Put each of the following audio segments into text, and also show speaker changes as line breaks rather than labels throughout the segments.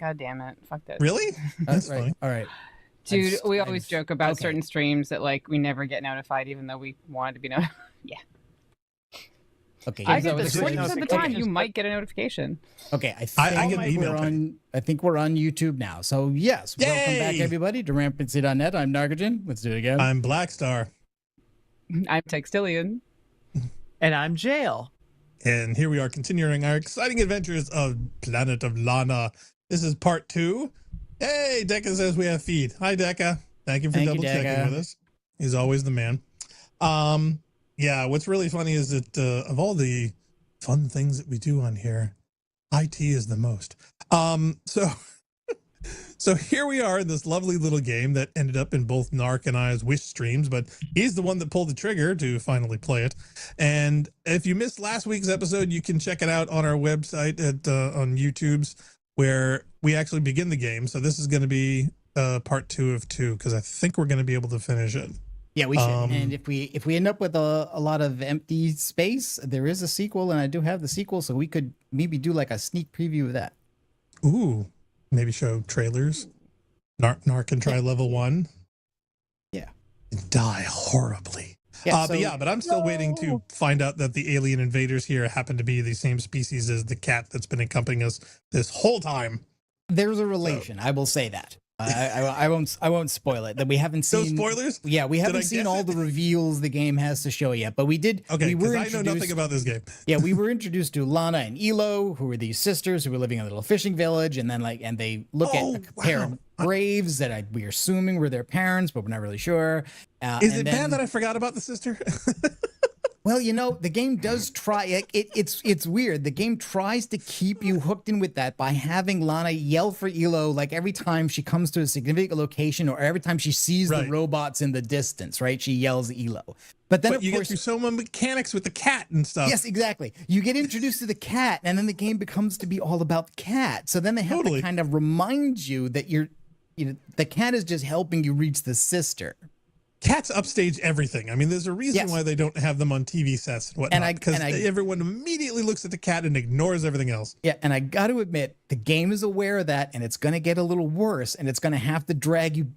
God damn it. Fuck this.
Really? That's
right.
funny.
All right.
Dude, we always joke about
okay.
certain streams that like we never get notified, even though we wanted to be notified. Yeah.
Okay.
I get
so
this 40% of the time. You might get a notification.
Okay.
I get an email.
I think we're on YouTube now. So yes,
Yay!
welcome back everybody to Rampancy.net. I'm Nargajan. Let's do it again.
I'm Blackstar.
I'm Textillion.
And I'm Jail.
And here we are continuing our exciting adventures of Planet of Lana. This is part 2. Hey, Decca says we have feed. Hi, Decca. Thank you for double checking with us. He's always the man. Yeah, what's really funny is that of all the fun things that we do on here, IT is the most. So here we are in this lovely little game that ended up in both Narc and I's wish streams, but he's the one that pulled the trigger to finally play it. And if you missed last week's episode, you can check it out on our website at on YouTube's, where we actually begin the game. So this is going to be part 2 of 2, because I think we're going to be able to finish it.
Yeah, we should. And if we end up with a lot of empty space, there is a sequel, and I do have the sequel, so we could maybe do like a sneak preview of that.
Ooh, maybe show trailers. Narc can try level 1.
Yeah.
And die horribly.
Yeah,
but I'm still waiting to find out that the alien invaders here happen to be the same species as the cat that's been accompanying us this whole time.
There's a relation. I will say that. I won't spoil it. That we haven't seen.
No spoilers?
Yeah, we haven't seen all the reveals the game has to show yet, but we did.
Okay,
because
I know nothing about this game.
Yeah, we were introduced to Lana and Elo, who were these sisters who were living in a little fishing village, and then and they look at a pair of graves that we are assuming were their parents, but we're not really sure.
Is it bad that I forgot about the sister?
Well, you know, the game does try. It's weird. The game tries to keep you hooked in with that by having Lana yell for Elo like every time she comes to a significant location or every time she sees the robots in the distance. Right? She yells Elo. But then, of
you
course,
get through so many mechanics with the cat and stuff.
Yes, exactly. You get introduced to the cat, and then the game becomes to be all about the cat. So then they have to kind of remind you that the cat is just helping you reach the sister.
Cats upstage everything. I mean, there's a reason why they don't have them on TV sets and whatnot, because everyone immediately looks at the cat and ignores everything else.
Yeah, and I got to admit, the game is aware of that, and it's going to get a little worse, and it's going to have to drag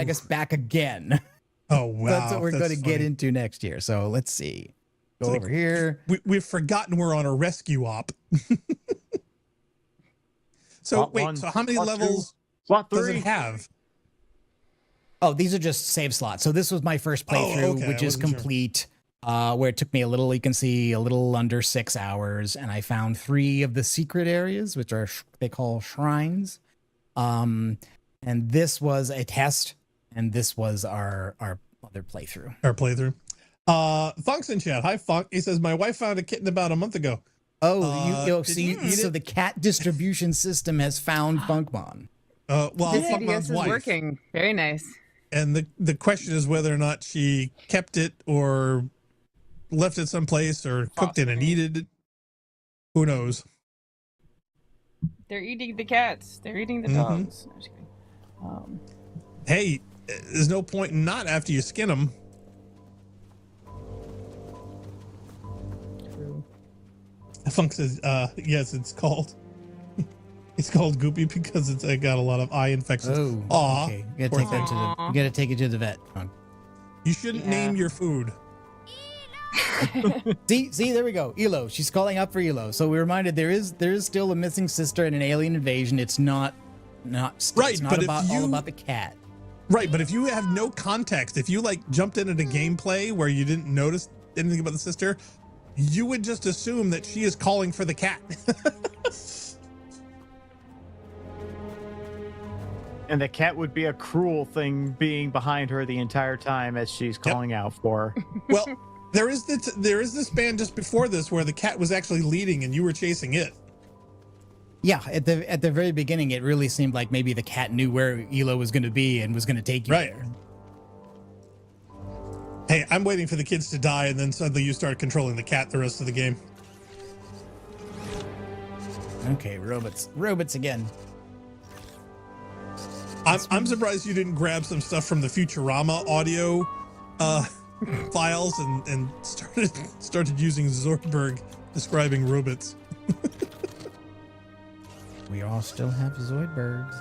us back again.
Oh, wow.
That's what we're going to get into next year. So let's see. Go over here.
We've forgotten we're on a rescue op. So how many levels does it have?
Oh, these are just save slots. So this was my first playthrough, which is complete, where it took me you can see a little under 6 hours, and I found 3 of the secret areas, which are they call shrines. And this was a test, and this was our other playthrough.
Funk's in chat. Hi, Funk. He says, my wife found a kitten about a month ago.
Oh, so the cat distribution system has found Funkmon.
The CDS is working. Very nice.
And the question is whether or not she kept it or left it someplace or cooked it and eaten it. Who knows?
They're eating the cats. They're eating the dogs.
Hey, there's no point in not after you skin them.
True.
Funk says, yes, it's called Goopy because it's got a lot of eye infections.
Oh, okay. You gotta take it to the vet.
You shouldn't name your food.
see, there we go. Elo. She's calling out for Elo. So we're reminded there is still a missing sister in an alien invasion. It's not
right.
It's not all about the cat.
Right, but if you have no context, if you jumped into the gameplay where you didn't notice anything about the sister, you would just assume that she is calling for the cat.
And the cat would be a cruel thing being behind her the entire time as she's calling out for her.
Well, there is this band just before this where the cat was actually leading and you were chasing it.
Yeah, at the very beginning, it really seemed like maybe the cat knew where Elo was going to be and was going to take you there.
Hey, I'm waiting for the kids to die, and then suddenly you start controlling the cat the rest of the game.
Okay, robots again.
I'm surprised you didn't grab some stuff from the Futurama audio files and started using Zortberg describing robots.
we all still have Zoidbergs.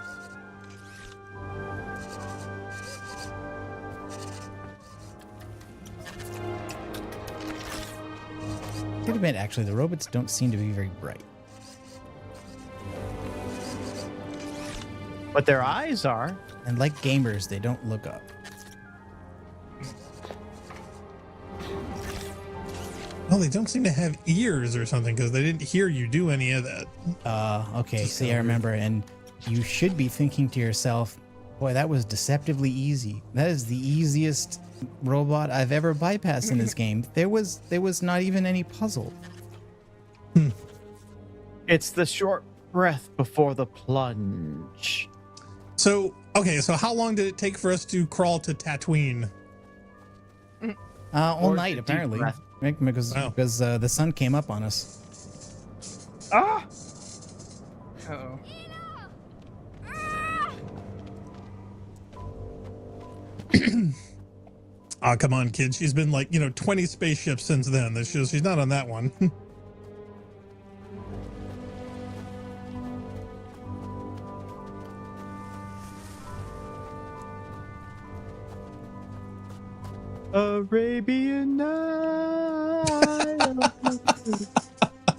Could admit, actually, the robots don't seem to be very bright.
But their eyes are.
And like gamers, they don't look up.
Well, they don't seem to have ears or something because they didn't hear you do any of that.
Okay, see, I remember, and you should be thinking to yourself, boy, that was deceptively easy. That is the easiest robot I've ever bypassed in this game. There was not even any puzzle.
It's the short breath before the plunge.
So, okay, so how long did it take for us to crawl to Tatooine?
All
Or
night,
the deep
apparently.
breath.
Because
Wow.
the sun came up on us.
Ah! Uh-oh.
Oh, come on, kid. She's been like, 20 spaceships since then. She's not on that one.
Arabian Night.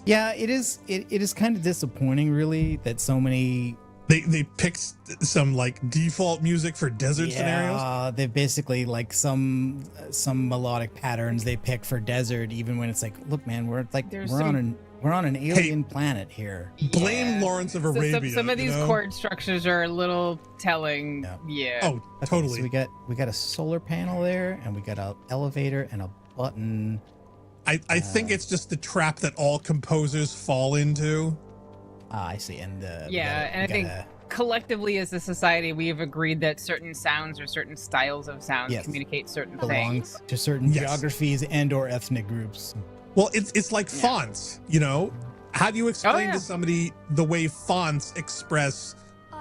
Yeah, it is. It is kind of disappointing, really, that so many.
They picked some like default music for desert scenarios.
They basically like some melodic patterns they pick for desert, even when it's like, look, man, we're on an alien planet here.
Blame
Yeah.
Lawrence of
So
Arabia.
some of these
you know?
chord structures are a little telling.
Yeah.
Yeah.
Oh,
Okay,
totally.
So we got a solar panel there, and we got an elevator and a button.
I think it's just the trap that all composers fall into.
Ah, I see. And
Yeah, and I think collectively as a society, we have agreed that certain sounds or certain styles of sound
Yes.
communicate certain
belong
things.
to certain
Yes.
geographies and/or ethnic groups.
Well, it's like
Yeah.
fonts, How do you explain
yeah.
to somebody the way fonts express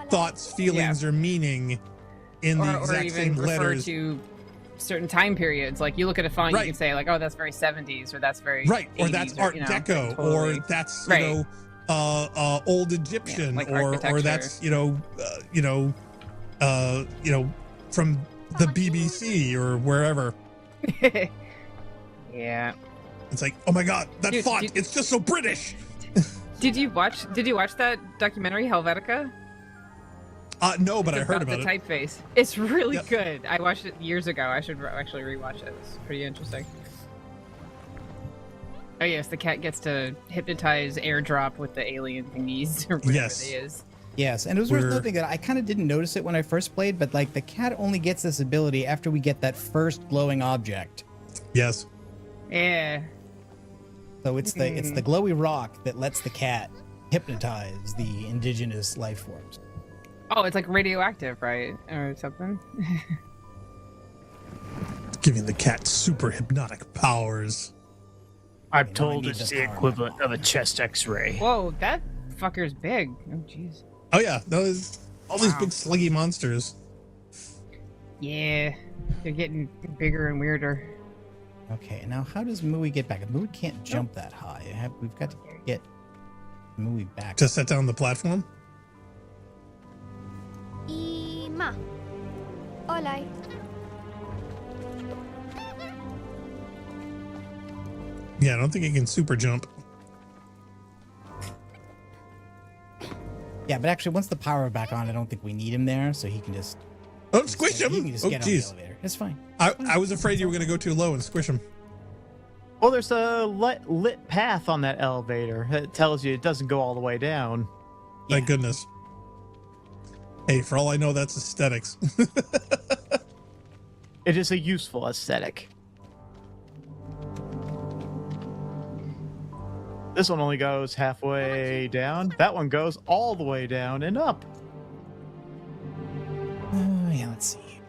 thoughts, feelings, or meaning in the
Or
exact
even
same
refer
letters?
to certain time periods. Like you look at a font,
Right.
you can say like, oh, that's very 70s or that's very
Right, or
80s,
that's Art Deco,
totally.
or that's
Right.
old Egyptian,
like
or
architecture.
that's from the BBC or wherever.
Yeah.
It's like, oh my god, that
Dude,
font! It's just so British.
Did you watch that documentary Helvetica?
No, but I
It's
heard about
the
it.
typeface. It's really
Yep.
good. I watched it years ago. I should actually rewatch it. It's pretty interesting. Oh yes, the cat gets to hypnotize airdrop with the alien thingies or whatever
Yes.
it is.
Yes, and it was worth
We're-
noting that I kind of didn't notice it when I first played, but like the cat only gets this ability after we get that first glowing object.
Yes.
Yeah.
So it's the glowy rock that lets the cat hypnotize the indigenous life forms.
Oh, it's like radioactive, right, or something?
Giving the cat super hypnotic powers.
I'm
You know, I
told
need
it's
this
the
power.
equivalent of a chest X-ray.
Whoa, that fucker's big. Oh jeez.
Oh yeah, those all these
Wow.
big sluggy monsters.
Yeah, they're getting bigger and weirder.
Okay, now how does Mooey get back? Mooey can't jump that high. We've got to get Mooey back.
To set down the platform.
Ima. Olaj.
Yeah, I don't think he can super jump.
Yeah, but actually, once the power back on, I don't think we need him there, so he can just.
Oh, squish
He
him!
can just
Oh,
get on the
jeez.
elevator. It's fine.
I was afraid you were going to go too low and squish him.
Well, there's a lit path on that elevator that tells you it doesn't go all the way down.
Thank
Yeah.
goodness. Hey, for all I know, that's aesthetics.
It is a useful aesthetic. This one only goes halfway down. That one goes all the way down and up.
Yeah, let's see.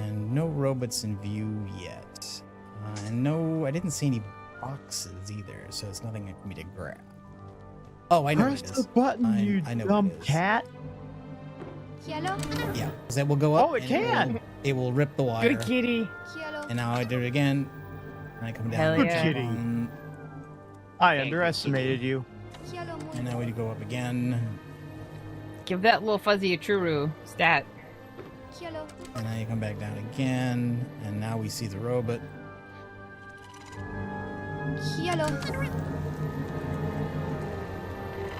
And no robots in view yet. And no, I didn't see any boxes either, so it's nothing for me to grab. Oh, I know what
Press
it
the
is.
button, you
I know
dumb
what it is.
cat.
Kielo.
Yeah, because that will go up.
Oh, it
and
can.
It will rip the wire.
Good kitty.
Kielo.
And now I do it again. And I come down.
Hell
Good
yeah.
kitty.
Um,
I underestimated you.
Kielo
And now we go up again.
Give that little fuzzy a churu stat.
Hello.
And now you come back down again. And now we see the robot.
Hello.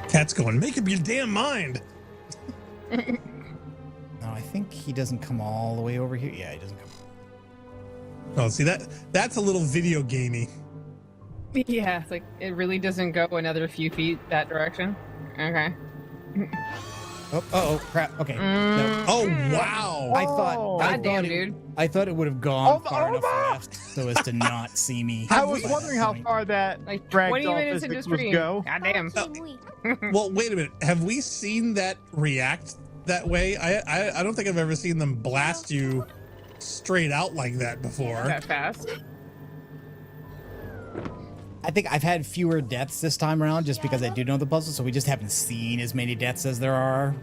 Cat's going, make up your damn mind.
No, I think he doesn't come all the way over here. Yeah, he doesn't come.
Oh, see that's a little video gamey.
Yeah, it's like it really doesn't go another few feet that direction. Okay.
Oh, crap. Okay. No.
Oh wow.
I thought.
Goddamn, dude.
I thought it would have gone
Oh,
far
oh,
enough
no.
left so as to not see me.
I was
by that
wondering how
point.
far that
Like 20
ragdoll
minutes into
physics would
stream.
go.
Goddamn.
Muy.
Well, wait a minute. Have we seen that react that way? I don't think I've ever seen them blast you straight out like that before.
That fast.
I think I've had fewer deaths this time around just because I do know the puzzle, so we just haven't seen as many deaths as there are.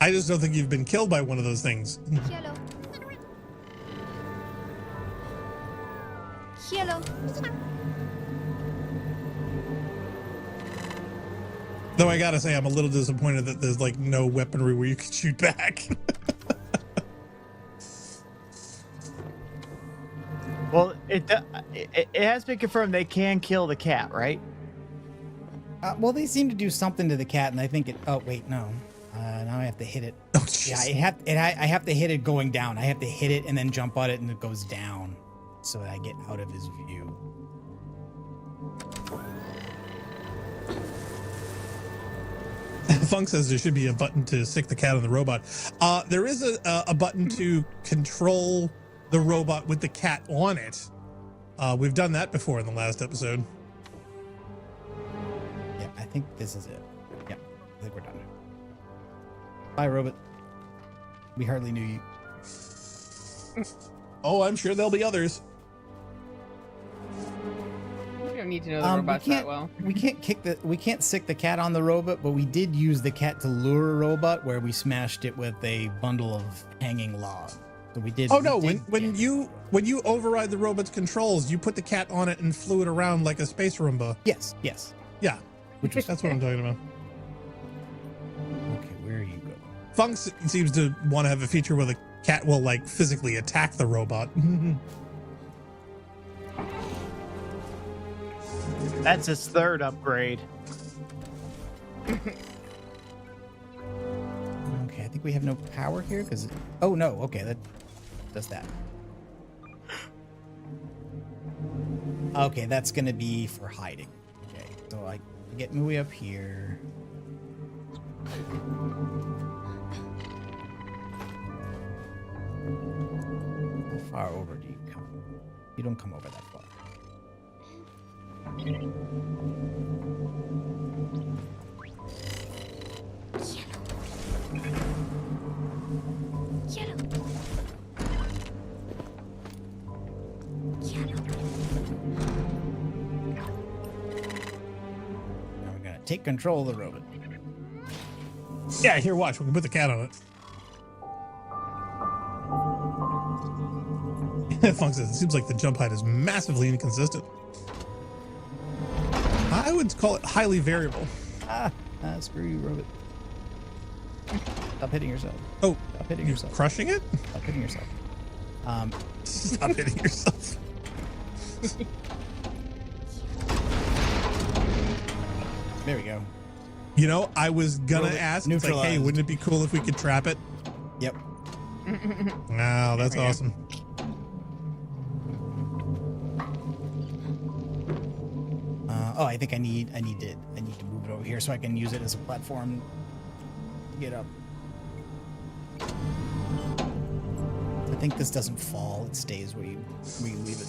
I just don't think you've been killed by one of those things.
Hello. Hello.
Though I gotta say, I'm a little disappointed that there's like no weaponry where you can shoot back.
Well, it has been confirmed they can kill the cat, right?
Well, they seem to do something to the cat, and I think it. Oh wait, no. Now I have to hit it.
Oh,
Yeah,
jeez.
I have to hit it going down. I have to hit it and then jump on it, and it goes down, so that I get out of his view.
Funk says there should be a button to stick the cat on the robot. There is a button to control the robot with the cat on it. We've done that before in the last episode.
Yeah, I think this is it. Yeah, I think we're done. Bye, robot. We hardly knew you.
Oh, I'm sure there'll be others.
We don't need to know the robots that well.
We can't sick the cat on the robot, but we did use the cat to lure a robot where we smashed it with a bundle of hanging log. So we did.
Oh no!
we
When
did-
you override the robot's controls, you put the cat on it and flew it around like a space Roomba.
Yes.
Yeah,
Which was
that's what I'm talking about.
okay. Where are you going?
Funk seems to want to have a feature where the cat will like physically attack the robot.
That's his third upgrade.
Okay, I think we have no power here because. Oh no. Okay, that does that. Okay, that's gonna be for hiding. Okay, so I get Mui up here. How far over do you come? You don't come over that far.
Hello.
Now we're gonna take control of the robot.
Yeah, here, watch. We can put the cat on it. Funk says it seems like the jump height is massively inconsistent. I would call it highly variable.
Screw you, robot. Stop hitting yourself.
Oh,
Stop hitting
you're
yourself.
crushing it?
Stop hitting yourself.
Stop hitting yourself.
There we go.
You know, I was gonna
Robot
ask, it's like, hey,
neutralized.
wouldn't it be cool if we could trap it?
Yep.
Wow, that's
There we go.
awesome.
Oh, I think I need to move it over here so I can use it as a platform to get up. I think this doesn't fall; it stays where you leave it.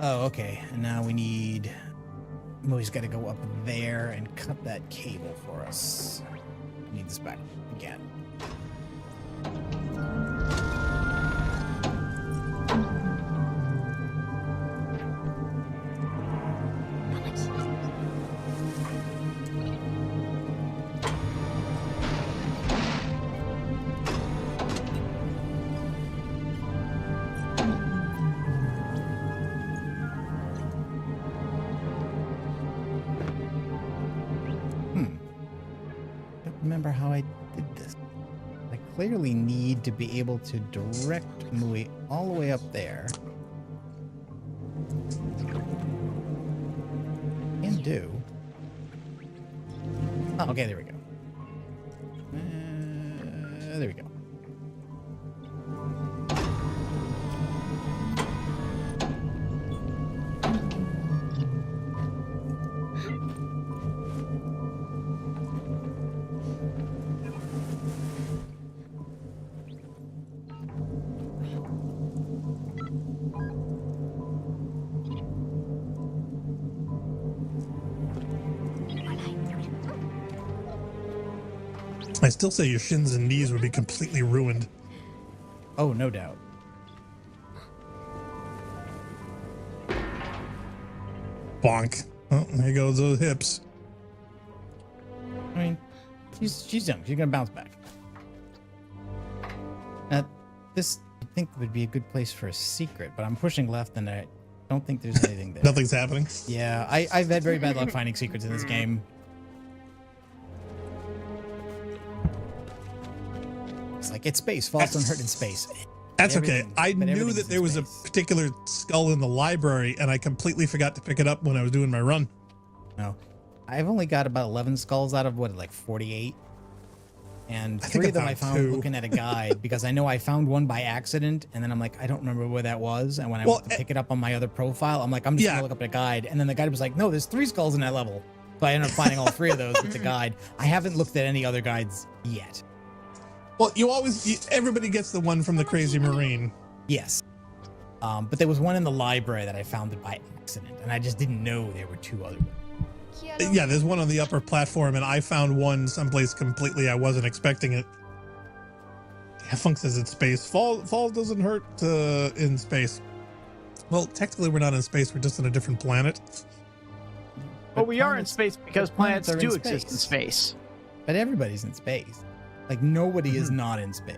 Oh, okay. And now we need. Mui's got to go up there and cut that cable for us. Need this back again. remember how I did this. I clearly need to be able to direct Mui all the way up there. Can do. Oh, okay, there we go. There we go.
I still say your shins and knees would be completely ruined.
Oh, no doubt.
Bonk. Oh, there goes those hips.
I mean, she's young. She's gonna bounce back. This I think would be a good place for a secret, but I'm pushing left and I don't think there's anything there.
Nothing's happening.
Yeah, I've had very bad luck finding secrets in this game. It's like it's space. False unhurt in space.
That's okay.
Everything-
I
but
knew
everything's
that
in
there was a
space.
particular skull in the library, and I completely forgot to pick it up when I was doing my run.
No, I've only got about 11 skulls out of what, like 48, and
I think
3 of them I
found
found
2.
looking at a guide because I know I found one by accident, and then I'm like, I don't remember where that was, and when I
Well,
went to pick it up on my other profile, I'm like, I'm just
Yeah.
gonna look up a guide, and then the guide was like, no, there's 3 skulls in that level, so I ended up finding all 3 of those with the guide. I haven't looked at any other guides yet.
Well, everybody gets the one from the Crazy Marine.
Yes. But there was one in the library that I found it by accident, and I just didn't know there were 2 other ones.
Hello.
Yeah, there's one on the upper platform, and I found one someplace completely I wasn't expecting it. Yeah, Funk says it's space. Fall doesn't hurt in space. Well, technically we're not in space. We're just on a different planet.
But we are in
planets-
space because
but planets
planets
are
do
in
exist in
space.
space.
But everybody's in space. Like, nobody is not in space.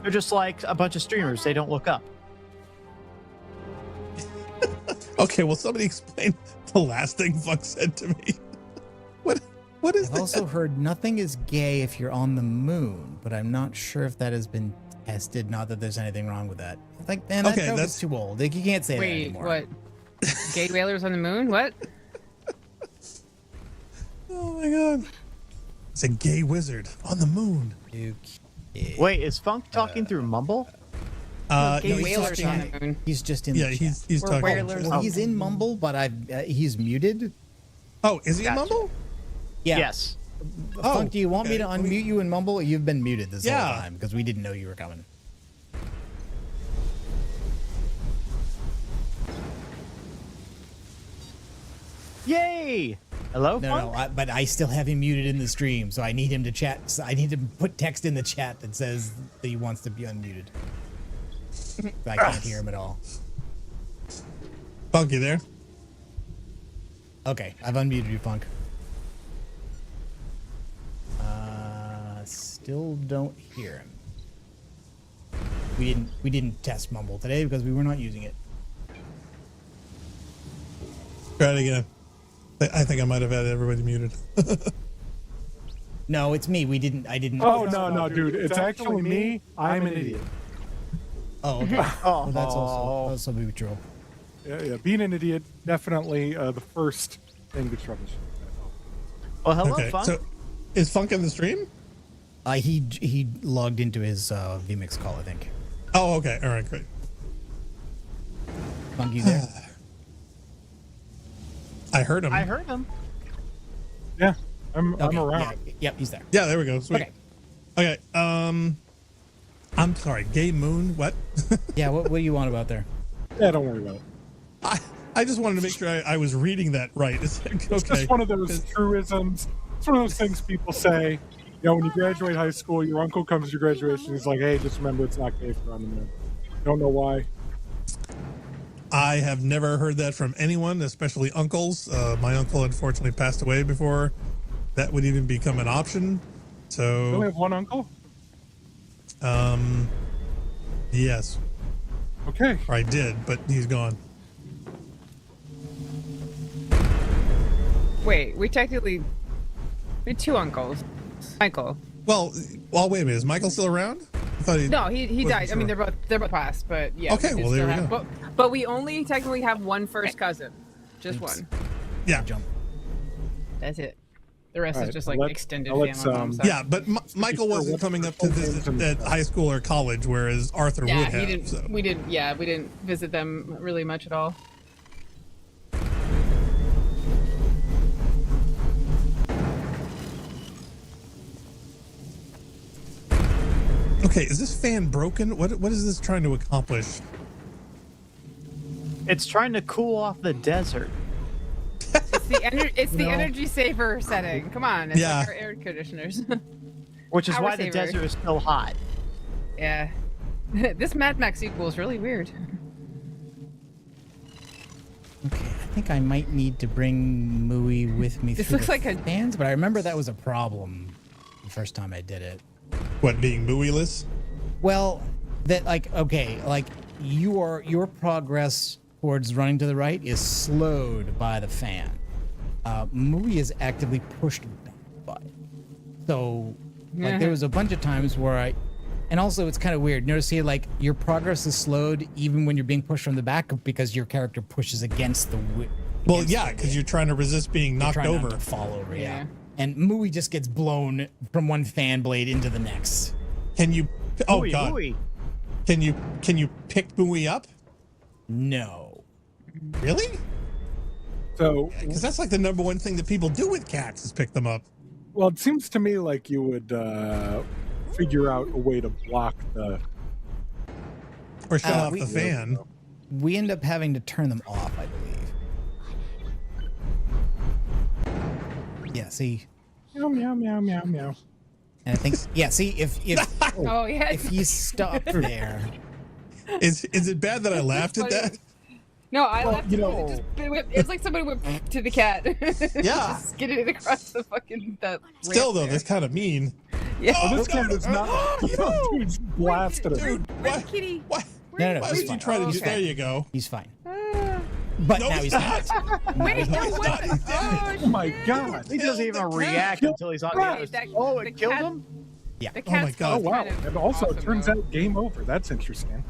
They're just like a bunch of streamers. They don't look up.
Okay, well, somebody explain the last thing Funk said to me. What is
I've
that?
also heard nothing is gay if you're on the moon, but I'm not sure if that has been tested. Not that there's anything wrong with that. It's like, man, that
Okay,
joke
that's-
is too old. Like, you can't say that
Wait,
anymore.
what? Gay whalers on the moon? What?
Oh my god! It's a gay wizard on the moon.
Okay.
Wait, is Funk talking through Mumble?
Gay
no, he's
whalers on
talking-
the moon.
He's just in
Yeah,
the chat.
he's
We're
talking.
whalers.
Well, he's in Mumble, but he's muted.
Oh, is he in
Gotcha.
Mumble?
Yeah.
Yes.
Funk, do you want me
okay.
to unmute you in Mumble? You've been muted this
Yeah.
whole time because we didn't know you were coming.
Yay! Hello,
No,
Funk?
but I still have him muted in the stream, so I need him to chat. So I need to put text in the chat that says that he wants to be unmuted. So I can't hear him at all.
Funk, you there?
Okay, I've unmuted you, Funk. Still don't hear him. We didn't test Mumble today because we were not using it.
Try it again. I think I might have had everybody muted.
No, it's me. I didn't.
Oh, no, dude. It's actually me. I'm an idiot.
Oh, okay.
Oh,
Well, that's also be true.
Yeah. Being an idiot, definitely the first thing that's rubbish.
Well, hello,
Okay,
Funk.
so is Funk in the stream?
He logged into his vMix call, I think.
Oh, okay. All right, great.
Funk, you there?
I heard him.
I heard him.
Yeah, I'm
Okay,
around.
yeah, yep, he's there.
Yeah, there we go. Sweet.
Okay.
Okay. I'm sorry. Gay moon. What?
Yeah, what do you want about there?
Yeah, don't worry about it.
I just wanted to make sure I was reading that right. It's like,
It's
okay.
just one of those truisms. It's one of those things people say. You know, when you graduate high school, your uncle comes to your graduation. He's like, "Hey, just remember, it's not gay for on the moon." Don't know why.
I have never heard that from anyone, especially uncles. My uncle unfortunately passed away before that would even become an option.
You only
So,
have one uncle?
yes,
Okay.
or I did, but he's gone.
Wait, we technically We had 2 uncles. Michael.
Well, wait a minute. Is Michael still around? I thought
No, he
wasn't
died. I mean,
sure.
they're both passed, but yeah.
Okay,
we
well,
still
there we
have-
go.
But we only technically have one first cousin. Just
Oops.
one.
Yeah.
Jump.
That's it. The rest
Alright,
is just like
let's-
extended
let's,
family. mom stuff.
Yeah, but Michael wasn't coming up to visit at high school or college, whereas Arthur would
Yeah,
have.
he didn't.
So.
We didn't. Yeah, we didn't visit them really much at all.
Okay, is this fan broken? What is this trying to accomplish?
It's trying to cool off the desert.
It's the
No.
energy saver setting. Come on, it's
Yeah.
like our air conditioners.
Which is
Power
why the
saver.
desert is still hot.
Yeah. This Mad Max sequel is really weird.
Okay, I think I might need to bring Mooey with me
This
through
looks
the
like a-
fans, but I remember that was a problem the first time I did it.
What, being buoyless?
Well, that like okay, like your progress towards running to the right is slowed by the fan. Mooey is actively pushed back by it. So like there was a bunch of times where and also it's kind of weird. Notice here, like your progress is slowed even when you're being pushed from the back because your character pushes against the.
Well, yeah, because you're trying to resist being knocked
trying not
over.
to fall over. Yeah.
Yeah.
And Mooey just gets blown from one fan blade into the next.
Can you? Oh
Ooey,
God!
ooey.
Can you pick buoy up?
No.
Really?
So,
Because that's like the number one thing that people do with cats is pick them up.
well, it seems to me like you would figure out a way to block the.
Or shut off
we-
the fan.
We end up having to turn them off, I believe. Yeah, see,
Meow meow meow meow meow.
and I think see if
Oh yeah.
if you stop there,
Is it bad that I laughed at that?
No, I left
you
it.
know-
It's like somebody went to the cat.
Yeah.
Just skidded it across the fucking that.
Still
ramp
though,
there.
that's kind of mean.
Yeah.
Oh,
This cat is not. Dude, blasted him.
Dude,
Where's
why?
Kitty?
Why?
no,
Why
he's
would you
fine.
try to do?
He's
There
fine.
you go.
He's fine.
Ah.
But
No,
now
he's
he's not.
not.
Wait,
No,
no,
he's
what?
not. He's dead.
Oh my god.
He doesn't even react until he's on the
Wait,
other
that-
side. Oh,
the
it killed
cat-
him?
Yeah.
The
Oh my
cat's
God.
Oh wow.
kind of
And also,
awesome,
it turns
though.
out game over. That's interesting.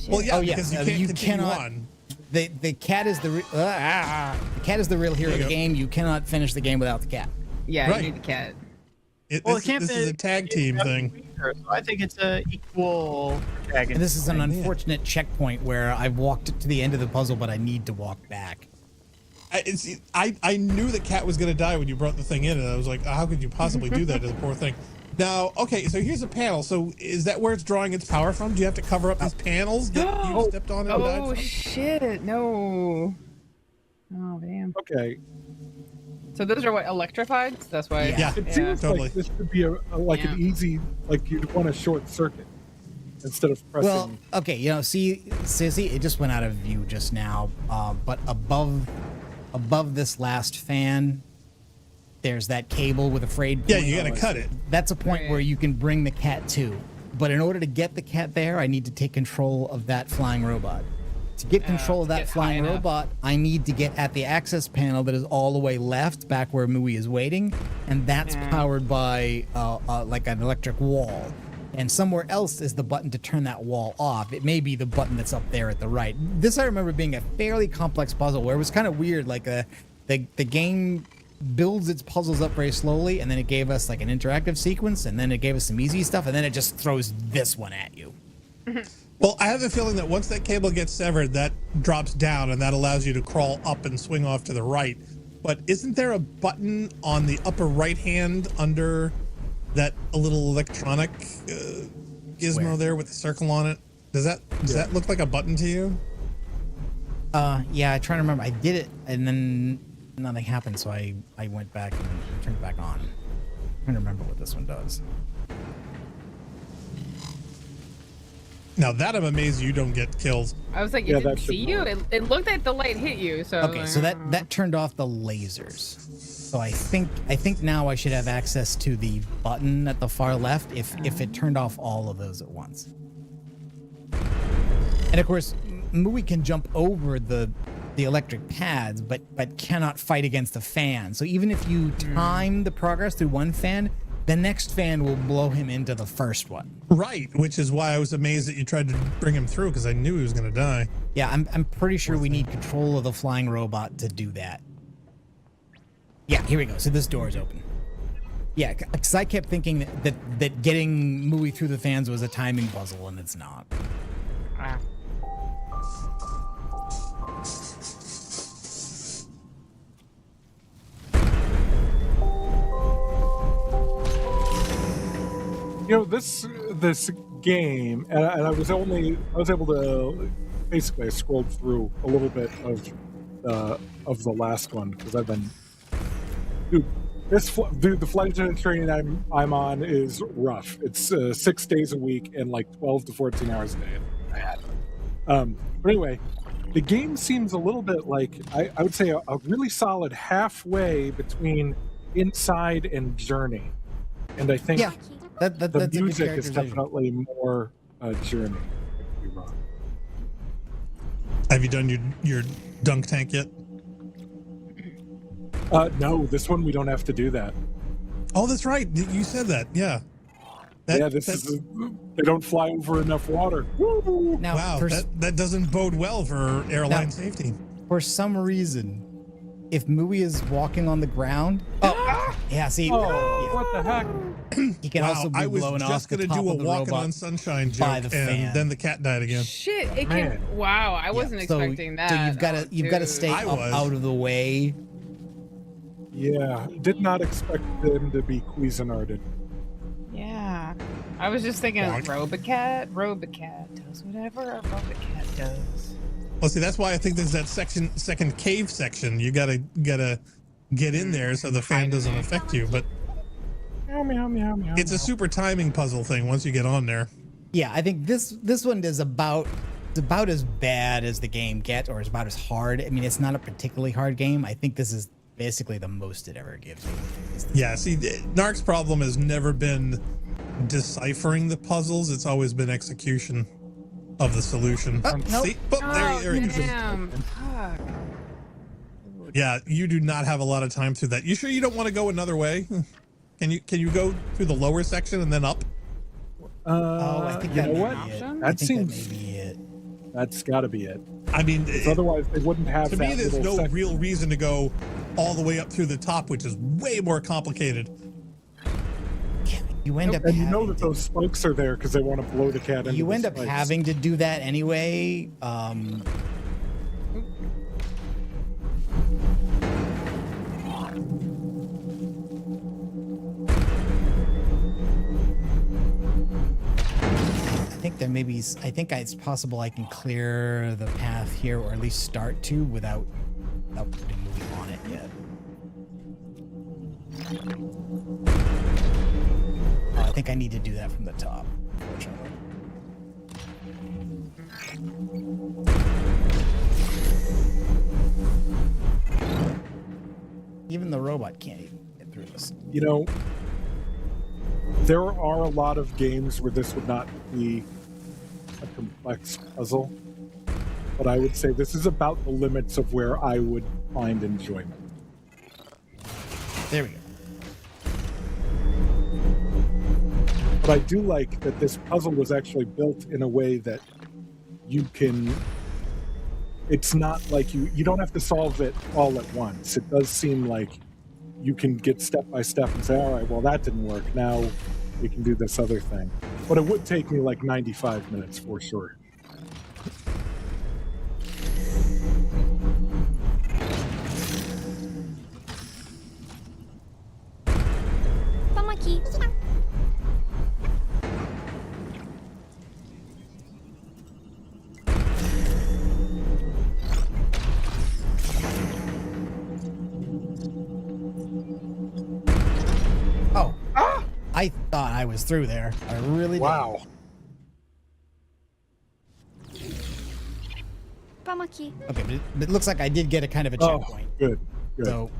Well, yeah,
Oh, yeah,
because you
so
can't
you
continue
cannot-
on.
The cat is the cat is the real hero of
There
the
you go.
game. You cannot finish the game without the cat.
Yeah,
Right.
you need the cat.
Well,
This,
it can't
this is a tag team thing.
So I think it's a equal tag.
And this is an
man.
unfortunate checkpoint where I've walked to the end of the puzzle, but I need to walk back.
I knew the cat was going to die when you brought the thing in, and I was like, how could you possibly do that to the poor thing? Now, okay, so here's a panel. So is that where it's drawing its power from? Do you have to cover up these panels that you stepped on and died
Oh
from?
shit! No. Oh damn.
Okay.
So those are what electrified? That's why.
Yeah.
It seems
Totally.
like this should be like an
Yeah.
easy, like you'd want a short circuit instead of pressing.
Well, okay, see, Sissy, it just went out of view just now. But above this last fan, there's that cable with a frayed
Yeah,
point.
you got to cut it.
That's a point
Right.
where you can bring the cat to. But in order to get the cat there, I need to take control of that flying robot. To get control of
to
that
get high
flying
enough.
robot, I need to get at the access panel that is all the way left, back where Mooey is waiting, and that's powered by like an electric wall. And somewhere else is the button to turn that wall off. It may be the button that's up there at the right. This I remember being a fairly complex puzzle where it was kind of weird. Like the game builds its puzzles up very slowly, and then it gave us like an interactive sequence, and then it gave us some easy stuff, and then it just throws this one at you.
Well, I have a feeling that once that cable gets severed, that drops down, and that allows you to crawl up and swing off to the right. But isn't there a button on the upper right hand under that little electronic gizmo
Where?
there with the circle on it? Does that look like a button to you?
Yeah, I try to remember. I did it, and then nothing happened, so I went back and turned it back on. I'm trying to remember what this one does.
Now that I'm amazed you don't get killed.
I was like,
Yeah,
it didn't
that should
see you.
work.
It looked like the light hit you. So. I was
Okay,
like,
so
"Oh."
that turned off the lasers. So I think now I should have access to the button at the far left if it turned off all of those at once. And of course, Mooey can jump over the the electric pads, but cannot fight against the fan. So even if you time the progress through one fan, the next fan will blow him into the first one.
Right, which is why I was amazed that you tried to bring him through, because I knew he was going to die.
Yeah, I'm pretty sure we need control of the flying robot to do that. Yeah, here we go. So this door is open. Yeah, because I kept thinking that getting Mui through the fans was a timing puzzle, and it's not.
Ah.
You know, this game, and I was able to basically I scrolled through a little bit of the last one because I've been, dude, the flight attendant training I'm on is rough. It's 6 days a week and like 12 to 14 hours a day. But anyway, the game seems a little bit like I would say a really solid halfway between Inside and Journey, and I think.
Yeah. That's
The
a good
music is
characterization.
definitely more Journey. I could be wrong.
Have you done your dunk tank yet?
No, this one we don't have to do that.
Oh, that's right. You said that. Yeah.
They don't fly over enough water. Woo!
Now,
Wow, that doesn't bode well for airline safety.
for some reason, if Mui is walking on the ground, yeah, see,
Oh, what the heck?
he can
Wow,
also be
I was
blown off
just
the
going to
top
do a
of the
walking
robot
on sunshine
by
joke,
the
and
fan.
then the cat died again.
Shit! It
Man.
can. Wow, I wasn't
So-
expecting that.
So you've got to
dude.
stay
I
up
was.
out of the way.
Yeah, did not expect them to be Cuisinarted.
Yeah, I was just thinking of
Bonk.
Robocat. Robocat does whatever a Robocat does.
Well, see, that's why I think there's that second cave section. You gotta get in there so the fan doesn't affect you. But
Meow, meow, meow, meow.
it's a super timing puzzle thing once you get on there.
Yeah, I think this one is about as bad as the game gets, or is about as hard. I mean, it's not a particularly hard game. I think this is basically the most it ever gives you.
Yeah, see, Narc's problem has never been deciphering the puzzles. It's always been execution of the solution.
nope.
See? Oh, there he is.
Damn! Fuck.
Yeah, you do not have a lot of time through that. You sure you don't want to go another way? Can you go through the lower section and then up?
I think
you
that
know
may
what?
be it.
Option?
I
That
think
seems-
that may be it.
That's got to be it.
I mean,
'Cause otherwise, they wouldn't have
to
that
me, there's
little
no
section.
real reason to go all the way up through the top, which is way more complicated.
You end up
And you know
having
that
to-
those spokes are there because they want to blow the cat into
you
the
end up
spikes.
having to do that anyway. I think it's possible I can clear the path here, or at least start to, without putting moving on it yet. I think I need to do that from the top, unfortunately. Even the robot can't even get through this.
You know, there are a lot of games where this would not be a complex puzzle, but I would say this is about the limits of where I would find enjoyment.
There we go.
But I do like that this puzzle was actually built in a way that you can. It's not like you don't have to solve it all at once. It does seem like you can get step by step and say, all right, well, that didn't work. Now we can do this other thing. But it would take me like 95 minutes for sure.
Toma aqui.
Oh, I thought I was through there. I really did.
Wow.
Toma aqui.
Okay, but it looks like I did get a kind of a
Oh,
checkpoint.
good. Good.
So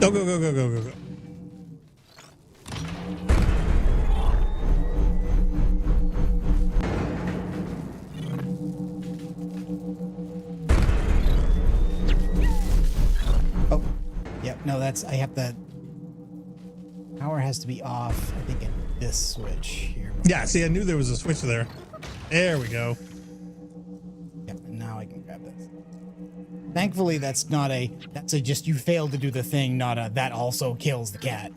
Go, go, go, go, go, go, go.
Oh, yep. No, that's, I have the power has to be off. I think at this switch here.
Yeah, see, I knew there was a switch there. There we go.
Yep, and now I can grab this. Thankfully, that's not a, that's a just you failed to do the thing, not a that also kills the cat.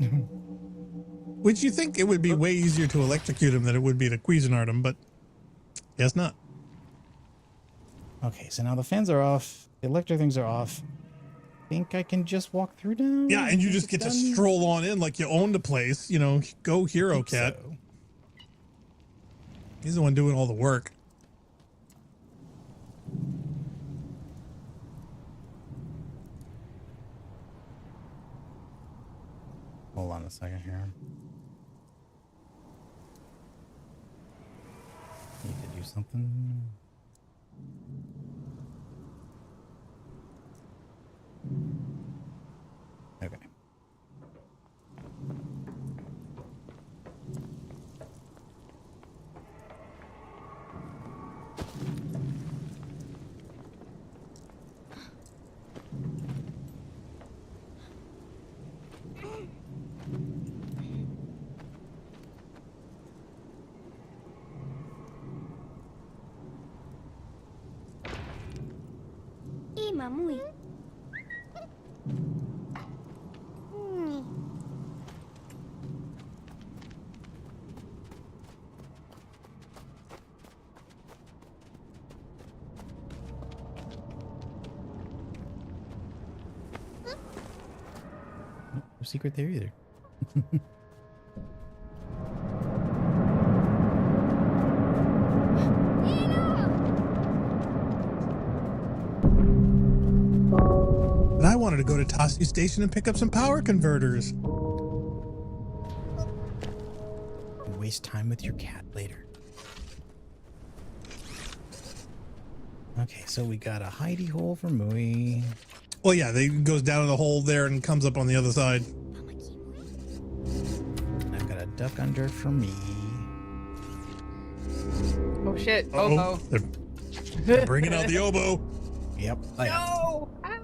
Which you think it would be way easier to electrocute him than it would be to Cuisinart him, but guess not.
Okay, so now the fans are off. The electric things are off. Think I can just walk through now?
Yeah, and you just get to stroll on in like you own the place. You know, go Hero Cat.
So.
He's the one doing all the work.
Hold on a second here. Need to do something. Okay.
Ih, mamui.
No secret there either.
And I wanted to go to Tassi Station and pick up some power converters.
Waste time with your cat later. Okay, so we got a hidey hole for Mui.
Well, yeah, they goes down in the hole there and comes up on the other side.
I've got a duck under for me.
Oh shit.
Uh-oh.
Oh,
They're bringing out the oboe.
Yep.
oh. No. Ah.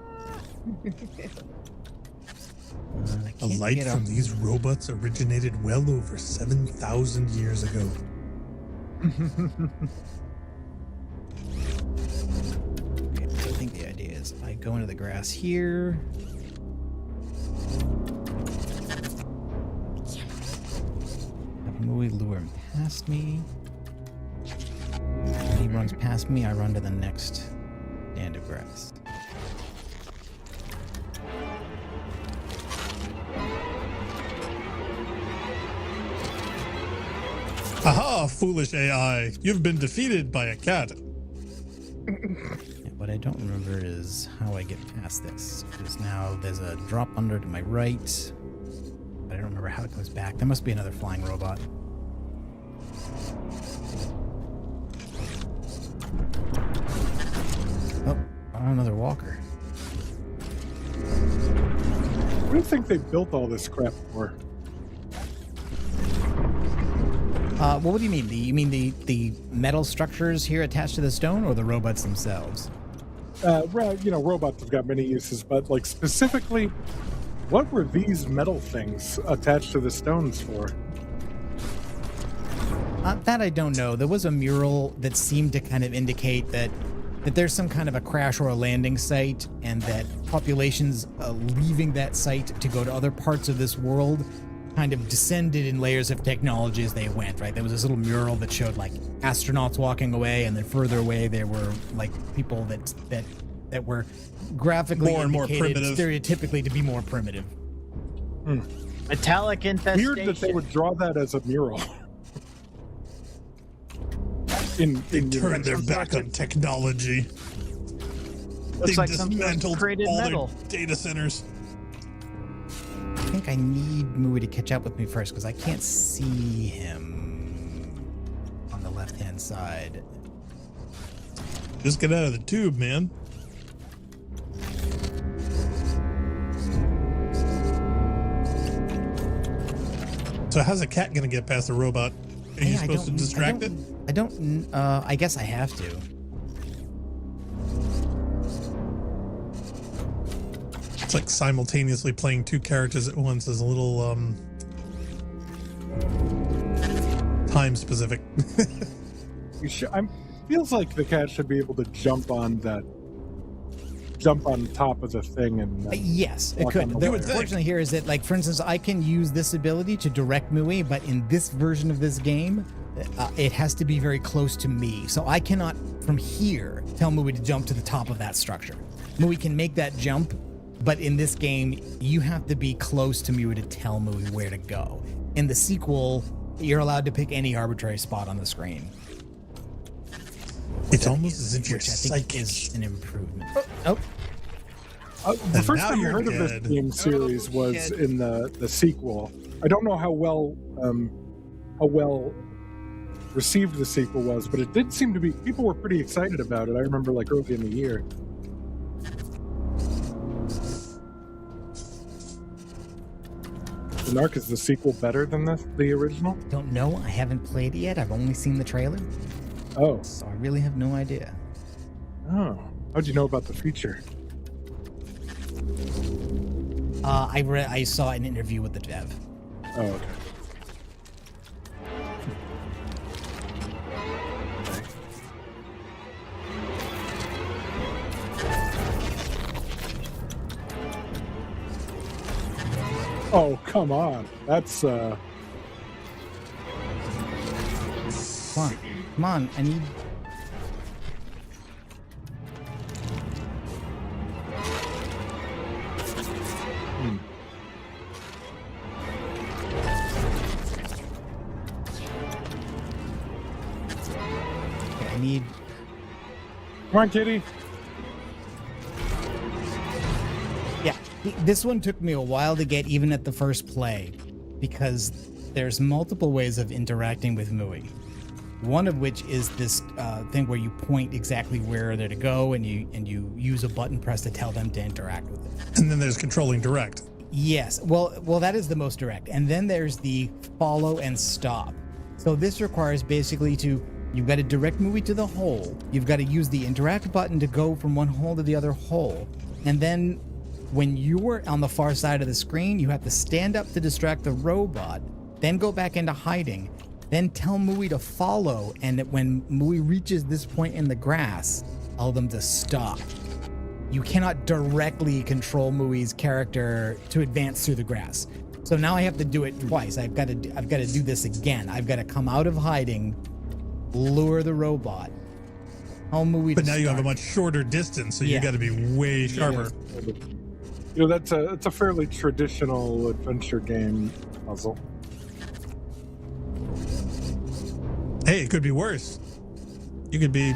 A light from these robots originated well over 7,000 years ago.
Okay, so I think the idea is I go into the grass here. Have Mui lure him past me. When he runs past me, I run to the next stand of grass.
Aha, foolish AI. You've been defeated by a cat.
Yeah, what I don't remember is how I get past this. Because now there's a drop under to my right. But I don't remember how it goes back. There must be another flying robot. Oh, another walker.
What do you think they built all this crap for?
Well, what do you mean? You mean the metal structures here attached to the stone, or the robots themselves?
You know, robots have got many uses, but like specifically, what were these metal things attached to the stones for?
That I don't know. There was a mural that seemed to kind of indicate that there's some kind of a crash or a landing site, and that populations leaving that site to go to other parts of this world kind of descended in layers of technology as they went, right? There was this little mural that showed like astronauts walking away, and then further away there were like people that were graphically
More and more
indicated
primitive.
stereotypically to be more primitive.
Metallic infestation.
Weird that they would draw that as a mural.
They turned their back on technology.
Looks
They
like some
dismantled
created
all
metal.
their data centers.
I think I need Mui to catch up with me first because I can't see him on the left-hand side.
Just get out of the tube, man. So how's a cat going to get past the robot? Are you supposed to distract it?
I guess I have to.
It's like simultaneously playing two characters at once is a little time specific.
Feels like the cat should be able to jump on top of the thing and
yes, it
walk
could.
on the
The
wire.
unfortunately here is that, like, for instance, I can use this ability to direct Mui, but in this version of this game, it has to be very close to me. So I cannot, from here, tell Mui to jump to the top of that structure. Mui can make that jump, but in this game, you have to be close to Mui to tell Mui where to go. In the sequel, you're allowed to pick any arbitrary spot on the screen.
It's almost as if you're
Which I think
psychic.
is an improvement. Oh.
The first
now
time I
you're
heard of this
dead.
game series was
shit.
in the sequel. I don't know how well received the sequel was, but it did seem to be, people were pretty excited about it. I remember like early in the year. Narc, is the sequel better than the original?
Don't know. I haven't played it yet. I've only seen the trailer,
Oh.
so I really have no idea.
Oh. How'd you know about the feature?
I saw an interview with the dev.
Oh, okay. Oh, come on. That's,
Come on, I need. Okay, I need.
come on, kitty.
Yeah, this one took me a while to get, even at the first play, because there's multiple ways of interacting with Mui. One of which is this thing where you point exactly where they're to go, and you use a button press to tell them to interact with it.
And then there's controlling direct.
Yes, well, that is the most direct. And then there's the follow and stop. So this requires basically you've got to direct Mui to the hole. You've got to use the interact button to go from one hole to the other hole. And then when you're on the far side of the screen, you have to stand up to distract the robot, then go back into hiding, then tell Mui to follow. And that when Mui reaches this point in the grass, tell them to stop. You cannot directly control Mui's character to advance through the grass. So now I have to do it twice. I've got to do this again. I've got to come out of hiding, lure the robot, tell Mui.
But
to
now you have a
start.
much shorter distance, so you
Yeah.
got to be way sharper.
You know, it's a fairly traditional adventure game puzzle.
Hey, it could be worse. You could be,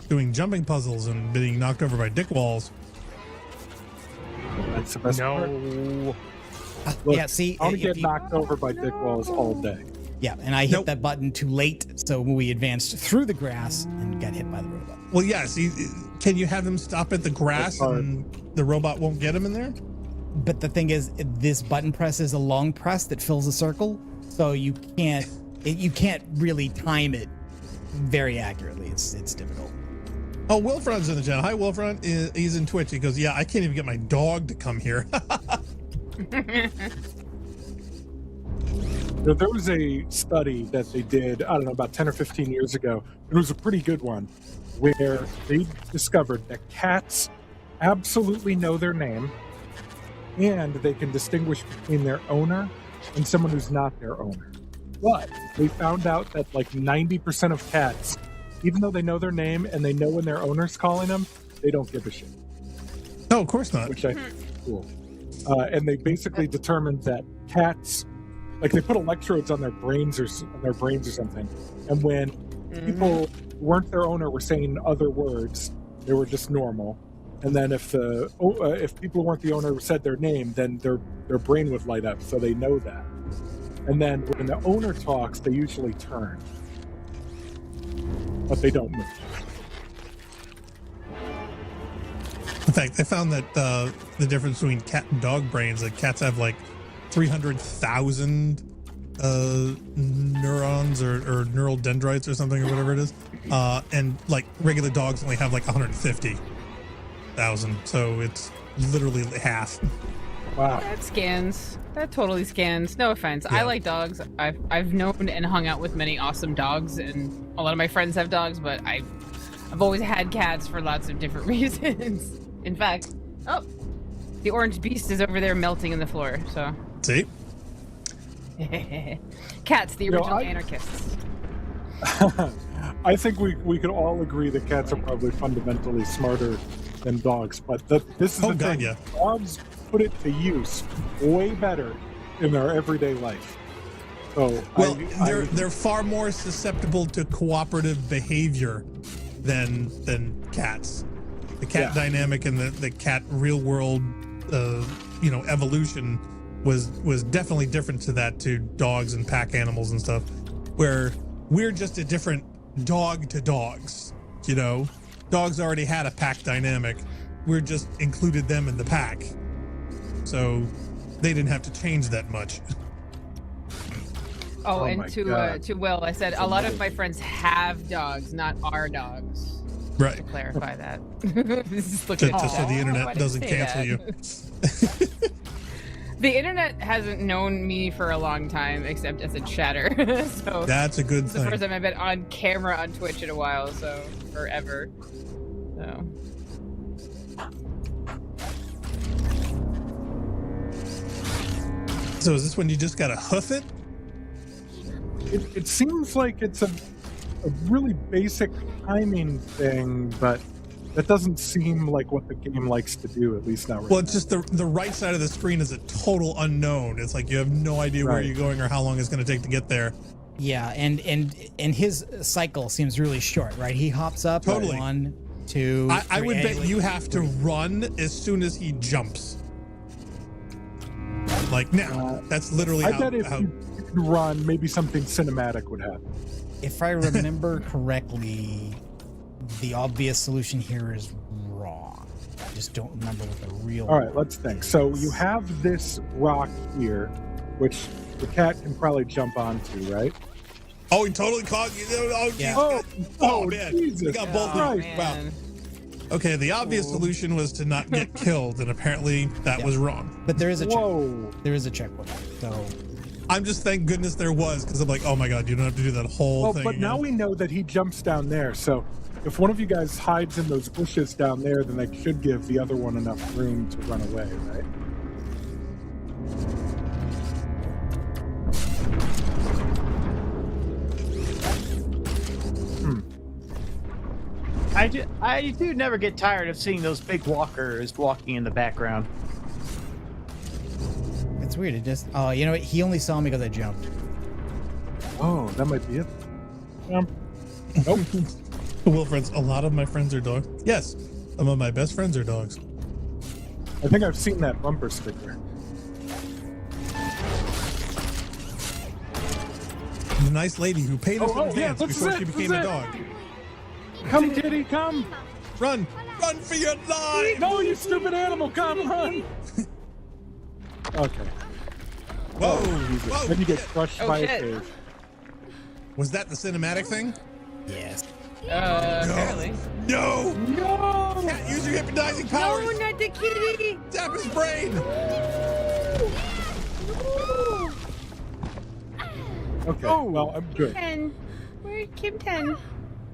doing jumping puzzles and being knocked over by dick walls.
That's the best part.
No.
Look,
Yeah, see,
I want to
if
get
you-
knocked over by dick walls all day.
Yeah, and I hit
Nope.
that button too late, so Mui advanced through the grass and got hit by the robot.
Well, yeah. See, can you have him stop at the grass
That's hard.
and the robot won't get him in there?
But the thing is, this button press is a long press that fills a circle, so you can't really time it very accurately. It's difficult.
Oh, Wilfron's in the channel. Hi, Wilfron. He's in Twitch. He goes, yeah, I can't even get my dog to come here.
There was a study that they did, I don't know, about 10 or 15 years ago. It was a pretty good one, where they discovered that cats absolutely know their name, and they can distinguish between their owner and someone who's not their owner. But they found out that like 90% of cats, even though they know their name and they know when their owner's calling them, they don't give a shit,
No, of course not.
which I think is cool. And they basically determined that cats, like they put electrodes on their brains or something, and when people who weren't their owner were saying other words, they were just normal. And then if people who weren't the owner said their name, then their brain would light up, so they know that. And then when the owner talks, they usually turn, but they don't move.
In fact, they found that the difference between cat and dog brains, that cats have like 300,000 neurons or neural dendrites or something or whatever it is. And like regular dogs only have like 150,000. So it's literally half.
Wow.
That scans. That totally scans. No offense.
Yeah.
I like dogs. I've known and hung out with many awesome dogs, and a lot of my friends have dogs, but I've always had cats for lots of different reasons. In fact, oh, the orange beast is over there melting in the floor. So
See?
cats, the original
I-
anarchists.
I think we could all agree that cats are probably fundamentally smarter than dogs, but this is
Oh,
the
God,
thing.
yeah.
Dogs put it to use way better in their everyday life. So
Well, they're far more susceptible to cooperative behavior than cats. The cat dynamic and the cat real world, evolution was definitely different to that, to dogs and pack animals and stuff, where we're just a different dog to dogs. Dogs already had a pack dynamic. We're just included them in the pack, so they didn't have to change that much.
Oh,
Oh
and
my God.
to Will, I said a lot of my friends have dogs, not our dogs.
Right.
To clarify that. Just
So,
looking at
so the
chat.
internet
Why did
doesn't
say
cancel
that?
you.
The internet hasn't known me for a long time, except as a chatter. So
That's a good
it's the
thing.
first time I've been on camera on Twitch in a while, so forever. So
So is this when you just gotta hoof it?
it seems like it's a really basic timing thing, but that doesn't seem like what the game likes to do, at least not right
Well, it's
now.
just the right side of the screen is a total unknown. It's like you have no idea where
Right.
you're going or how long it's going to take to get there.
Yeah, and his cycle seems really short, right? He hops up
Totally.
1, 2.
I would
3,
bet
and,
you have to run as soon as he jumps. Like now, that's literally
I
how.
bet if you could run, maybe something cinematic would happen.
If I remember correctly, the obvious solution here is wrong. I just don't remember what the real.
All right, let's think. So you have this rock here, which the cat can probably jump onto, right?
Oh, he totally caught you. Oh,
Yeah.
Oh,
man,
Jesus.
we got both.
oh,
of them. Wow.
man.
Okay, the obvious solution was to not get killed, and apparently that
Yeah.
was wrong.
But there is a check.
Whoa.
There is a checkpoint. So
I'm just thank goodness there was, because I'm like, oh my god, you don't have to do that whole
Well,
thing.
but now
again.
we know that he jumps down there. So if one of you guys hides in those bushes down there, then that should give the other one enough room to run away, right?
I do never get tired of seeing those big walkers walking in the background.
it's weird. It just. Oh, you know what? He only saw me because I jumped.
Oh, that might be it. Nope.
Well, friends, a lot of my friends are dogs. Yes, some of my best friends are dogs.
I think I've seen that bumper sticker.
The nice lady who paid us
Oh,
in
oh, yeah,
advance
this is
before
it,
she
this
became
is
a
it.
dog.
Come, kitty, come!
Run for your life!
No, you stupid animal, come, run! Okay.
Whoa,
Jesus.
whoa!
Then you get
shit.
crushed
Oh,
by
shit.
a cave.
Was that the cinematic thing?
Yes.
Apparently.
No!
No!
Can't use your hypnotizing powers!
No, not the kitty.
Tap his brain!
Okay,
Oh.
well, I'm good.
10. Where's Kim 10?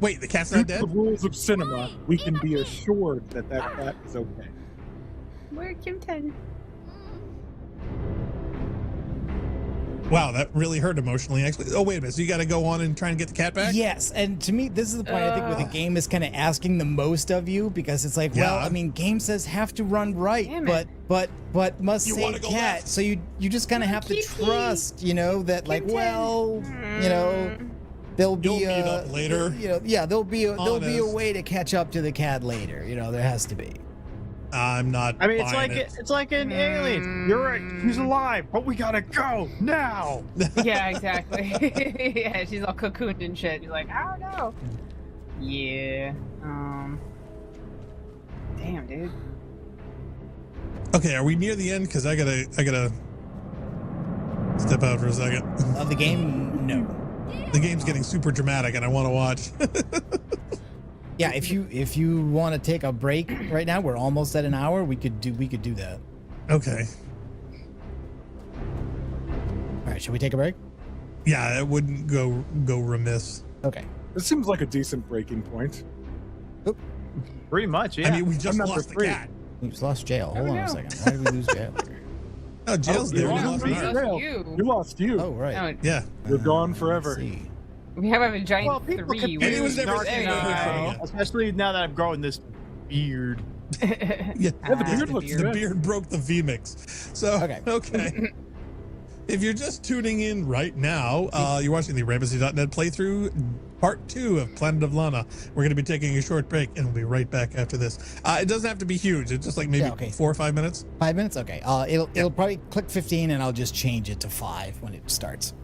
Wait, the cat's
Due
not
to
dead?
the rules of cinema, we can be assured that that cat is okay.
Where's Kim 10?
Wow, that really hurt emotionally, actually. Oh, wait a minute. So you got to go on and try and get the cat back?
Yes, and to me, this is the point I think where the game is kind of asking the most of you, because it's like, well,
Yeah.
I mean, game says have to run right,
Damn
but
it.
but must
You wanna
save
go
cat.
left.
So you just kind of have to
Kitty.
trust, that like,
Kitty.
well, there'll be
You'll meet up later.
there'll be a
Honest.
way to catch up to the cat later. There has to be.
I'm not.
I mean, it's
buying
like
it.
it's like an alien. You're right. He's alive, but we gotta go now.
Yeah, exactly. Yeah, she's all cocooned and shit. You're like, I don't know. Yeah. Damn, dude.
Okay, are we near the end? Because I gotta. step out for a second.
Of the game, no.
The game's getting super dramatic, and I want to watch.
Yeah, if you want to take a break right now, we're almost at an hour. We could do that.
Okay.
All right, should we take a break?
Yeah, it wouldn't go remiss.
Okay.
This seems like a decent breaking point.
Pretty much, yeah.
I mean, we just
I'm
lost the
number 3.
cat.
We just lost jail. Hold on
no.
a second. Why did we lose jail?
Oh, jail's
Oh,
there.
you
We
lost
lost
me.
Mark.
Rail.
You.
You lost you.
Oh, right.
No,
Yeah.
You're gone
Let's
forever.
see.
we have a giant
Well, people
3.
confuse
And he was never
Narc
seen
and
over
I,
from it.
especially now that I'm growing this beard.
Yeah,
Yeah, the beard looks
the
good.
beard broke the V-mix. So, okay. If you're just tuning in right now, you're watching the Rampancy.net playthrough, part 2 of Planet of Lana. We're going to be taking a short break, and we'll be right back after this. It doesn't have to be huge. It's just like maybe 4 or 5 minutes.
5 minutes? Okay. It'll probably click 15, and I'll just change it to 5 when it starts.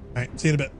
All right, see you in a bit.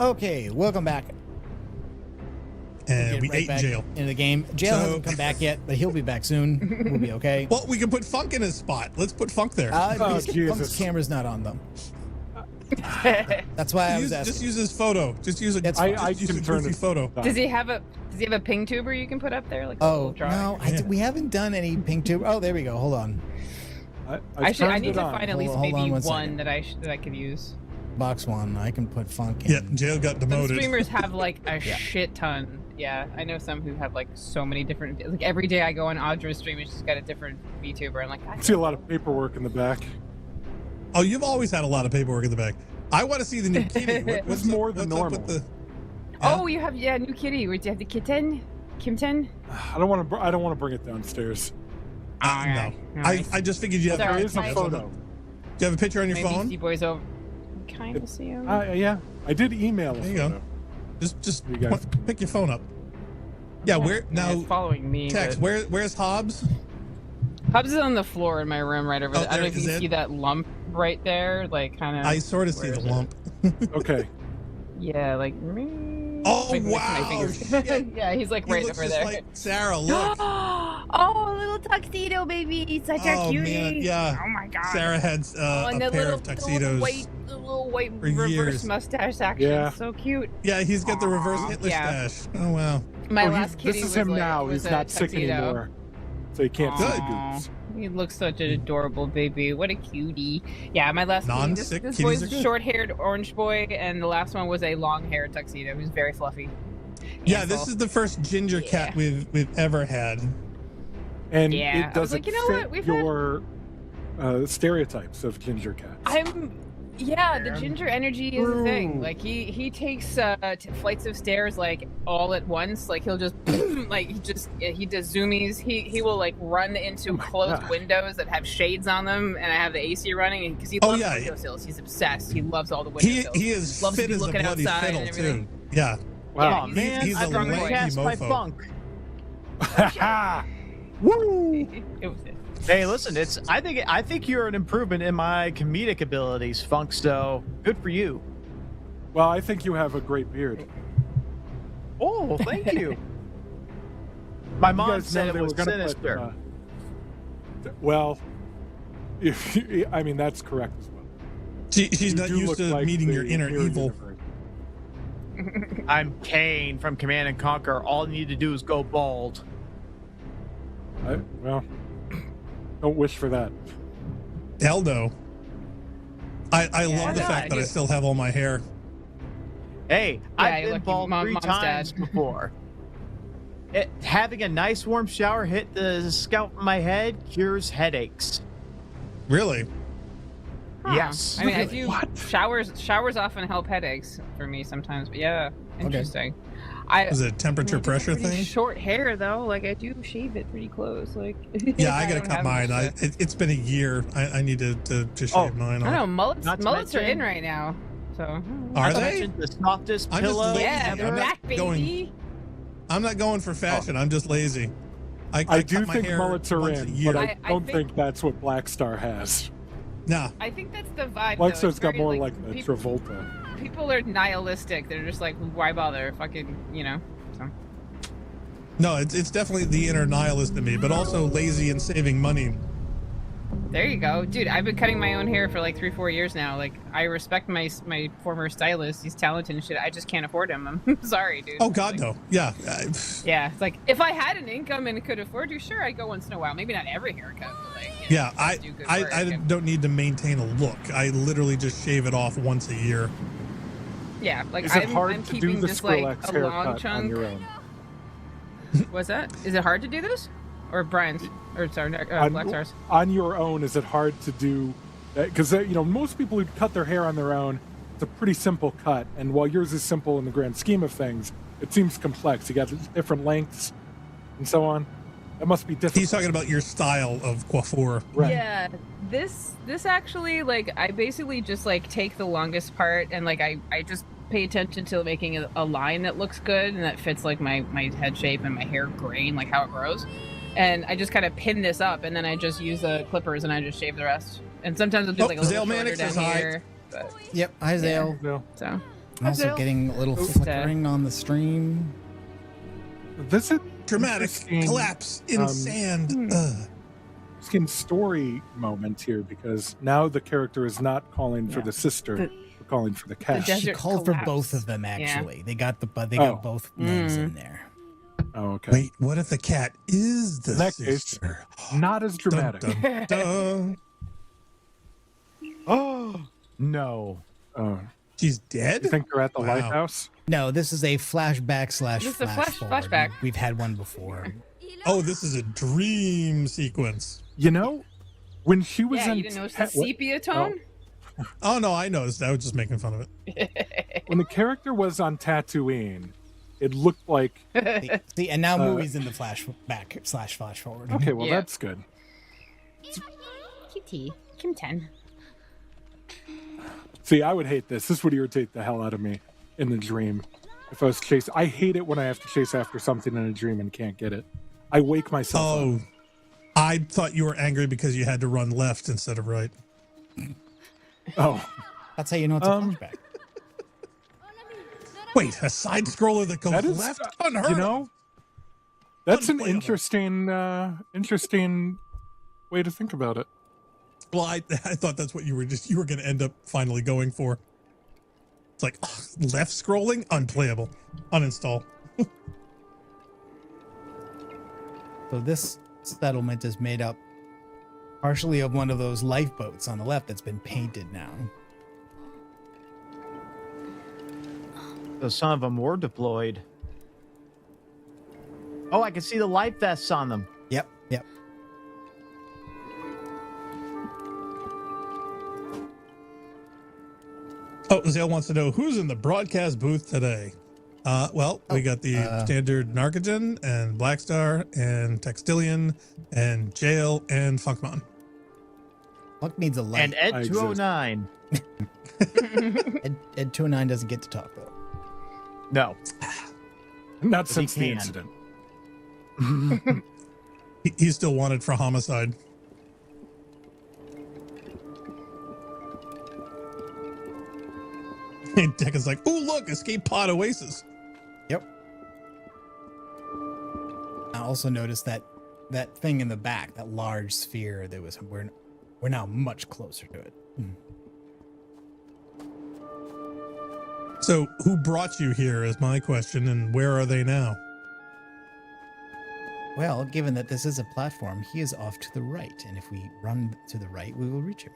Okay, welcome back.
And we
Right
ate
back
Jail.
into the game. Jail
So-
hasn't come back yet, but he'll be back soon. We'll be okay.
Well, we can put Funk in his spot. Let's put Funk there.
Oh,
His
Jesus.
camera's not on though. That's why I was asking.
Just use his photo. Just use a,
That's
just
fine.
I
use a
can turn
goofy
it
photo.
Does he have a ping tuber you can put up there? Like a little
Oh
drawing?
no,
Yeah.
we haven't done any pink tube. Oh, there we go. Hold on.
I need
it
to
on.
find at least
Hold on
maybe
one
one
second.
that I could use.
Box one. I can put Funk in.
Yeah, Jail got
Some
demoted.
streamers have like a shit ton. Yeah, I know some who have like so many different. Like every day I go on Audra's stream, it's just got a different VTuber. I'm like,
I see a lot of paperwork in the back.
Oh, you've always had a lot of paperwork in the back. I want to see the new kitty.
It's more than
what's up
normal.
with the-
oh, you have new kitty. Where do you have the kitten? Kimton?
I don't want to bring it downstairs.
No,
Alright, alright.
I just figured you have.
Sorry,
There is a
my-
photo.
Do you have a picture on your
Maybe
phone?
Beastie Boys over. Kind of see him.
Yeah, I did email.
There you go. Just
You guys-
pick your phone up. Yeah, where now?
It's following me.
Text.
but-
Where's Hobbs?
Hubs is on the floor in my room right over
Oh,
there. I don't know
there
if you
is it.
see that lump right there, like kind of.
I sort of see the lump.
Okay.
Yeah, like.
Oh,
Maybe with
wow,
my fingers.
shit.
Yeah, he's like
He
right
looks
over
just
there.
like Sarah. Look.
Oh, little tuxedo baby. Such a
Oh,
cutie.
man, yeah.
Oh my god.
Sarah had
Oh,
a
and that
pair
little,
of tuxedos.
the little white
for
reverse
years.
mustache action.
Yeah.
So cute.
Yeah, he's got the reverse Hitler
Yeah.
stash. Oh wow.
My
Oh,
last kitty
this is
was
him
like,
now.
was
He's
a
not sick
tuxedo.
anymore, so he can't see the
Aw.
boobs.
He looks such an adorable baby. What a cutie. Yeah, my last kitty,
Non-sick
this
kitties
boy's
are
a
good.
short-haired orange boy, and the last one was a long-haired tuxedo who's very fluffy.
Yeah, this is the first ginger cat we've ever had.
And
Yeah, I
it
was
doesn't
like, you know
fit
what? We've had-
your stereotypes of ginger cats.
The ginger energy is a thing. Like he takes flights of stairs like all at once. Like he'll just like he does zoomies. He will like run into closed
God.
windows that have shades on them, and I have the AC running because he
Oh,
loves
yeah.
windowsills. He's obsessed. He loves all the
He
windowsills.
he is
Loves to
fit
be
as a
looking
bloody
outside
fiddle
and
too.
everything.
Yeah.
Wow.
Yeah,
man,
he's
I
a
brought
lanky
cast by
mofo.
Funk.
Woo!
Hey, listen, I think you're an improvement in my comedic abilities, Funk. So good for you.
Well, I think you have a great beard.
Oh, thank you. My
You
mom
guys
said
know
it
they
was
were gonna
sinister.
well, I mean that's correct as well.
She's
You
not
do
used
look
to
like
meeting
the
your inner
mirror
evil.
universe.
I'm Kane from Command and Conquer. All you need to do is go bald.
Well, don't wish for that.
Hell no. I love the
not?
fact that I still have all my hair.
Hey,
Yeah,
I've
you're
been
lucky.
bald three
Mom's
times
dad.
before. Having a nice warm shower hit the scalp of my head cures headaches.
Really?
Yes.
I mean, I
Really?
do
What?
showers often help headaches for me sometimes. But yeah, interesting.
Is it a temperature pressure
pretty
thing?
Short hair though, like I do shave it pretty close. Like
Yeah, I gotta
don't
cut
have
mine.
much to-
It's been a year. I need to shave
Oh,
mine
I
off.
don't know, mullets
Not to
mullets are
mention-
in right now. So
Are
Not to
they?
mention the softest
I'm just
pillow.
lazy.
yeah,
I'm
they're
not
back,
going-
baby.
I'm not going for fashion. I'm just lazy.
I
cut
do
my
think
hair
mullets are
once a
in,
year.
but
I
I don't
think-
think that's what Black Star has.
Nah.
I think that's the vibe.
Black
though.
Star's
It's
got
very,
more like the
people,
Travolta.
people are nihilistic. They're just like, why bother? Fucking, So.
No, it's definitely the inner nihilist in me, but also lazy and saving money.
There you go, dude. I've been cutting my own hair for like 3-4 years now. Like, I respect my former stylist. He's talented and shit. I just can't afford him. I'm sorry, dude.
Oh God,
Like,
no. Yeah.
Yeah, it's like if I had an income and could afford to, sure, I'd go once in a while. Maybe not every haircut, but like,
Yeah,
do good
I
work and-
don't need to maintain a look. I literally just shave it off once a year.
yeah, like
Is it
I'm
hard to
keeping
do the
just like
Skrillex
a long
haircut on
chunk.
your own?
What's that? Is it hard to do this, or Brian's, or sorry, Black Stars?
On your own, is it hard to do? Because most people who cut their hair on their own, it's a pretty simple cut. And while yours is simple in the grand scheme of things, it seems complex. You got different lengths and so on. That must be difficult.
He's talking about your style of coiffure.
Right.
Yeah, this actually, like, I basically just like take the longest part and like I just pay attention to making a line that looks good and that fits like my head shape and my hair grain, like how it grows. And I just kind of pin this up and then I just use the clippers and I just shave the rest. And sometimes I'll do like a little
Zale
shorter
Mannix
down
is high.
here. But,
Yep. Hi, Zale.
No.
so
I'm also
Adele?
getting a little
Oops.
flickering on the stream.
This is
Dramatic
interesting,
collapse in sand.
interesting story moment here because now the character is not calling for
Yeah.
the sister,
The-
but calling for the cat.
desert
She called for
collapse.
both of them,
Yeah.
actually. They got
Oh.
both names in there.
Oh, okay.
Wait, what if the cat is the
In that case,
sister?
not as dramatic.
Dun, dun, dun.
Oh no!
Oh,
She's dead?
you think they're at the
Wow.
lighthouse?
No, this is a flashback slash
This is a
flash forward.
flashback.
We've had one before.
Oh, this is a dream sequence.
You know, when she was
Yeah,
in
you didn't notice
Ta-
the sepia tone?
Oh, no, I noticed. I was just making fun of it.
when the character was on Tatooine, it looked like
See, and now movie's in the flashback slash flash forward.
okay. Well,
Yeah.
that's good.
Kitty. Kim 10.
See, I would hate this. This would irritate the hell out of me in the dream. If I was chasing, I hate it when I have to chase after something in a dream and can't get it. I wake myself up.
Oh, I thought you were angry because you had to run left instead of right.
Oh,
That's how you know it's a flashback.
Wait, a side scroller that goes
that is,
left? Unheard
you
of.
know, that's an
Unplayable.
interesting way to think about it.
Well, I thought that's what you were going to end up finally going for. It's like left scrolling, unplayable, uninstall.
So this settlement is made up partially of one of those lifeboats on the left that's been painted now.
So some of them were deployed. Oh, I can see the life vests on them.
Yep.
Oh, Zale wants to know who's in the broadcast booth today. Well, we got the standard Narcogen and Blackstar and Textilian and Jail and Funkmon.
Puck needs a light.
And Ed
I exist.
209.
Ed 209 doesn't get to talk though.
No.
Not
But he
since the
can.
incident.
He's still wanted for homicide. And Decca's like, "Oh, look, escape pod oasis."
Yep. I also noticed that thing in the back, that large sphere. We're now much closer to it.
So, who brought you here is my question, and where are they now?
Well, given that this is a platform, he is off to the right, and if we run to the right, we will reach him.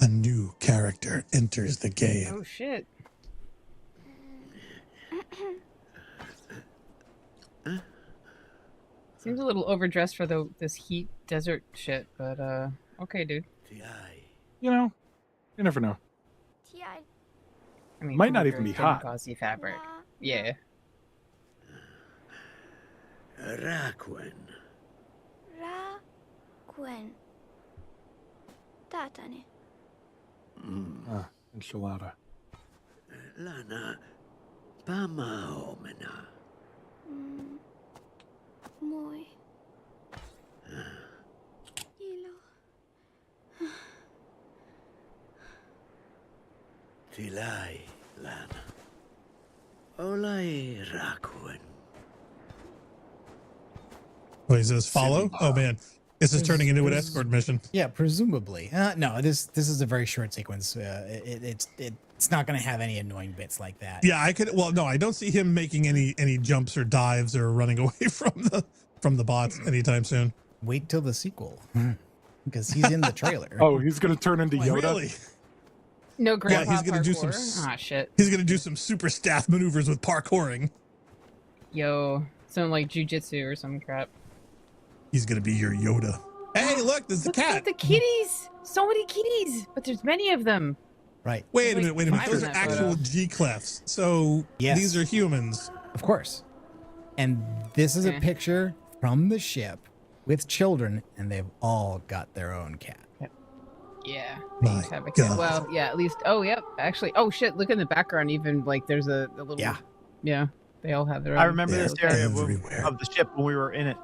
A new character enters the game.
Oh, shit. Seems a little overdressed for this heat desert shit, but okay, dude.
You know, you never know.
I mean,
Might not
from
even be
very thin,
hot.
Gauzy fabric. Yeah.
Rakuen.
Rakuen. Tatane.
Enchilada.
Lana. Pama omena.
Muy. Hilo.
Tilai, Lana. Olai Rakuen.
What he says, follow? Oh man, this is turning into an escort mission.
Yeah, presumably. No, this is a very short sequence. It's not going to have any annoying bits like that.
Yeah, I could. Well, no, I don't see him making any jumps or dives or running away from the bots anytime soon.
Wait till the sequel, because he's in the trailer.
Oh, he's gonna turn into Yoda.
Really?
No grandpa
he's gonna do
parkour.
some
Ah, shit.
He's gonna do some super staff maneuvers with parkouring.
Yo, something like jujitsu or some crap.
He's gonna be your Yoda. Hey, look, there's the
Look
cat.
at the kitties. So many kitties, but there's many of them.
Right.
Wait a
Like
minute.
five
Those
in
are
that
actual
photo.
G-clefs. So
Yes.
these are humans.
Of course. And this is a picture from the ship with children, and they've all got their own cat.
Yeah.
My
each have a
God.
cat. Well, yeah, at least. Oh, yep. Actually, oh shit! Look in the background. Even like there's a little.
Yeah.
Yeah. They all have their own.
I remember
They're
this area
everywhere.
of the ship when we were in it.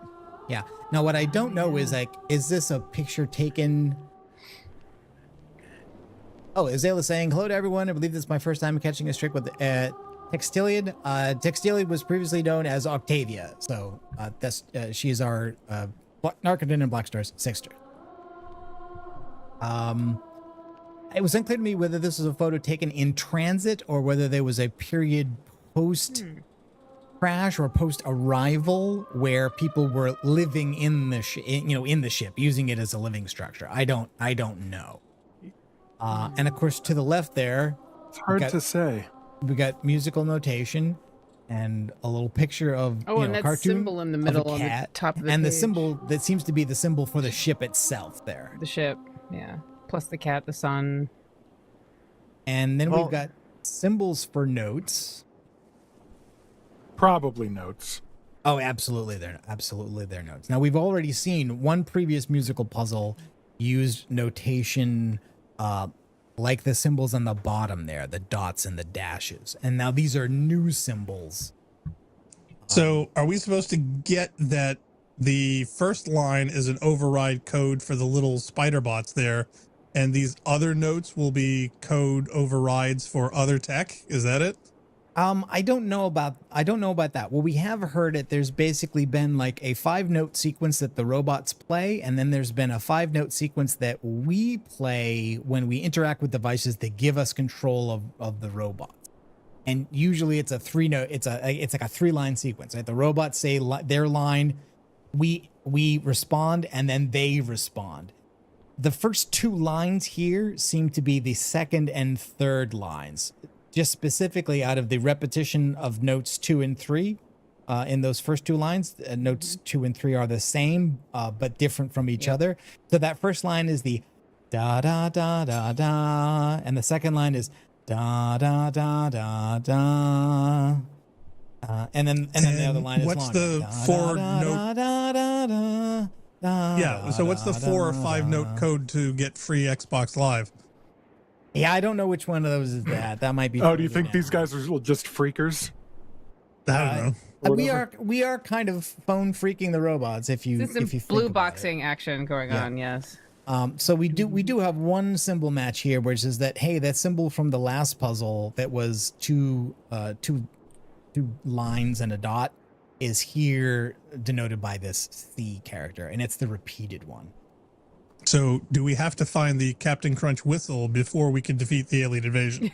Yeah. Now, what I don't know is is this a picture taken Oh, Azale is saying, hello to everyone. I believe this is my first time catching a streak with Textiliad. Textiliad was previously known as Octavia. So she is our Narcotin and Blackstar's sister. It was unclear to me whether this was a photo taken in transit or whether there was a period post crash or post arrival where people were living in the in the ship, using it as a living structure. I don't know. And of course, to the left there,
It's hard to say.
we got musical notation and a little picture of
and
a
that
cartoon
symbol in the
of
middle
a
on the
cat,
top of the
and the
page.
symbol that seems to be the symbol for the ship itself there.
The ship, yeah. Plus the cat, the sun.
And then
Well-
we've got symbols for notes.
Probably notes.
Oh, absolutely, they're notes. Now we've already seen one previous musical puzzle used notation like the symbols on the bottom there, the dots and the dashes. And now these are new symbols.
So are we supposed to get that the first line is an override code for the little spider bots there, and these other notes will be code overrides for other tech? Is that it?
I don't know about that. Well, we have heard it. There's basically been like a 5-note sequence that the robots play, and then there's been a 5-note sequence that we play when we interact with devices that give us control of the robots. And usually it's a 3-note. It's like a 3-line sequence. Right? The robots say their line, we respond, and then they respond. The first 2 lines here seem to be the second and third lines, just specifically out of the repetition of notes 2 and 3 in those first 2 lines. Notes 2 and 3 are the same, but different from each other. So that first line is the da da da da da, and the second line is da da da da da. And then the other line is
what's
longer.
the
Da,
4
da,
note?
da, da, da, da,
Yeah. So what's the
da,
4 or
da,
5
da.
note code to get free Xbox Live?
Yeah, I don't know which one of those is that. That might be.
Oh, do you
further
think these
down.
guys are just freakers?
I don't know.
We are kind of phone freaking the robots if you
There's some
if you think
blue
about it.
boxing action going
Yeah.
on, yes.
So we do have one symbol match here, which is that, hey, that symbol from the last puzzle that was two lines and a dot is here denoted by this C character, and it's the repeated one.
So do we have to find the Captain Crunch whistle before we can defeat the alien invasion?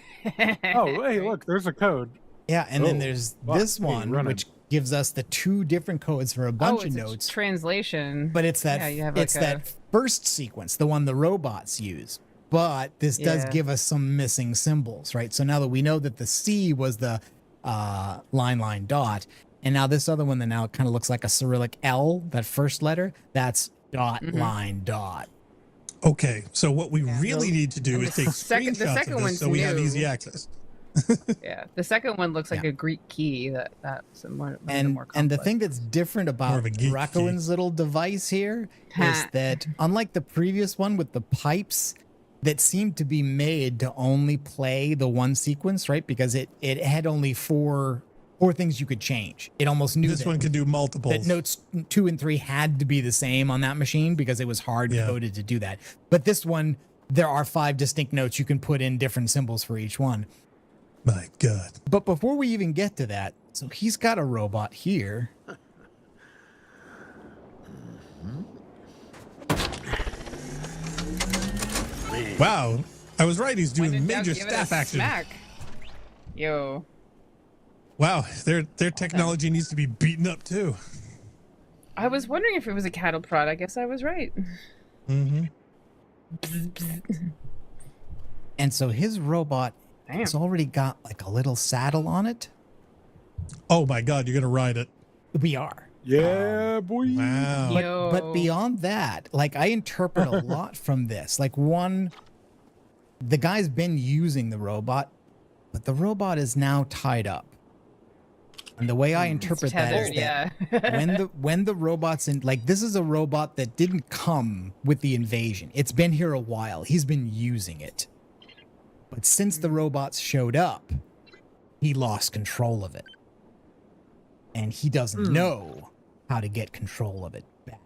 Oh, hey, look, there's a code.
Yeah, and then
Oh,
there's
fuck
this
me,
one,
running.
which gives us the 2 different codes for a bunch of
it's
notes.
a translation.
But it's that
Yeah, you have
it's
like a-
that first sequence, the one the robots use. But this does
Yeah.
give us some missing symbols, right? So now that we know that the C was the line dot, and now this other one that now kind of looks like a Cyrillic L, that first letter, that's dot line dot.
Okay, so what we
Yeah.
really need to do
And
is
the
take
second
screenshots of
one's
this so we have
new.
easy access.
Yeah, the second one looks like a Greek key. That's more
And
more
the
complex.
thing that's different
More
about
of a geek
Rakoin's little device here is
Ha.
that unlike the previous one with the pipes that seemed to be made to only play the one sequence, right? Because it had only four things you could change. It almost knew
This
that,
one can do multiples.
that notes 2 and 3 had to be the same on that machine because it was hard
Yeah.
coded to do that. But this one, there are 5 distinct notes. You can put in different symbols for each one.
My God.
But before we even get to that, so he's got a robot here.
Wow. I was right. He's
When
doing
in doubt,
major
give it a
staff action.
Smack. Yo.
Wow. Their technology needs to be beaten up too.
I was wondering if it was a cattle prod. I guess I was right.
Mm-hmm.
And so his robot
Damn.
has already got like a little saddle on it.
Oh my God. You're going to ride it.
We are.
Yeah, boy.
Wow.
But,
Yo.
but beyond that, like I interpret a lot from this. Like one, the guy's been using the robot, but the robot is now tied up. And the way I interpret that is
Tethered,
that
yeah.
when the robot's in, like this is a robot that didn't come with the invasion. It's been here a while. He's been using it. But since the robots showed up, he lost control of it. And he doesn't know how to get control of it back.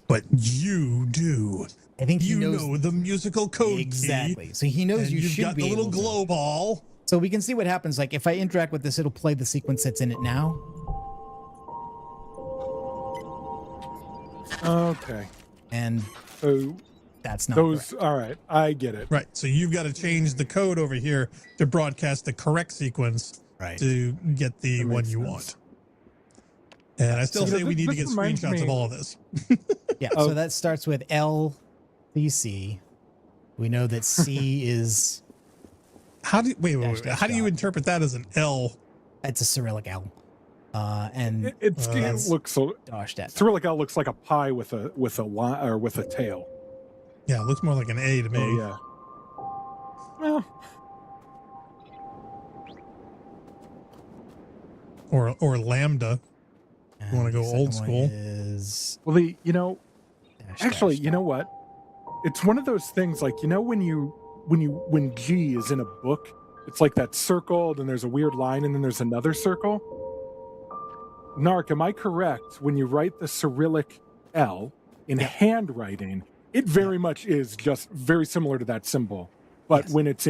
But you do.
I think he
You
knows
know the musical code
exactly.
key.
So he knows
And
you
you've
should
got
be
the little
able to.
glow ball.
So we can see what happens. Like if I interact with this, it'll play the sequence that's in it now.
Okay.
And
So
that's not
those.
correct.
All right. I get it.
Right. So you've got to change the code over here to broadcast the correct sequence
Right.
to get the
That
one
makes
you
sense.
want. And I still
So
say we need to
this
get
reminds
screenshots
me-
of all of this.
Yeah.
Oh.
So that starts with LCC. We know that C is
How do wait,
Dash, dash,
how do you
dot.
interpret that as an L?
it's a Cyrillic L. And
It
That's-
looks so.
gosh, that
Cyrillic L looks like a pie with a line or with a tail.
Yeah, it looks more like an A to me.
Oh yeah. Well,
Or lambda. You wanna
and
go
the second
old
one
school?
Is
well,
dash,
actually,
dash,
you know
dot.
what? It's one of those things like when G is in a book, it's like that circle, then there's a weird line, and then there's another circle. Narc, am I correct? When you write the Cyrillic L in handwriting, it very much is just very similar to that symbol. But
Yes.
when it's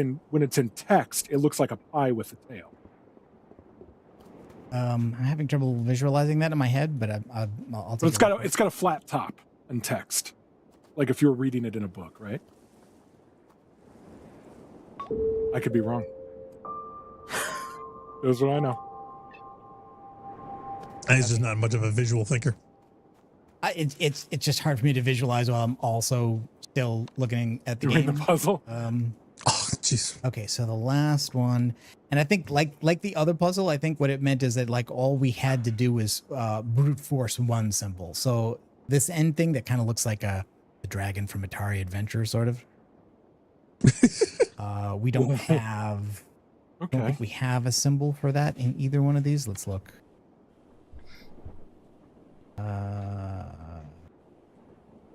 in text, it looks like a pie with a tail.
I'm having trouble visualizing that in my head, but I'll
But
take
it's got a flat top and text, like if you were reading it in a book, right? I could be wrong. That's what I know.
He's just not much of a visual thinker.
It's just hard for me to visualize while I'm also still looking at the
Doing
game.
the puzzle.
Oh, jeez.
Okay, so the last one, and I think like the other puzzle, I think what it meant is that like all we had to do was brute force one symbol. So this end thing that kind of looks like the dragon from Atari Adventure, sort of. We don't have. I don't
Okay.
think we have a symbol for that in either one of these. Let's look.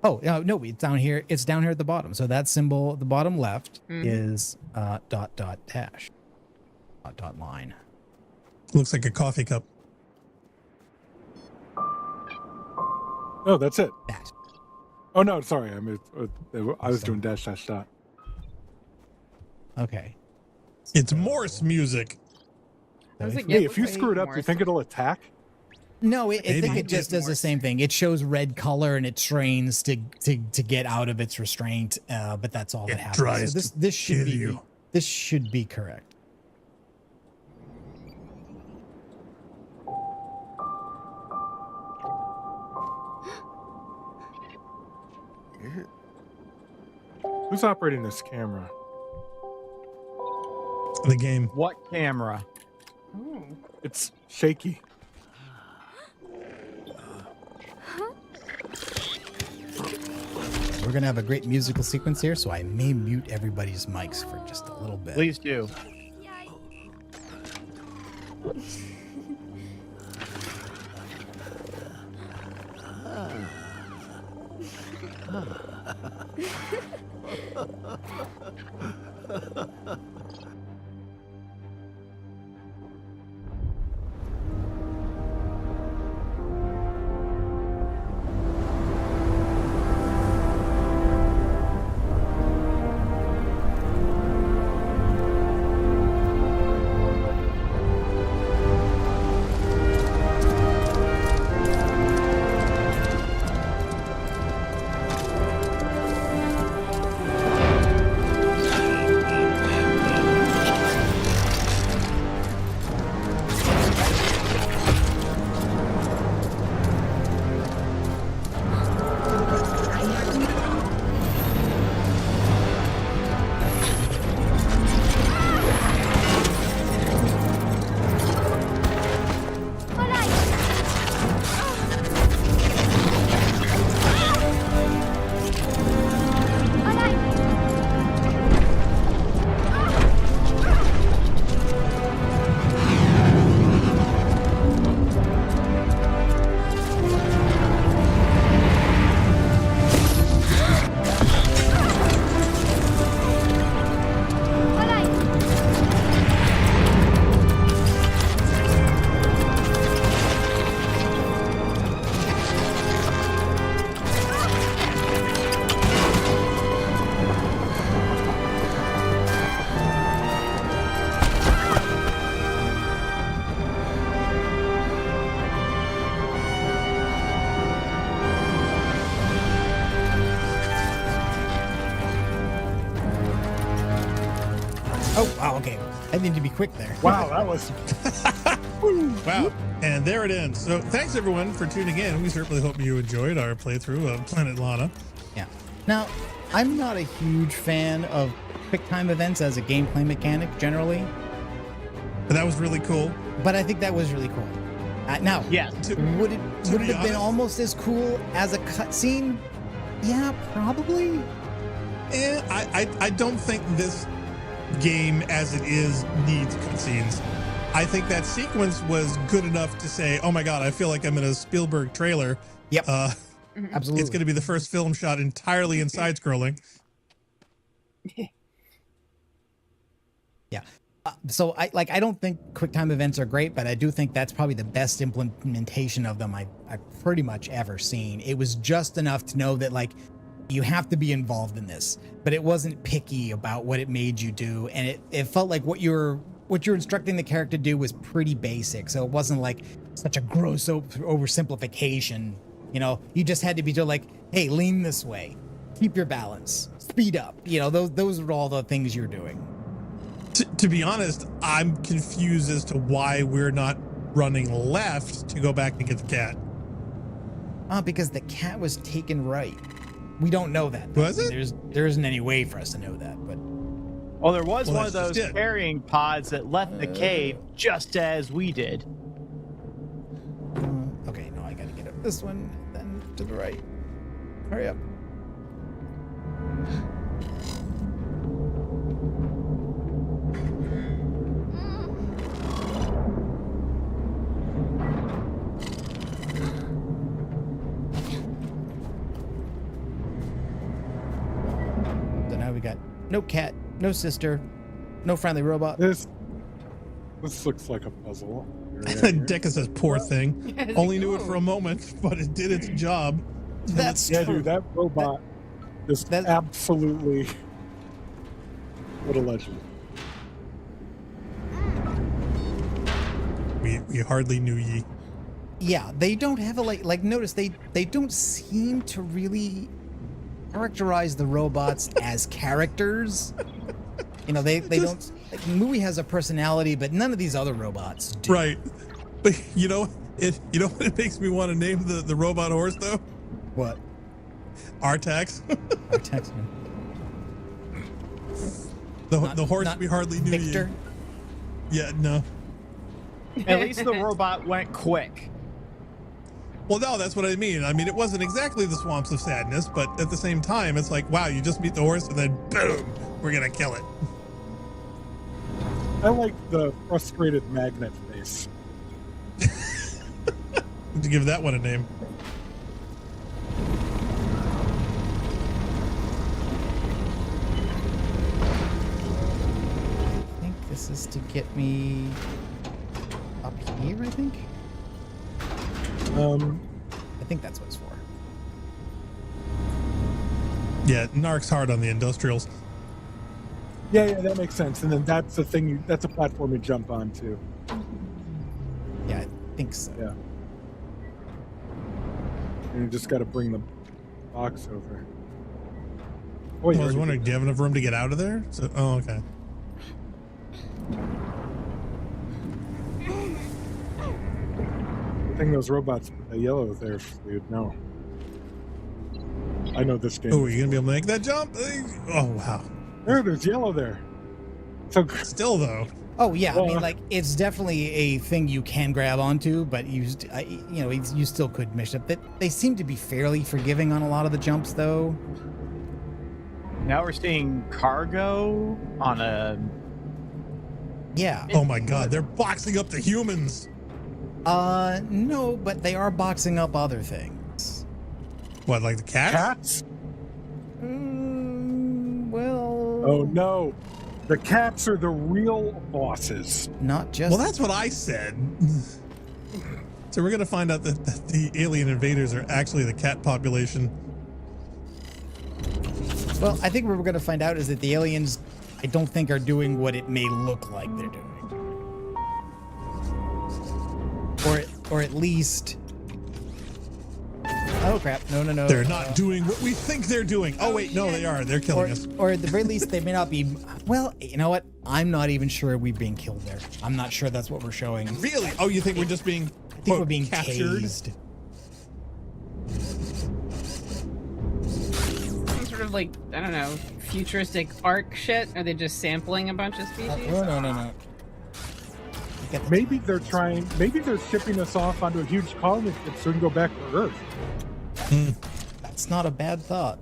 Oh no, it's down here. It's down here at the bottom. So that symbol at the bottom left is dot dot dash dot dot line.
Looks like a coffee cup.
Oh, that's it.
That.
Oh no, sorry. I was doing dash dash dot.
Okay.
It's Morse music.
I was like,
Hey,
yeah,
if you
wait,
screw it up, you
Morse.
think it'll attack?
No, I think
Maybe.
it just does the same thing. It shows red color and it trains to get out of its restraint, but that's all
It
that happens.
tries
So this should
kill
be
you.
this should be correct.
Who's operating this camera?
The game.
What camera?
Ooh.
It's shaky.
We're gonna have a great musical sequence here, so I may mute everybody's mics for just a little bit.
Please do.
Wow, okay. I need to be quick there.
Wow, that was
Wow. And there it ends. So thanks everyone for tuning in. We certainly hope you enjoyed our playthrough of Planet Lana.
Yeah. Now, I'm not a huge fan of quick time events as a gameplay mechanic generally,
But that was really cool.
but I think that was really cool. Now,
Yeah.
would it
To
would
be
it have been
honest-
almost as cool as a cutscene? Yeah, probably.
I don't think this game as it is needs cutscenes. I think that sequence was good enough to say, oh my God, I feel like I'm in a Spielberg trailer.
Yep. Absolutely.
It's going to be the first film shot entirely in side scrolling.
Yeah. So I don't think QuickTime events are great, but I do think that's probably the best implementation of them I've pretty much ever seen. It was just enough to know that like you have to be involved in this, but it wasn't picky about what it made you do, and it felt like what you're instructing the character to do was pretty basic. So it wasn't like such a gross oversimplification. You know, you just had to be told like, hey, lean this way, keep your balance, speed up. You know, those are all the things you're doing.
To be honest, I'm confused as to why we're not running left to go back and get the cat.
Because the cat was taken right. We don't know that.
Was it?
There isn't any way for us to know that, but
Well, there was
Well,
one of
that's
those
just it.
carrying pods that left the cave just as we did.
okay, no, I gotta get up this one, then to the right. Hurry up. So now we got no cat, no sister, no friendly robot.
this. This looks like a puzzle. Here.
Deca says, poor thing.
Yes,
Only knew it
ooh.
for a moment, but it did its job.
That's
Yeah,
true.
dude, that robot is
that-
absolutely what a legend.
We hardly knew ye.
Yeah, they don't have a like notice they don't seem to really characterize the robots as characters. You know, they don't like Mui has a personality, but none of these other robots do.
Right. But you know what it makes me want to name the robot horse though?
What?
Artax.
Our text me.
the horse
Not
we hardly knew
Victor.
ye. Yeah, no.
At least the robot went quick.
Well, no, that's what I mean. I mean, it wasn't exactly the Swamps of Sadness, but at the same time, it's like, wow, you just meet the horse and then boom, we're going to kill it.
I like the frustrated magnet face.
To give that one a name.
I think this is to get me up here, I think. I think that's what it's for.
Yeah, Narc's hard on the industrials.
Yeah, that makes sense. And then that's the thing. That's a platform you jump onto.
Yeah, I think so.
Yeah. And you just got to bring the box over. Oh,
I was wondering, do you have enough room to get out of there? So, oh, okay.
I think those robots put the yellow there, dude. No. I know this game.
Oh, are you going to be able to make that jump? Oh, wow.
There's yellow there. So
Still, though.
Oh yeah, I
Well,
mean, like it's definitely a thing you can grab onto, but you still could miss it. But they seem to be fairly forgiving on a lot of the jumps, though.
Now we're seeing cargo on a.
Yeah.
Oh, my God. They're boxing up the humans.
No, but they are boxing up other things.
What, like the cats?
cats?
Well.
Oh no. The cats are the real bosses.
Not just.
Well, that's what I said. So we're going to find out that the alien invaders are actually the cat population.
Well, I think what we're going to find out is that the aliens, I don't think, are doing what it may look like they're doing. Or at least. Oh crap! No.
They're not doing what we think they're doing. Oh, wait, no, they are. They're killing us.
Or at the very least, they may not be. Well, you know what? I'm not even sure we're being killed there. I'm not sure that's what we're showing.
Really? Oh, you think we're just being
I think we're being
captured?
tased.
Some sort of like, I don't know, futuristic arc shit? Are they just sampling a bunch of species?
No.
Maybe they're shipping us off onto a huge colony ship so we can go back to Earth.
That's not a bad thought.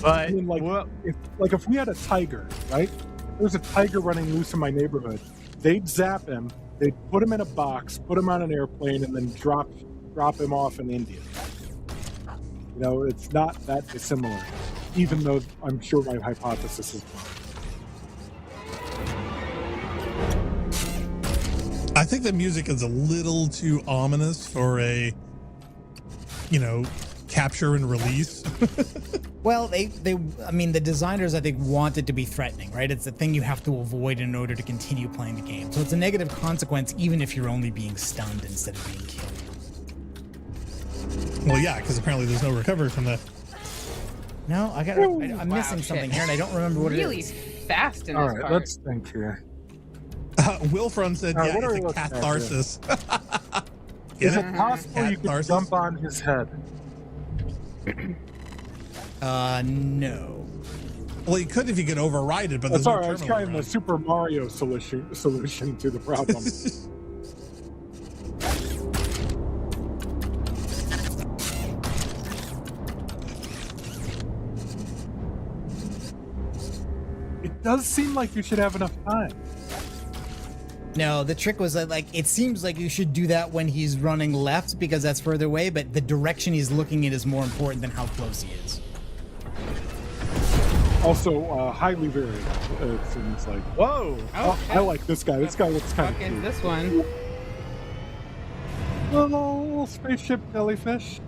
But
I mean, if we had a tiger, right? There's a tiger running loose in my neighborhood. They'd zap him, they'd put him in a box, put him on an airplane, and then drop him off in India. You know, it's not that dissimilar, even though I'm sure my hypothesis is wrong.
I think the music is a little too ominous for a, capture and release.
Well, I mean, the designers, I think, want it to be threatening, right? It's the thing you have to avoid in order to continue playing the game. So it's a negative consequence, even if you're only being stunned instead of being killed.
Well, yeah, because apparently there's no recovery from that.
No, I'm missing something here, and I don't remember what
really
it is.
fast in
All
this
right,
part.
let's think here.
Wilfron said,
All right, what are we
it's a
looking at
catharsis.
Is
Get
it
it?
possible you could
Catharsis?
jump on his head?
No.
Well, you could if you could override it, but
That's
there's no
all right. I was
terminal
trying the
around.
Super Mario solution to the problem. It does seem like you should have enough time.
No, the trick was that, it seems like you should do that when he's running left because that's further away, but the direction he's looking in is more important than how close he is.
Also, highly varied. It seems like.
whoa,
Oh,
I like this guy. This guy looks kind of
fuck is
cute.
this one?
Little spaceship jellyfish.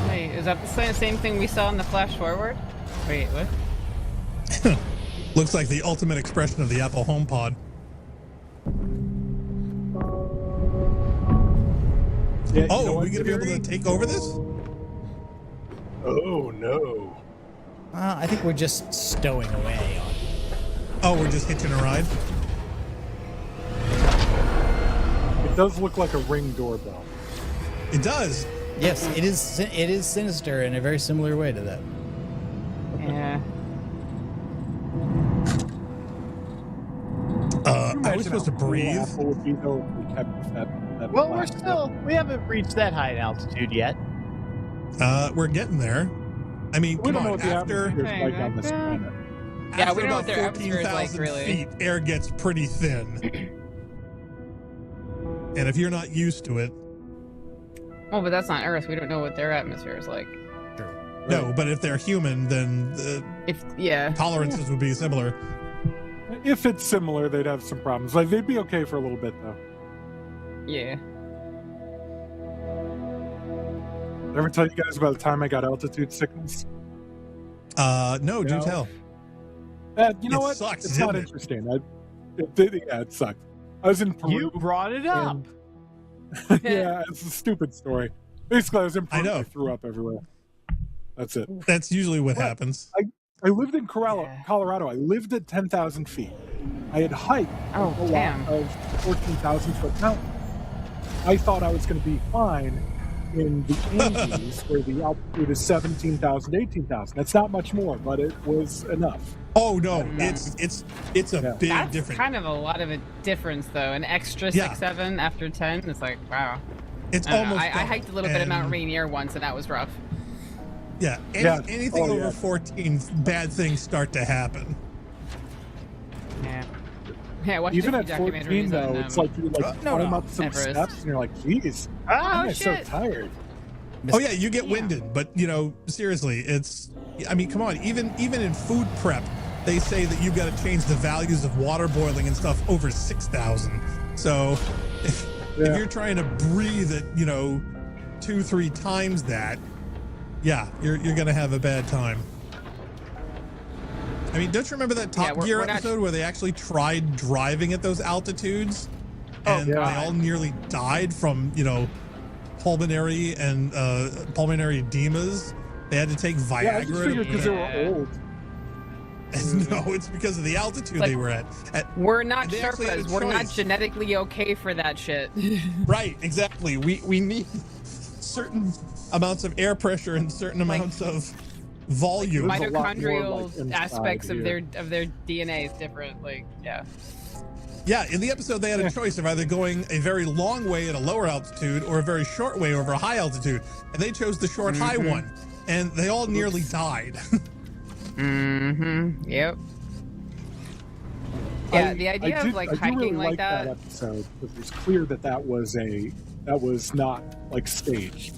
Wait, is that the same thing we saw in the flash forward? Wait, what?
Looks like the ultimate expression of the Apple HomePod.
Yeah,
Oh,
you know
are
what,
we going to be able to
Gary?
take over this?
Oh no.
I think we're just stowing away on.
Oh, we're just hitching a ride?
It does look like a Ring doorbell.
It does.
Yes, it is sinister in a very similar way to that.
Yeah.
Are we supposed to breathe?
Apple would be though if we kept that
well, we haven't reached that high altitude yet.
We're getting there. I mean,
We
come
don't know
on,
what the
after
atmosphere is like on this planet.
Yeah,
after
we don't know what
about
their atmosphere is like,
14,000
really.
feet, air gets pretty thin. And if you're not used to it,
Oh, but that's not Earth. We don't know what their atmosphere is like.
no, but if they're human, then the
Yeah.
tolerances would be similar.
If it's similar, they'd have some problems. Like they'd be okay for a little bit though.
Yeah.
Did I ever tell you guys about the time I got altitude sickness?
No, do
No.
tell.
You know
It
what?
sucks,
It's not
didn't it?
interesting. It sucked. I was in Peru.
You brought it up.
Yeah, it's a stupid story. Basically, I was in Peru.
I know.
I threw up everywhere. That's it.
That's usually what
What?
happens.
I lived in
Yeah.
Colorado. I lived at 10,000 feet. I had hiked
Oh,
a
damn.
lot of 14,000 foot mountain. I thought I was going to be fine in the Andes, where the altitude is 17,000, 18,000. That's not much more, but it was enough.
Oh no, it's a
Yeah.
big
That's
difference.
kind of a lot of a difference, though. An extra
Yeah.
6-7 after 10. It's like, wow.
It's
I don't know.
almost.
I hiked a little bit of Mount
and-
Rainier once, and that was rough.
Yeah,
Yeah.
anything
Oh,
over
yeah.
14, bad things start to happen.
Yeah. Yeah, I watched
Even
a
at
few
14,
documentaries
though,
on,
it's like you're like
no,
climb
no.
up some
Everest.
steps, and you're like, geez,
Oh,
I'm so
shit.
tired.
Oh yeah, you get
Yeah.
winded, but seriously, it's. I mean, come on. Even in food prep, they say that you've got to change the values of water boiling and stuff over 6,000. So if
Yeah.
you're trying to breathe at 2-3 times that, yeah, you're gonna have a bad time. I mean, don't you remember that Top
we're-
Gear
we're not-
episode where they actually tried driving at those altitudes, and
yeah.
they all nearly died from pulmonary edemas? They had to take Viagra.
Yeah, I just figured because they were
Yeah.
old.
No, it's because of the altitude
Like,
they were at.
We're not
They actually had a
Sherpas. We're not
choice.
genetically okay for that shit.
Right, exactly. We need certain amounts of air pressure and certain amounts of volume.
There's a lot more,
Mitochondrial
like, inside
aspects of
here.
their DNA is different. Like, yeah.
Yeah, in the episode, they had a choice of either going a very long way at a lower altitude or a very short way over a high altitude. And they chose the short, high one. And they all nearly died.
Mm-hmm. Yep. Yeah, the idea of like
I do
hiking
really
like that.
episode because it's clear that was not like staged.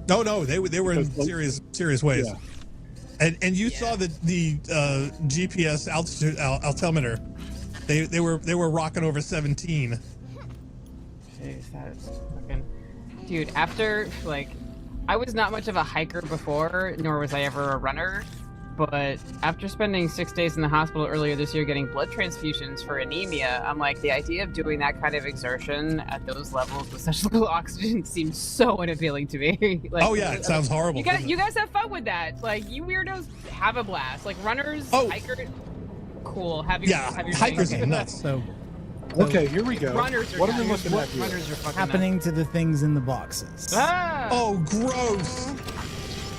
No, they were in
Because, like,
serious ways.
Yeah.
And you saw the GPS altitude altimeter. They were rocking over 17.
Jeez, that is fucking... Dude, after, like, I was not much of a hiker before, nor was I ever a runner, but after spending 6 days in the hospital earlier this year getting blood transfusions for anemia, I'm like, the idea of doing that kind of exertion at those levels with such little oxygen seems so unappealing to me. Like,
Oh yeah, it sounds horrible.
you guys have fun with that. Like, you weirdos have a blast. Like, runners, hikers, cool. Have your
hikers
thing.
are nuts.
So
Okay, here we go.
Runners are
What are we
nuts.
looking at here?
Runners are fucking
happening to the things in the boxes.
Ah!
Oh, gross.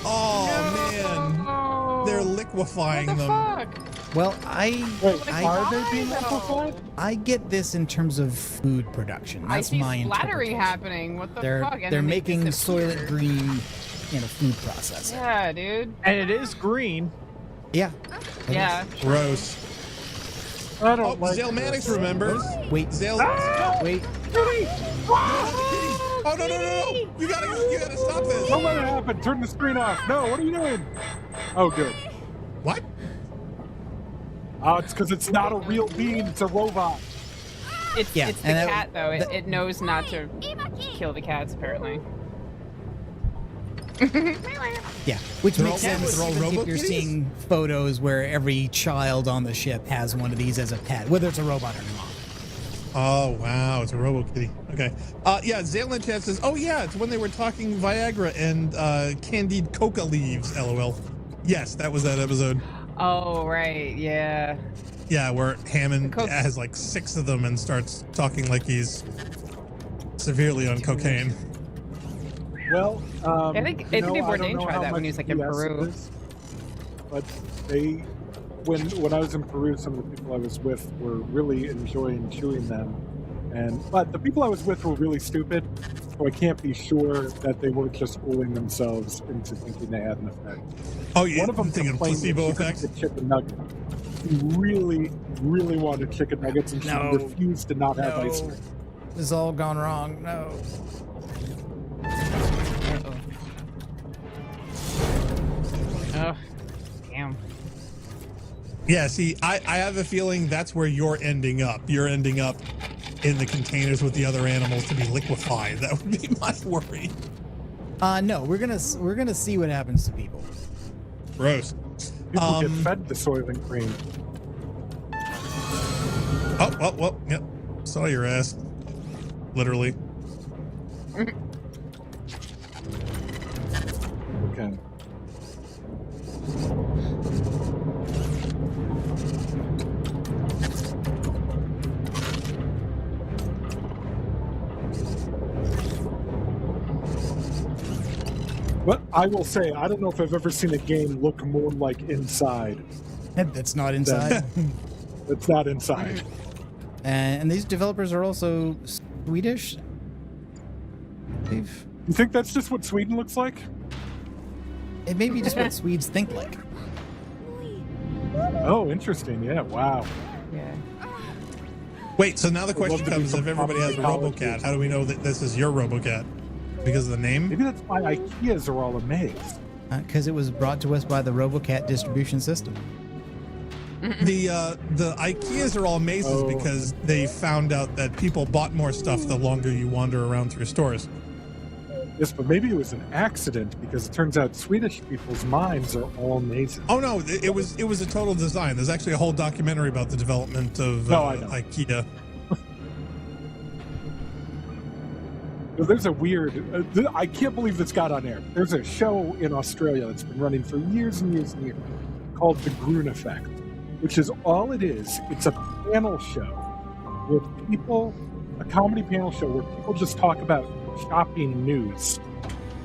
Oh man, they're liquefying
What the
them.
fuck?
Well,
Wait,
I
are they being
though?
liquefied?
I get this in terms of food production.
I
That's
see
my
splattering
interpretation.
happening. What the
They're
fuck? And
they're
then they
making
disappear.
Soylent Green in a food processor.
Yeah, dude.
And it is green.
Yeah.
Yeah.
Gross.
I don't
Oh,
like
Zalemanix
this.
remembers.
Wait.
Zale.
Wait.
Oh no! You gotta stop this.
Don't let it happen. Turn the screen off. No, what are you doing? Oh, good.
What?
Oh, it's because it's not a real bean. It's a robot.
It's
Yeah,
it's the
and that-
cat though. It,
that-
it knows not to kill the cats apparently.
Yeah, which
They're
makes
all-
sense
they're all
if you're
robo-kitties?
seeing photos where every child on the ship has one of these as a pet, whether it's a robot or not.
Oh wow, it's a RoboKitty. Okay. Yeah, Zalen Chat says, oh yeah, it's when they were talking Viagra and candied coca leaves. LOL. Yes, that was that episode.
Oh right, yeah.
Yeah, where Hammond
The coke-
has like 6 of them and starts talking like he's severely on cocaine.
Well,
I think
you know,
Bourdain
I don't know
tried
how
that when
much
he was, like, in
BS
Peru.
it is, but they, when I was in Peru, some of the people I was with were really enjoying chewing them, but the people I was with were really stupid, so I can't be sure that they weren't just fooling themselves into thinking they had an effect.
Oh, yeah.
One of them
thinking
complained
placebo
that she
effect.
couldn't get chicken nuggets. She really, really wanted chicken nuggets, and she
No.
refused to not have ice cream.
This has all gone wrong. No.
Oh, damn.
Yeah, see, I have a feeling that's where you're ending up. You're ending up in the containers with the other animals to be liquefied. That would be my worry.
No, we're gonna see what happens to people.
Gross.
People get fed the Soylent Green.
Oh, yep. Saw your ass. Literally.
Okay. But I will say, I don't know if I've ever seen a game look more like Inside.
That's not inside.
It's not Inside.
And these developers are also Swedish. They've
You think that's just what Sweden looks like?
it may be just what Swedes think like.
Oh, interesting. Yeah, wow.
Yeah.
Wait, so now the question
love to
comes,
become
if everybody has a
college
RoboCat, how do we know that this is your RoboCat? Because of the name?
Maybe that's why IKEAs are all amazed.
Because it was brought to us by the RoboCat distribution system.
The IKEAs are all mazes
Oh.
because they found out that people bought more stuff the longer you wander around through stores.
Yes, but maybe it was an accident because it turns out Swedish people's minds are all mazes.
Oh no, it was a total design. There's actually a whole documentary about the development of
No, I know.
IKEA.
There's a weird. I can't believe this got on air. There's a show in Australia that's been running for years and years and years called The Gruen Effect, which is all it is. It's a panel show where a comedy panel show where people just talk about shopping news.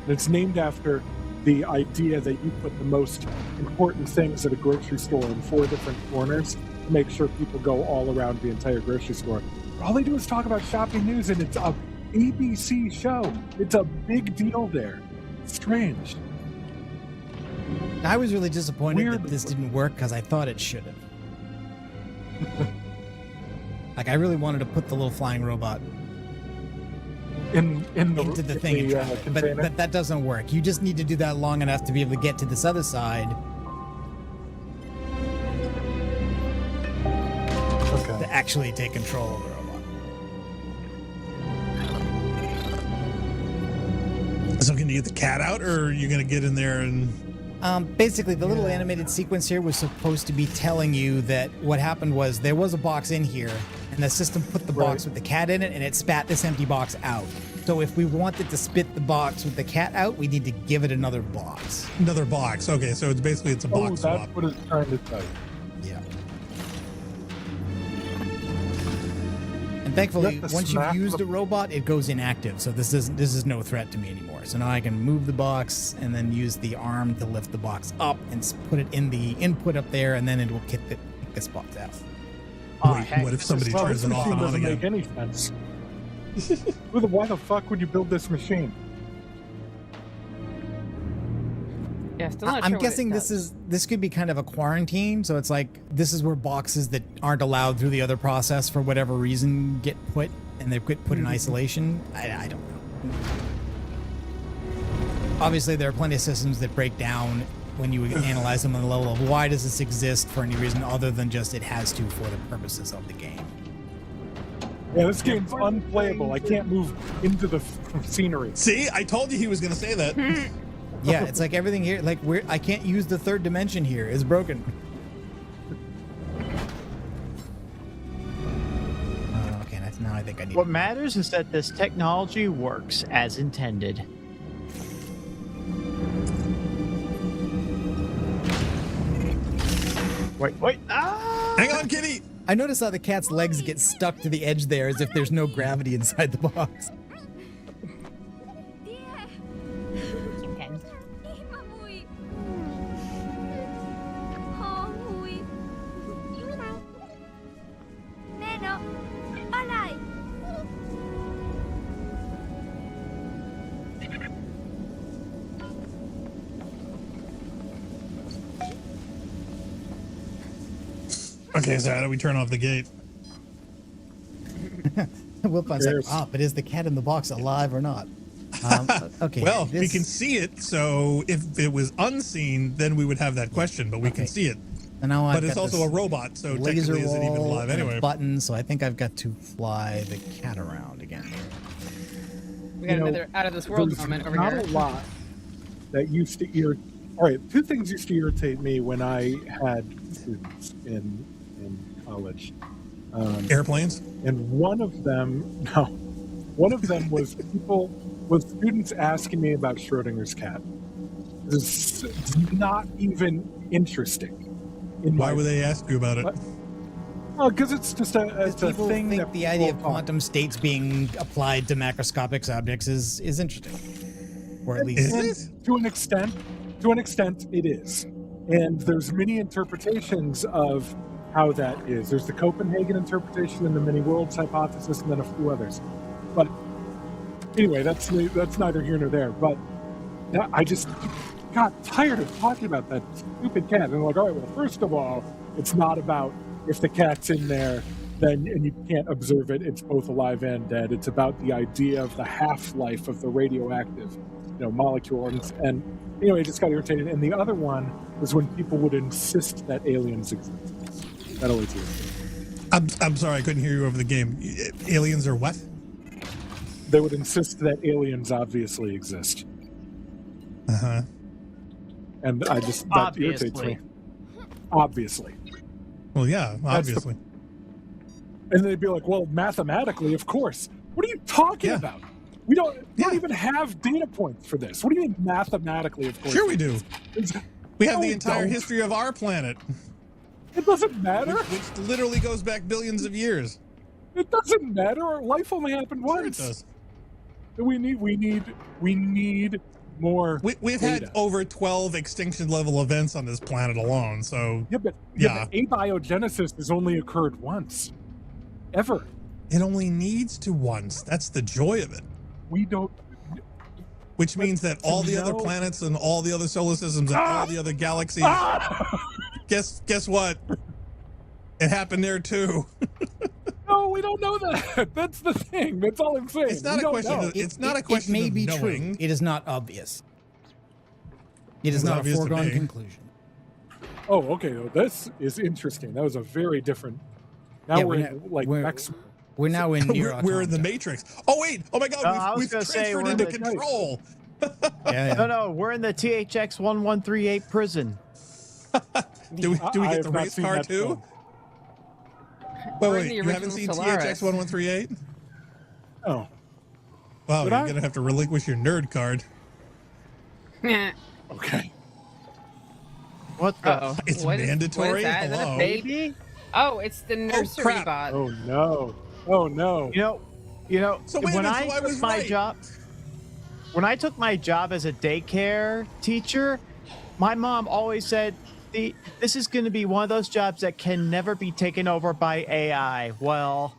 And it's named after the idea that you put the most important things at a grocery store in 4 different corners to make sure people go all around the entire grocery store. All they do is talk about shopping news, and it's a ABC show. It's a big deal there. Strange.
I was really disappointed that this didn't work because I thought it should have. Like, I really wanted to put the little flying robot into the thing, but that doesn't work. You just need to do that long enough to be able to get to this other side.
Okay.
To actually take control of the robot.
So can you get the cat out, or are you going to get in there and...
Basically, the little animated sequence here was supposed to be telling you that what happened was there was a box in here, and the system put the box with the cat in it, and it spat this empty box out. So if we wanted to spit the box with the cat out, we need to give it another box.
Another box. Okay, so it's basically a box swap.
That's what it's trying to tell you.
Yeah. And thankfully, once you've used a robot, it goes inactive. So this is no threat to me anymore. So now I can move the box and then use the arm to lift the box up and put it in the input up there, and then it will kick this box out.
Wait, what if somebody turns it off and on again?
Doesn't make any sense. Why the fuck would you build this machine?
Yeah, still not
I'm
sure
guessing this could be kind of a quarantine, so it's like this is where boxes that aren't allowed through the other process for whatever reason get put, and they get put in isolation. I don't know. Obviously, there are plenty of systems that break down when you analyze them on the level of why does this exist for any reason other than just it has to for the purposes of the game.
Yeah, this game's unplayable. I can't move into the scenery.
See, I told you he was going to say that.
Yeah, it's like everything here, like I can't use the third dimension here. It's broken. Okay, now I think I need.
What matters is that this technology works as intended. Wait! Ah!
Hang on, kitty.
I noticed how the cat's legs get stuck to the edge there, as if there's no gravity inside the box.
Okay, so how do we turn off the gate?
Wilpon's like, but is the cat in the box alive or not? Okay.
Well, we can see it, so if it was unseen, then we would have that question, but we can see it.
And now
but it's also a robot, so technically is it even alive anyway?
A button, so I think I've got to fly the cat around again.
We got another out of this world moment over here.
Not a lot that used to irritate. All right, 2 things used to irritate me when I had students in college.
Airplanes?
And one of them was students asking me about Schrodinger's cat. It's not even interesting.
Why would they ask you about it?
Well, because it's just a
people
thing
think
that
the idea of quantum states being applied to macroscopic objects is interesting, or at least
is it?
To an extent, it is. And there's many interpretations of how that is. There's the Copenhagen interpretation and the many worlds hypothesis, and then a few others. But anyway, that's neither here nor there. But I just got tired of talking about that stupid cat. And I'm like, all right, well, first of all, it's not about if the cat's in there, then and you can't observe it, it's both alive and dead. It's about the idea of the half-life of the radioactive, molecule. And anyway, it just got irritated. And the other one was when people would insist that aliens exist. That always irritated.
I'm sorry, I couldn't hear you over the game. Aliens are what?
They would insist that aliens obviously exist.
Uh-huh.
And that irritates me. Obviously.
Well, yeah, obviously.
And they'd be like, well, mathematically, of course. What are you talking about? We don't even have data points for this. What do you mean mathematically? Of course.
Sure we do. We have
No,
the
we
entire
don't.
history of our planet,
It doesn't matter.
which literally goes back billions of years.
It doesn't matter. Life only happened
Sure it
once.
does.
We need more.
We've
data.
had over 12 extinction level events on this planet alone, so
Yeah, but abiogenesis has only occurred once, ever.
it only needs to once. That's the joy of it.
We don't.
Which means that all the other
No.
planets and all the other solar systems and all the other galaxies, guess what? It happened there too.
No, we don't know that. That's the thing. That's all I'm saying.
It's not
We
a
don't
question
know.
of- It's not a question
It may
of
be
knowing.
true. It is not obvious. It is
It's
not a
obvious to
foregone
me.
conclusion.
Oh, okay. Well, this is interesting. That was a very different. Now
Yeah,
we're
we're
in,
not-
like
we're-
Mexico.
We're now in near
We're in the
automata.
Matrix. Oh wait! Oh my God!
I was
We've
gonna say,
transferred
we're
into
in the-
control.
Yeah,
No,
yeah.
no, we're in the THX 1138 prison.
Do we
I
get
have
the
not
race
seen
car
that
too?
film.
Wait,
We're in
wait!
the
You haven't
original
seen
Solaris.
THX 1138?
Oh,
Wow,
Did
you're
I?
gonna have to relinquish your nerd card.
okay.
What the?
Uh-oh.
It's
What is
mandatory?
that? Is that a
Hello?
baby? Oh, it's the nursery
crap.
bot.
Oh no. Oh no.
You know,
So wait a
when
minute,
I
so I was
took my
right.
job, when I took my job as a daycare teacher, my mom always said, "This is going to be one of those jobs that can never be taken over by AI." Well,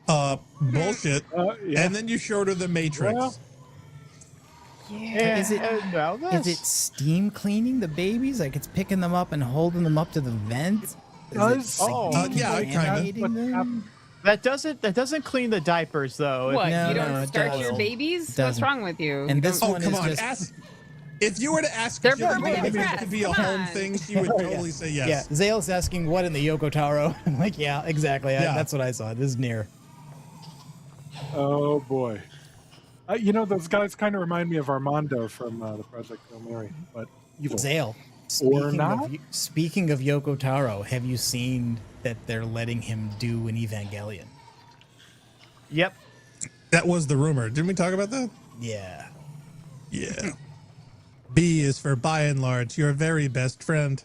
Bullshit.
Yeah.
And then you showed her the Matrix.
Well,
yeah,
Is it-
well,
Is
that's-
it steam cleaning the babies? Like it's picking them up and holding them up to the vent? Is
does-
it, like,
Oh.
Yeah, kinda.
decontaminating them?
that doesn't clean the diapers though.
What?
No,
you
no,
don't
it
start your
doesn't.
babies? What's
Doesn't.
wrong with you?
And this
Oh,
one
come
is
on.
just
Ask. If you were to ask
They're
Jill
perfectly
if it
dressed,
could be a
come
home
on.
thing, she would totally say yes.
yeah. Zale's asking what in the Yoko Taro. I'm like, yeah, exactly.
Yeah.
That's what I saw. This is near.
oh boy. Those guys kind of remind me of Armando from the Project Hail Mary, but evil.
Zale.
Or not?
Speaking of Yoko Taro, have you seen that they're letting him do an Evangelion?
Yep.
That was the rumor. Didn't we talk about that?
Yeah.
Yeah. B is for by and large your very best friend.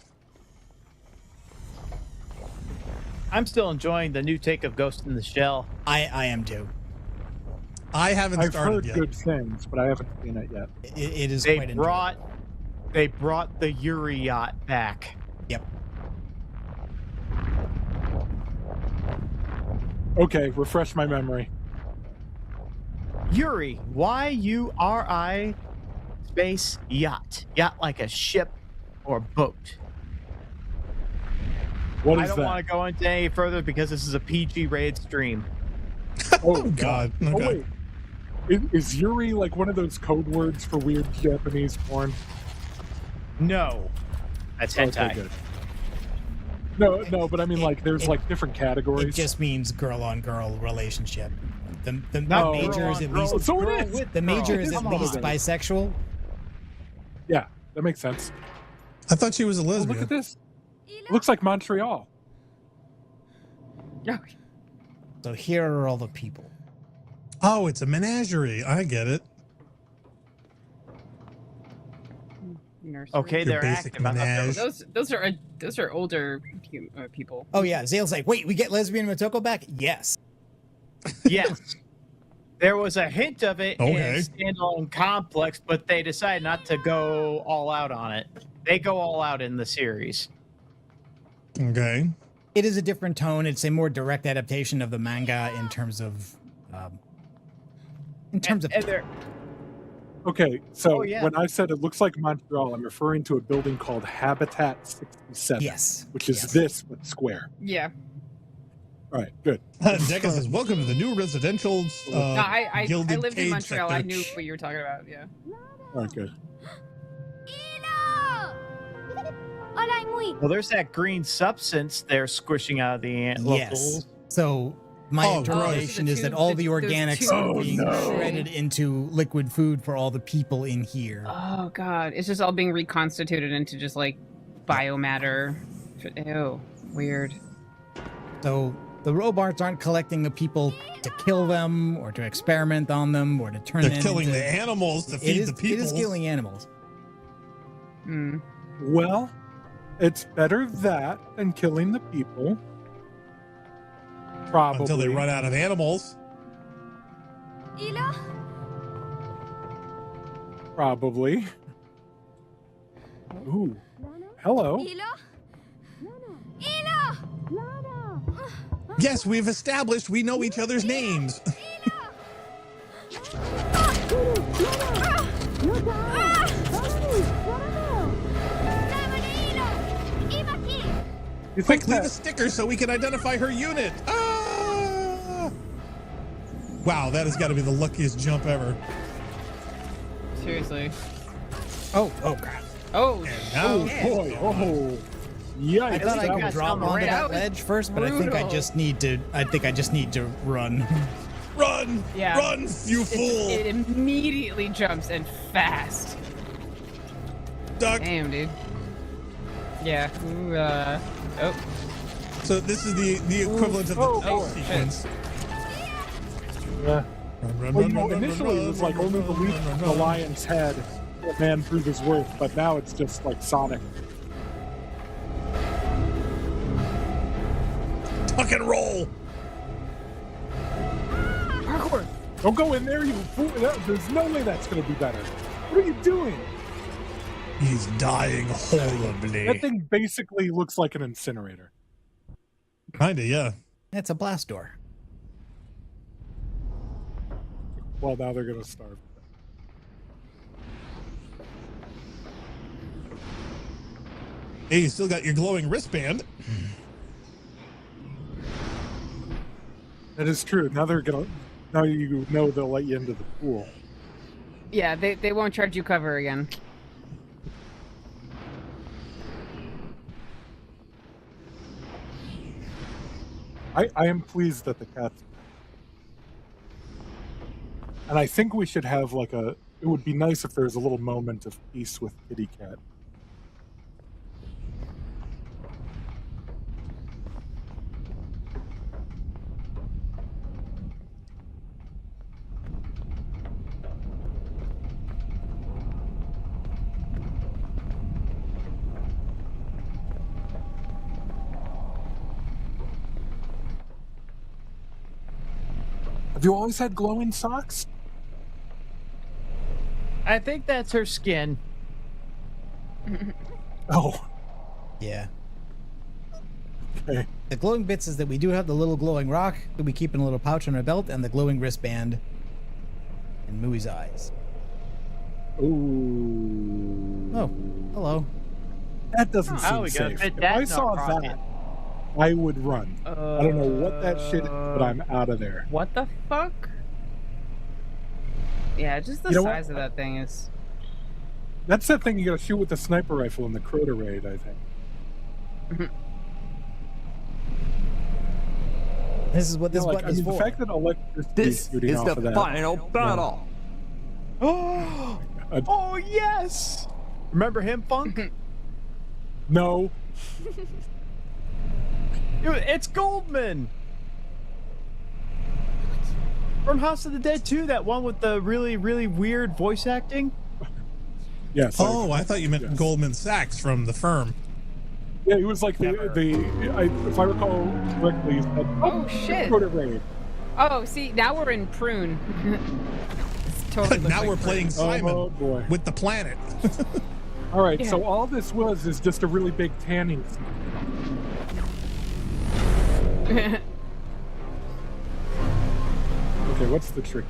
I'm still enjoying the new take of Ghost in the Shell.
I am too.
I haven't
I've
started
heard
yet.
good things, but I haven't seen it yet.
It is
They
quite enjoyable.
brought the Yuri yacht back.
Yep.
Okay, refresh my memory.
Yuri, Y-U-R-I space yacht. Yacht like a ship or boat.
What
I
is
don't
that?
want to go into any further because this is a PG rated stream.
Oh
God.
Oh
Okay.
wait. Is Yuri like one of those code words for weird Japanese porn?
No. That's hentai.
Okay, good. No, but I mean, like, there's like different
It
categories.
just means girl on girl relationship. The
No,
major is at
girl-
least
So it
girl
is.
with
the major
girl.
is at
Come
least
on.
bisexual.
Yeah, that makes sense.
I thought she was a
Oh,
lesbian.
look at this. Looks like Montreal.
So here are all the people.
Oh, it's a menagerie. I get it.
Nursery.
Okay,
Your
they're
basic
active. I thought there was-
menage.
Those are older people.
Oh yeah, Zale's like, wait, we get lesbian Motoko back? Yes.
Yes. There was a hint of it
Okay.
in Standalone Complex, but they decided not to go all out on it. They go all out in the series.
Okay.
It is a different tone. It's a more direct adaptation of the manga in terms of
And they're
Okay, so
Oh, yeah.
when I said it looks like Montreal, I'm referring to a building called Habitat 67.
yes,
Which is
yes.
this, but square.
Yeah.
All right, good.
Deca says, "Welcome to the new residential
No, I
gilded
lived in
cage
Montreal. I
sector."
knew what you were talking about. Yeah.
All right, good.
Hola, muy.
well, there's that green substance they're squishing out of the ant
Yes.
locals.
So my
Oh,
interpretation
gross.
is that all the
Those
organics
two-
are
Oh,
being
no.
shredded into liquid food for all the people in here.
Oh god, it's just all being reconstituted into just like biomatter. Ew, weird.
So The robots aren't collecting the people to kill them or to experiment on them or to turn
They're
them
killing
into,
the animals to feed the people.
It is killing animals.
Hmm.
Well, it's better that than killing the people. Probably.
Until they run out of animals.
Ilo?
Probably. Ooh. Hello.
Ilo? Ilo!
Yes, we've established we know each other's names.
You
Quick,
think
leave
that,
a sticker so we can identify her unit. Ah! Wow, that has got to be the luckiest jump ever.
Seriously.
Oh crap.
Oh,
Now,
oh boy, oh, yikes!
I thought I
that
could
was-
drop onto
right
that
out.
ledge first, but I think I
Brutal.
just need to run.
run!
Yeah.
Run, you fool!
it immediately jumps and fast.
Duck.
Damn, dude. Yeah. Ooh, oh.
So this is the equivalent of the
Oh,
title
boy.
sequence.
Yeah.
Run,
Well,
run,
you know,
run,
initially it was like only the leap of the lion's head that man proved his worth, but now it's just like Sonic.
Tuck and roll.
Parkour.
Don't go in there, you fool! There's no way that's going to be better. What are you doing?
He's dying horribly.
That thing basically looks like an incinerator.
Kinda, yeah.
It's a blast door.
Well, now they're going to starve.
Hey, you still got your glowing wristband.
That is true. Now they're going to. Now you know they'll let you into the pool.
Yeah, they won't charge you cover again.
I am pleased that the cat's. And I think we should have like a. It would be nice if there was a little moment of peace with Kitty Cat. Have you always had glowing socks?
I think that's her skin.
Oh,
Yeah.
okay.
The glowing bits is that we do have the little glowing rock that we keep in a little pouch on our belt, and the glowing wristband in Mooey's eyes.
Ooh.
Oh, hello.
That doesn't
Oh,
seem
we gotta
safe.
fit
If
that
I
in our
saw
pocket.
that, I would run. I don't know what that shit is, but I'm out of there.
What the fuck? Yeah, just the
You know what?
size of that thing is.
That's that thing you gotta shoot with the sniper rifle in the Crota raid, I think.
This is what this
Like,
button
I
is
mean, the
for.
fact that electricity
This
shooting
is
off
the
of that.
final battle.
Oh, oh yes! Remember him, Funk?
No,
It's Goldman! From House of the Dead 2, that one with the really, really weird voice acting.
yes.
Oh, I thought you meant
Yes.
Goldman Sachs from The Firm.
Yeah, he was like if I recall correctly, he said,
Oh, shit.
Crota raid.
Oh, see, now we're in Prune. It's totally looks
Now
like
we're
Prune.
playing Simon
Oh boy.
with the planet.
All right,
Yeah.
so all this was is just a really big tanning. Okay, what's the trick?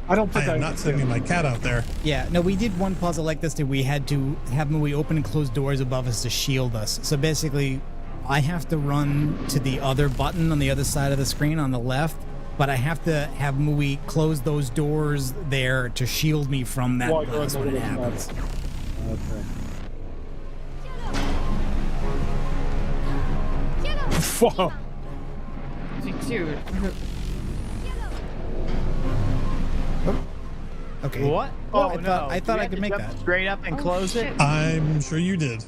I don't
I
think
am not sending my cat out there.
Yeah, no, we did one puzzle like this that we had to have Mooey open and close doors above us to shield us. So basically, I have to run to the other button on the other side of the screen on the left, but I have to have Mooey close those doors there to shield me from that
While you're
blast
in the
when it
little
happens.
Okay. Whoa.
Dude.
Okay.
What?
Well,
Oh,
I
no.
thought I
We had
could
to
make
jump
that.
straight up and
Oh,
close
shit.
it.
I'm sure you did.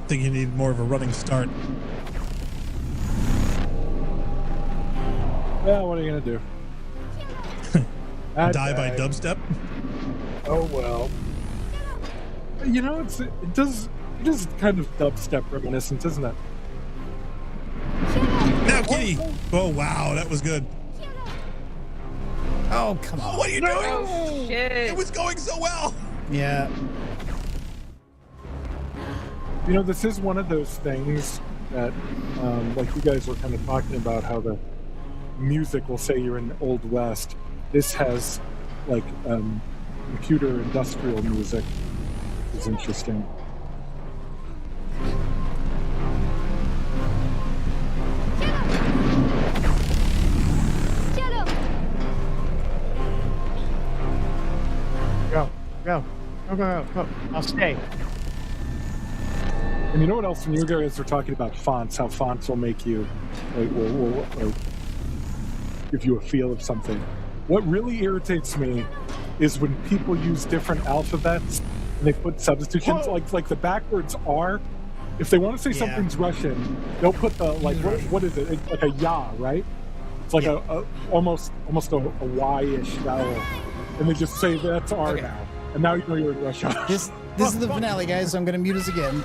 Think you need more of a running start.
Yeah, what are you gonna do?
Die by dubstep.
Oh well. You know, it is kind of dubstep reminiscent, isn't it?
Now, Kitty. Oh wow, that was good.
Oh, come on.
What are you doing?
Oh, shit.
It was going so well.
Yeah.
You know, this is one of those things that, like you guys were kind of talking about how the music will say you're in the Old West. This has, like, computer industrial music. It's interesting.
Go. I'll stay.
And you know what else? When you guys are talking about fonts, how fonts will make you, will give you a feel of something. What really irritates me is when people use different alphabets and they put substitutions, like the backwards R. If they want to say something's Russian, they'll put the what is it? It's like a ya, right? It's like a almost a Y-ish vowel, and they just say that's R now, and now you know you're in Russia.
This is the finale, guys, so I'm gonna mute us again.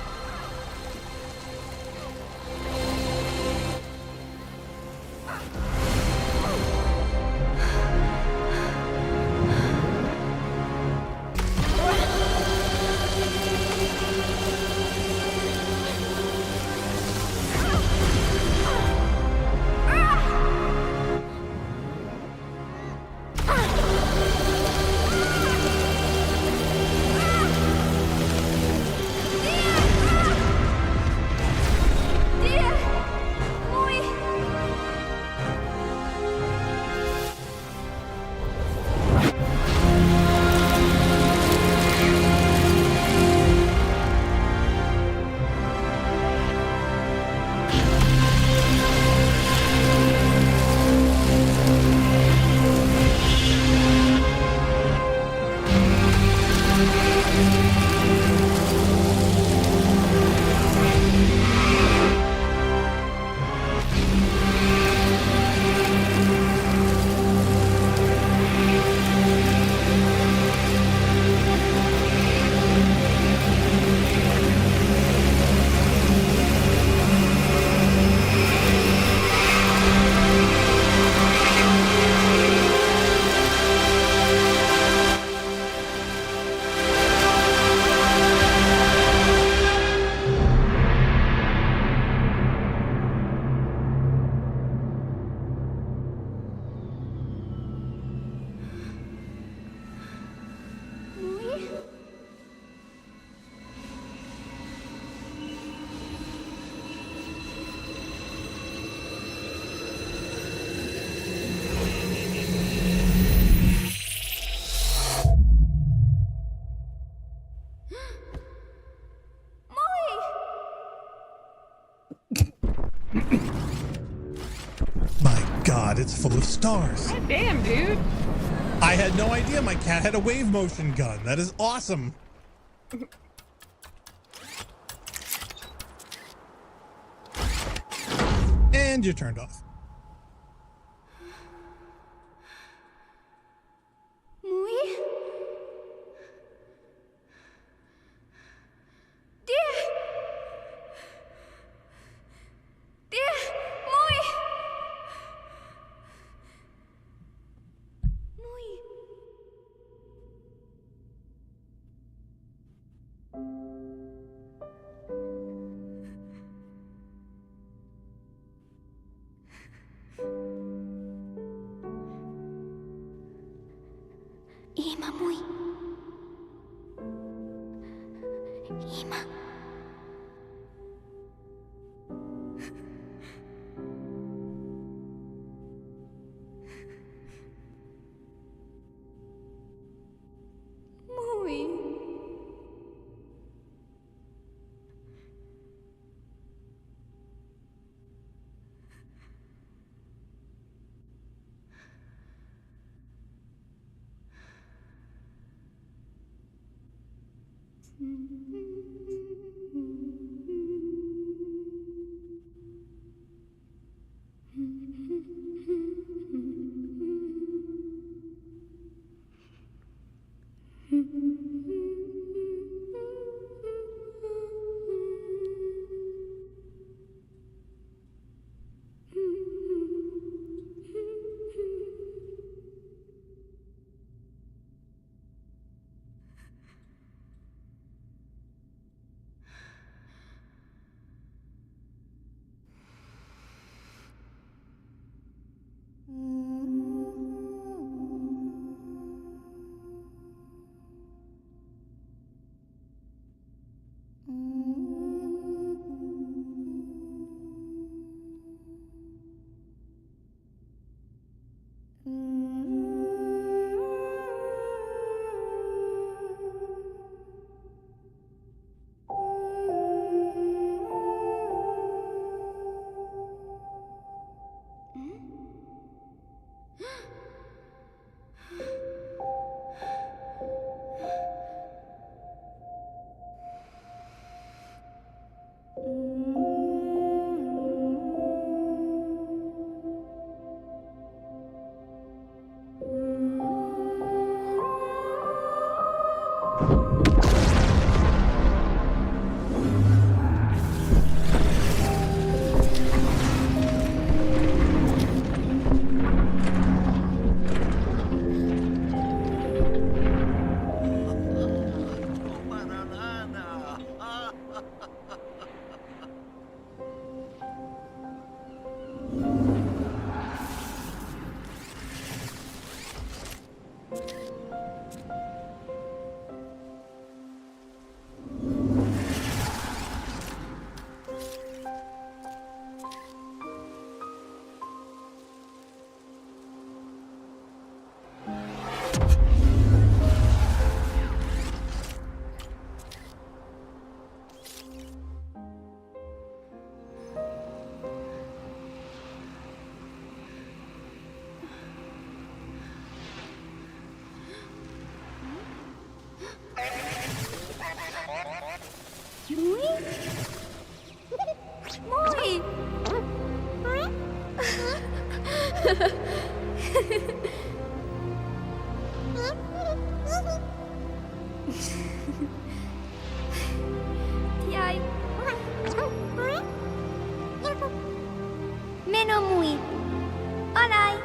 My God, it's full of stars.
God damn, dude.
I had no idea my cat had a wave motion gun. That is awesome. And you're turned off.
Para Lana.
Muy. Tiay. Meno muy. Alay.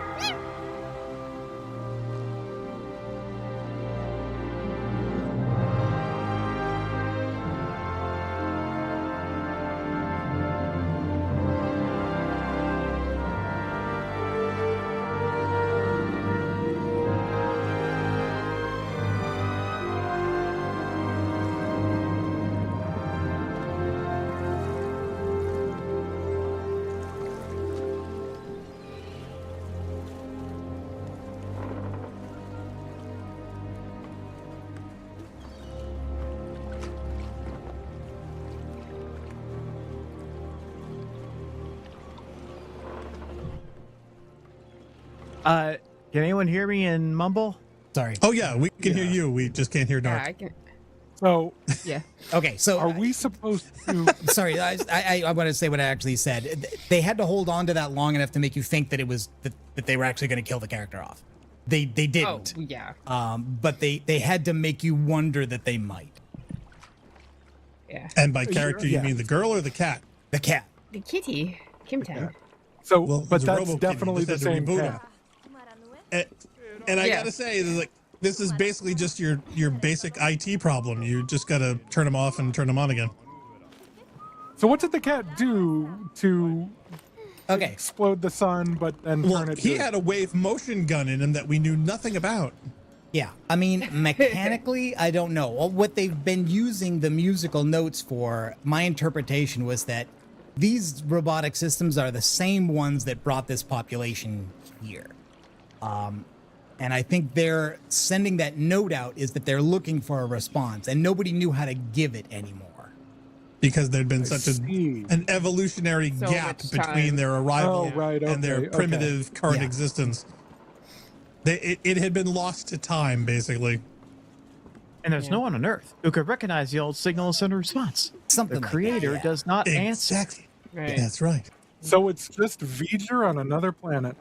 Can anyone hear me and mumble?
Sorry.
Oh yeah, we can hear you. We just can't hear
Yeah,
Narc.
I can.
So,
Yeah.
Okay, so
are we supposed to?
sorry, I want to say what I actually said. They had to hold on to that long enough to make you think that it was that they were actually going to kill the character off. They
Oh,
didn't.
yeah.
But they had to make you wonder that they might.
Yeah.
And by character,
Yeah.
you mean the girl or the cat?
The cat.
The kitty, Kim-Tan.
So,
Well,
but
it's a
that's
Robo Kitty.
definitely
Just
the
had to
same
reboot
cat.
And I
Yeah.
gotta say, this is basically just your basic IT problem. You just gotta turn them off and turn them on again.
So, what did the cat do to
Okay.
explode the sun, but then
Well,
turn it?
he
good?
had a wave motion gun in him that we knew nothing about.
Yeah, I mean, mechanically, I don't know. Well, what they've been using the musical notes for, my interpretation was that these robotic systems are the same ones that brought this population here. And I think they're sending that note out is that they're looking for a response, and nobody knew how to give it anymore.
Because there'd been such
see.
an evolutionary
So
gap
much
between
time.
their arrival
Oh, right,
and their
okay,
primitive current
Yeah.
existence. It had been lost to time, basically.
And there's no one on Earth who could recognize the old signal and send a response.
Something
The
like that,
creator
yeah.
does not answer.
Exactly.
Right.
That's right.
So it's just V'ger on another planet.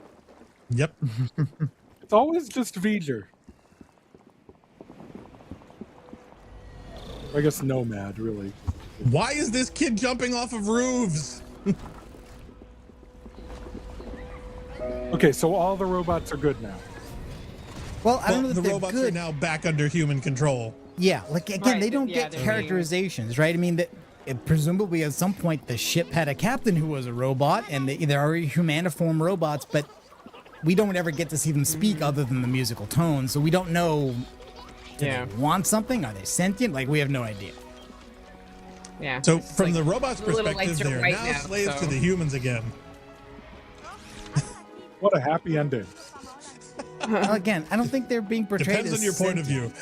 Yep.
It's always just V'ger. I guess Nomad, really.
Why is this kid jumping off of roofs?
Okay, so all the robots are good now.
Well, I don't know
Well,
that
the
they're
robots
good.
are now back under human control.
Yeah, like again,
Right,
they don't
yeah,
get
they're
characterizations, right? I mean, that presumably at some point the ship had a captain who was a robot, and there are humaniform robots, but we don't ever get to see them speak other than the musical tones, so we don't know. Do
Yeah.
they want something? Are they sentient? Like we have no idea.
Yeah.
So
It's
from
like
the robots'
the little
perspective,
lights are
they're
white
now
now,
slaves
so-
to the humans again.
What a happy ending.
Well, again, I don't think they're being portrayed
Depends
as
on your point of
sentient.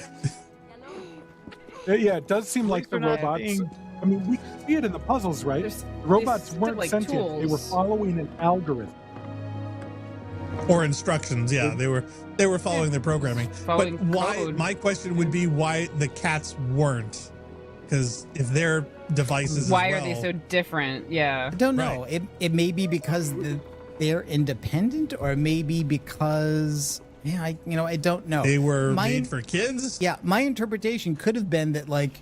view.
Yeah, it does seem like the
they're not
robots.
being-
I mean, we see it in the puzzles, right?
There's-
The robots
there's
weren't
like
sentient; they were
tools.
following an algorithm.
Or instructions, yeah. They were following their programming.
Following
but why?
code.
My question would be why the cats weren't, because if their devices,
Why
as
are they
well,
so different? Yeah.
I don't know.
Right.
It may be because they're independent, or maybe because I don't know.
they were made for kids?
Yeah, my interpretation could have been that like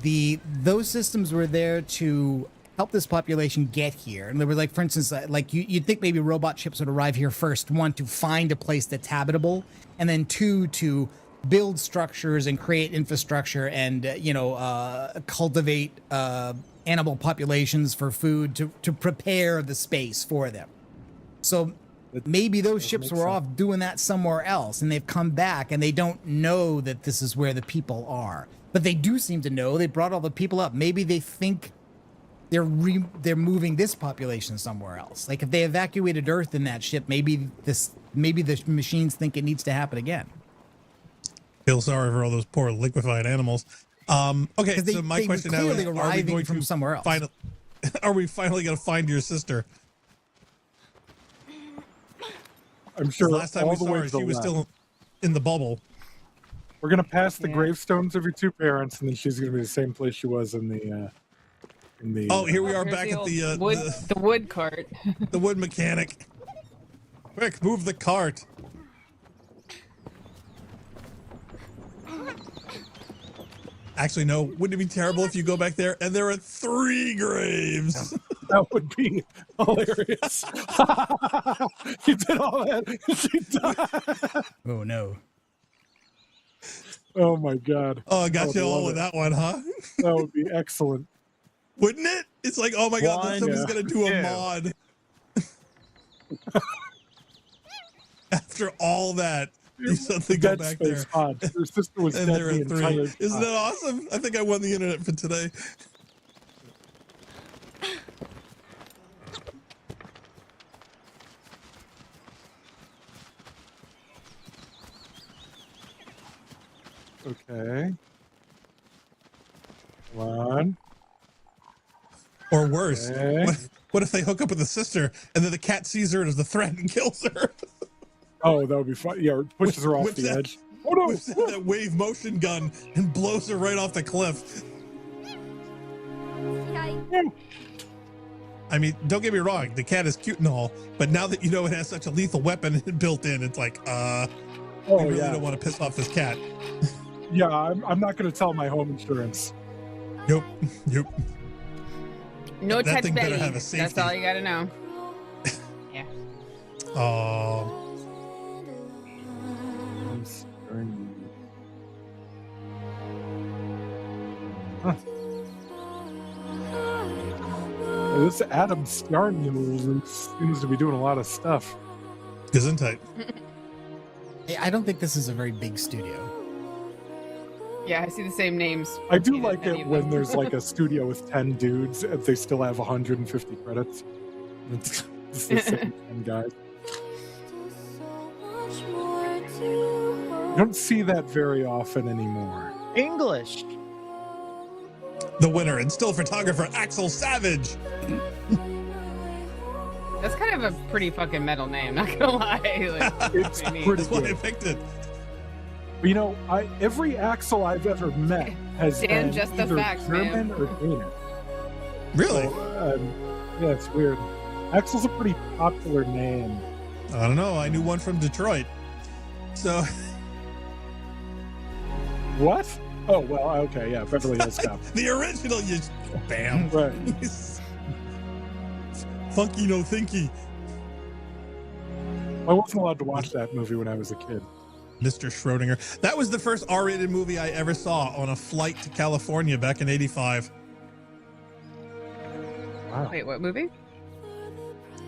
those systems were there to help this population get here. And they were like, for instance, like you'd think maybe robot ships would arrive here first, one, to find a place that's habitable, and then two, to build structures and create infrastructure and cultivate animal populations for food to prepare the space for them. So maybe those ships were off doing that somewhere else, and they've come back and they don't know that this is where the people are. But they do seem to know. They brought all the people up. Maybe they think they're moving this population somewhere else. Like if they evacuated Earth in that ship, maybe the machines think it needs to happen again.
Feel sorry for all those poor liquefied animals. Okay, so my question now is: are we going
from somewhere else?
Are we finally going to find your sister?
I'm sure
Last time we saw her, she was still in the bubble.
We're gonna pass the gravestones of your two parents, and then she's gonna be the same place she was in the.
Oh, here we are
Here's
back
the
at the
old the wood cart.
the wood mechanic. Quick, move the cart. Actually, no. Wouldn't it be terrible if you go back there and there are 3 graves?
That would be hilarious. You did all that. She died.
Oh no.
Oh my god.
Oh, I got
would
you all
love
with
it.
that one, huh?
That would be excellent.
Wouldn't it? It's like, oh my god, somebody's gonna do a mod. After all that, you suddenly go
Dead
back
Space
there.
Pod. Your sister was
And
dead
there
the
are 3.
entire
Isn't
time.
that awesome? I think I won the internet for today.
Okay. Come on.
Or worse,
Okay.
what if they hook up with the sister and then the cat sees her as the threat and kills her?
Oh, that would be fun. Yeah, or pushes her off
Whips
the
out-
edge. Oh no!
Whips out that wave motion gun and blows her right off the cliff.
Yikes.
I mean, don't get me wrong, the cat is cute and all, but now that you know it has such a lethal weapon built in, it's like, we really don't want to piss off this cat.
Yeah, I'm not going to tell my home insurance.
Nope.
No
That
touch
thing better
belly.
have a
That's
safety.
all you gotta know. Yeah.
Oh,
This Adam Yarn seems to be doing a lot of stuff.
Gesundheit.
I don't think this is a very big studio.
Yeah, I see the same names.
I do
in
like
any
it
of
when
them.
there's like a studio with 10 dudes and they still have 150 credits. It's the same 10 guys. You don't see that very often anymore.
English.
The winner and still photographer Axel Savage.
That's kind of a pretty fucking metal name, not gonna lie. Like,
It's
pretty neat.
pretty
That's why I
good.
picked it.
But, you know, every Axel I've ever met has
Dan,
been
just the
either
facts,
German
man.
or Danish.
Really?
So, yeah, it's weird. Axel's a pretty popular name.
I don't know. I knew one from Detroit. So
What? Oh, well, okay, yeah, Beverly Hills Cop.
the original, you bam.
Right.
Funky no thinky.
I wasn't allowed to watch that movie when I was a kid.
Mr. Schrodinger. That was the first R-rated movie I ever saw on a flight to California back in '85.
Wow.
Wait, what movie?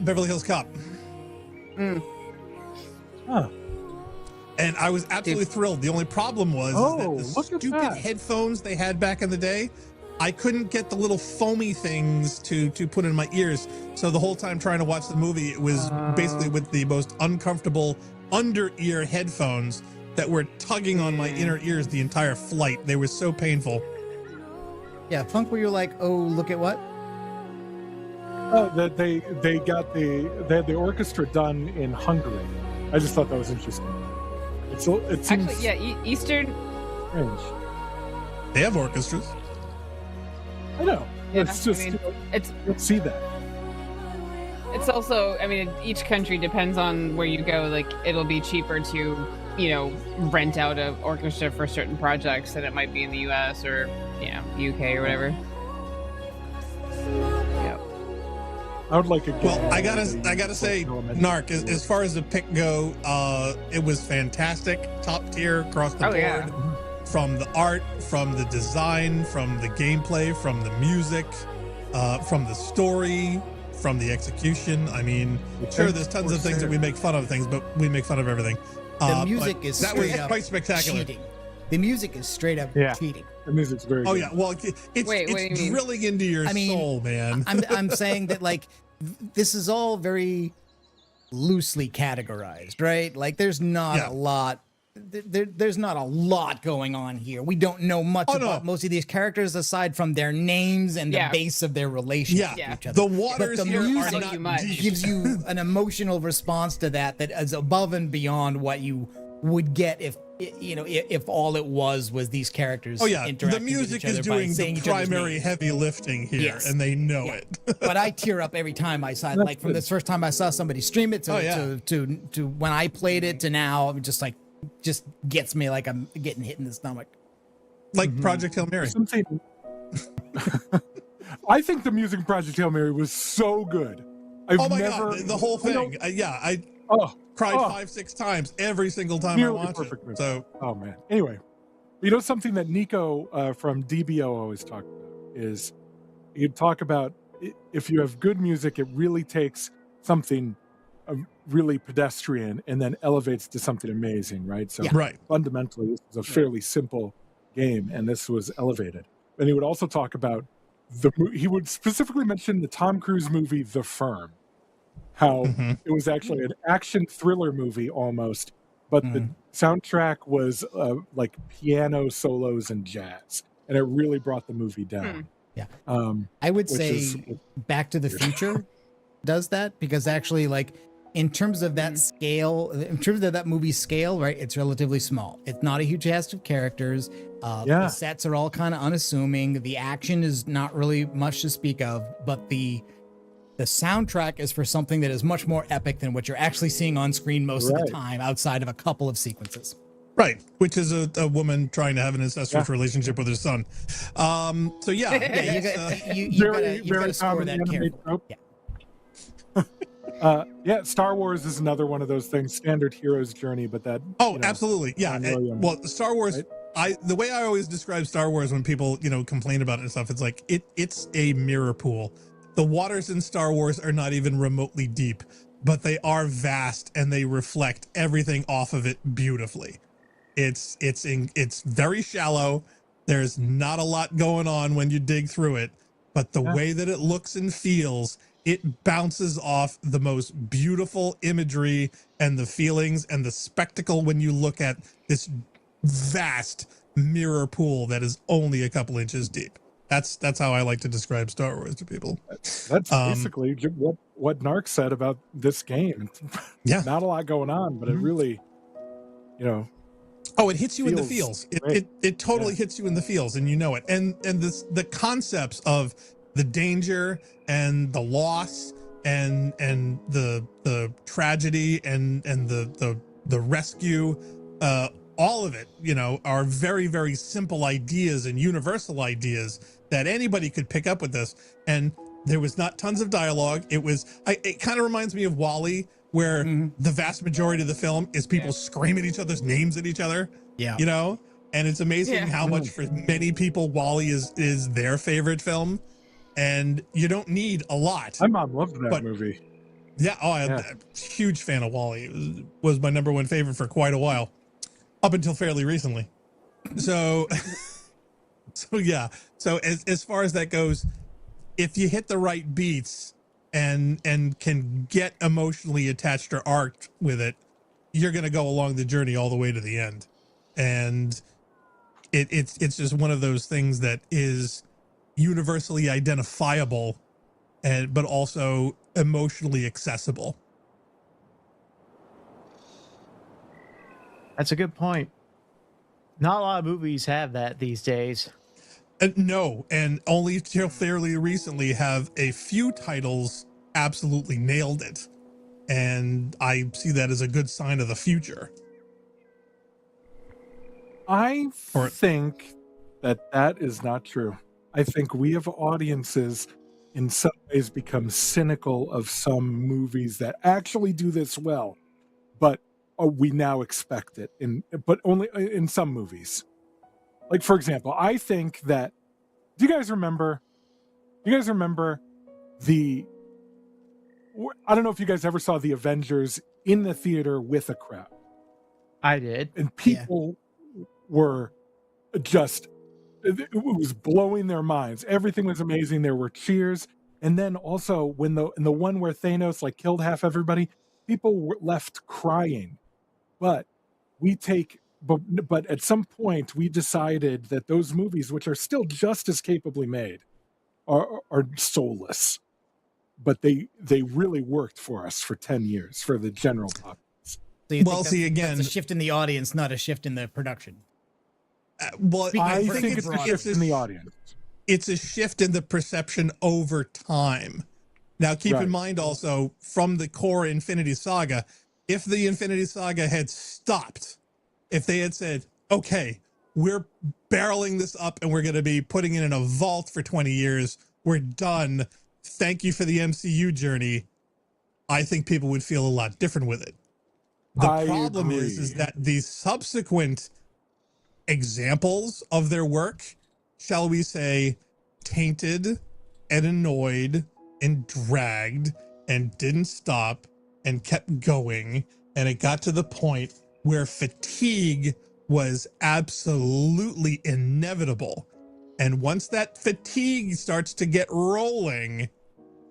Beverly Hills Cop.
Huh.
And I was absolutely thrilled. The only problem was
Oh,
that
look
the
at
stupid
that.
headphones they had back in the day, I couldn't get the little foamy things to put in my ears. So the whole time trying to watch the movie, it was basically with the most uncomfortable under-ear headphones that were tugging on my inner ears the entire flight. They were so painful.
Yeah, Funk, where you're like, oh, look at what?
That they had the orchestra done in Hungary. I just thought that was interesting. It seems
Actually, yeah, Eastern.
strange.
They have orchestras.
I know.
Yeah,
It's just
I mean,
you know,
it's
you don't see that.
It's also, I mean, each country depends on where you go. Like, it'll be cheaper to, rent out an orchestra for certain projects than it might be in the U.S. or, UK or whatever. Yeah.
I would like a game.
Well, I gotta say, Narc, as far as the pick go, it was fantastic, top tier across the board.
Yeah.
From the art, from the design, from the gameplay, from the music, from the story, from the execution. I mean, sure, there's tons of things that we make fun of things, but we make fun of everything.
The music is
that was
straight up
quite spectacular.
cheating. The music is straight up
Yeah.
cheating.
The music's very
Oh
good.
yeah, well, it's
Wait, what do you mean?
drilling into your soul, man.
I'm saying that like this is all very loosely categorized, right? Like there's not a lot. There's not a lot going on here. We don't know much about most of these characters aside from their names and the base of their relationship
Yeah.
to each other.
The waters
but the
here are
music
not deep.
gives you an emotional response to that is above and beyond what you would get if all it was these characters.
Oh yeah,
interacting
the
with
music
each other
is
by
doing
saying
the
each other's
primary
names.
heavy lifting here,
Yes.
and they know
Yeah.
it.
But I tear up every time I saw it. Like from this first time I saw somebody stream it to when I played it to now, I'm just like, just gets me like I'm getting hit in the stomach.
Like Project Hail Mary.
Something. I think the music in Project Hail Mary was so good.
Oh my god, the whole thing. I cried 5-6 times every single time I watched it.
Movie.
So,
oh man. Anyway, something that Nico from DBO always talked about is he'd talk about if you have good music, it really takes something really pedestrian and then elevates to something amazing, right? So fundamentally, this is a fairly simple game, and this was elevated. And he would also talk about he would specifically mention the Tom Cruise movie The Firm, how it was actually an action thriller movie almost, but the soundtrack was like piano solos and jazz, and it really brought the movie down.
Yeah, I would say Back to the Future does that, because actually, like, in terms of that scale, in terms of that movie scale, right, it's relatively small. It's not a huge cast of characters. The sets are all kind of unassuming. The action is not really much to speak of, but the soundtrack is for something that is much more epic than what you're actually seeing on screen most of the time, outside of a couple of sequences.
Right, which is a woman trying to have an incestuous relationship with her son. So you gotta
score that careful.
Star Wars is another one of those things, standard hero's journey, but that
absolutely, well, Star Wars, right? The way I always describe Star Wars when people complain about it and stuff, it's like it's a mirror pool. The waters in Star Wars are not even remotely deep, but they are vast and they reflect everything off of it beautifully. It's very shallow. There's not a lot going on when you dig through it, but the way that it looks and feels, it bounces off the most beautiful imagery and the feelings and the spectacle when you look at this vast mirror pool that is only a couple inches deep. That's how I like to describe Star Wars to people.
That's basically what Narc said about this game. Not a lot going on, but it really,
it hits you in the feels. It totally hits you in the feels, and you know it. And the concepts of the danger and the loss and the tragedy and the rescue, all of it, are very, very simple ideas and universal ideas that anybody could pick up with this. And there was not tons of dialogue. It kind of reminds me of WALL-E, where the vast majority of the film is people screaming each other's names at each other. Yeah. And it's amazing how much for many people WALL-E is their favorite film. And you don't need a lot.
My mom loved that movie.
Yeah. I'm a huge fan of WALL-E. It was my number one favorite for quite a while, up until fairly recently. So, So as far as that goes, if you hit the right beats and can get emotionally attached or arced with it, you're going to go along the journey all the way to the end. And it's just one of those things that is universally identifiable but also emotionally accessible.
That's a good point. Not a lot of movies have that these days.
No, and only till fairly recently have a few titles absolutely nailed it. And I see that as a good sign of the future.
I think that is not true. I think we have audiences in some ways become cynical of some movies that actually do this well, but we now expect it but only in some movies. Like, for example, I think that do you guys remember the I don't know if you guys ever saw the Avengers in the theater with a crowd.
I did.
And people were just, it was blowing their minds. Everything was amazing. There were cheers. And then also when in the one where Thanos like killed half everybody, people were left crying. But at some point we decided that those movies, which are still just as capably made, are soulless. But they really worked for us for 10 years for the general populace.
So again, it's a shift in the audience, not a shift in the production.
I think it's a shift in the audience.
It's a shift in the perception over time. Now, keep in mind also, from the core Infinity Saga, if the Infinity Saga had stopped, if they had said, okay, we're barreling this up and we're going to be putting it in a vault for 20 years, we're done, thank you for the MCU journey, I think people would feel a lot different with it. The problem is that these subsequent examples of their work, shall we say, tainted and annoyed and dragged and didn't stop and kept going, and it got to the point where fatigue was absolutely inevitable. And once that fatigue starts to get rolling,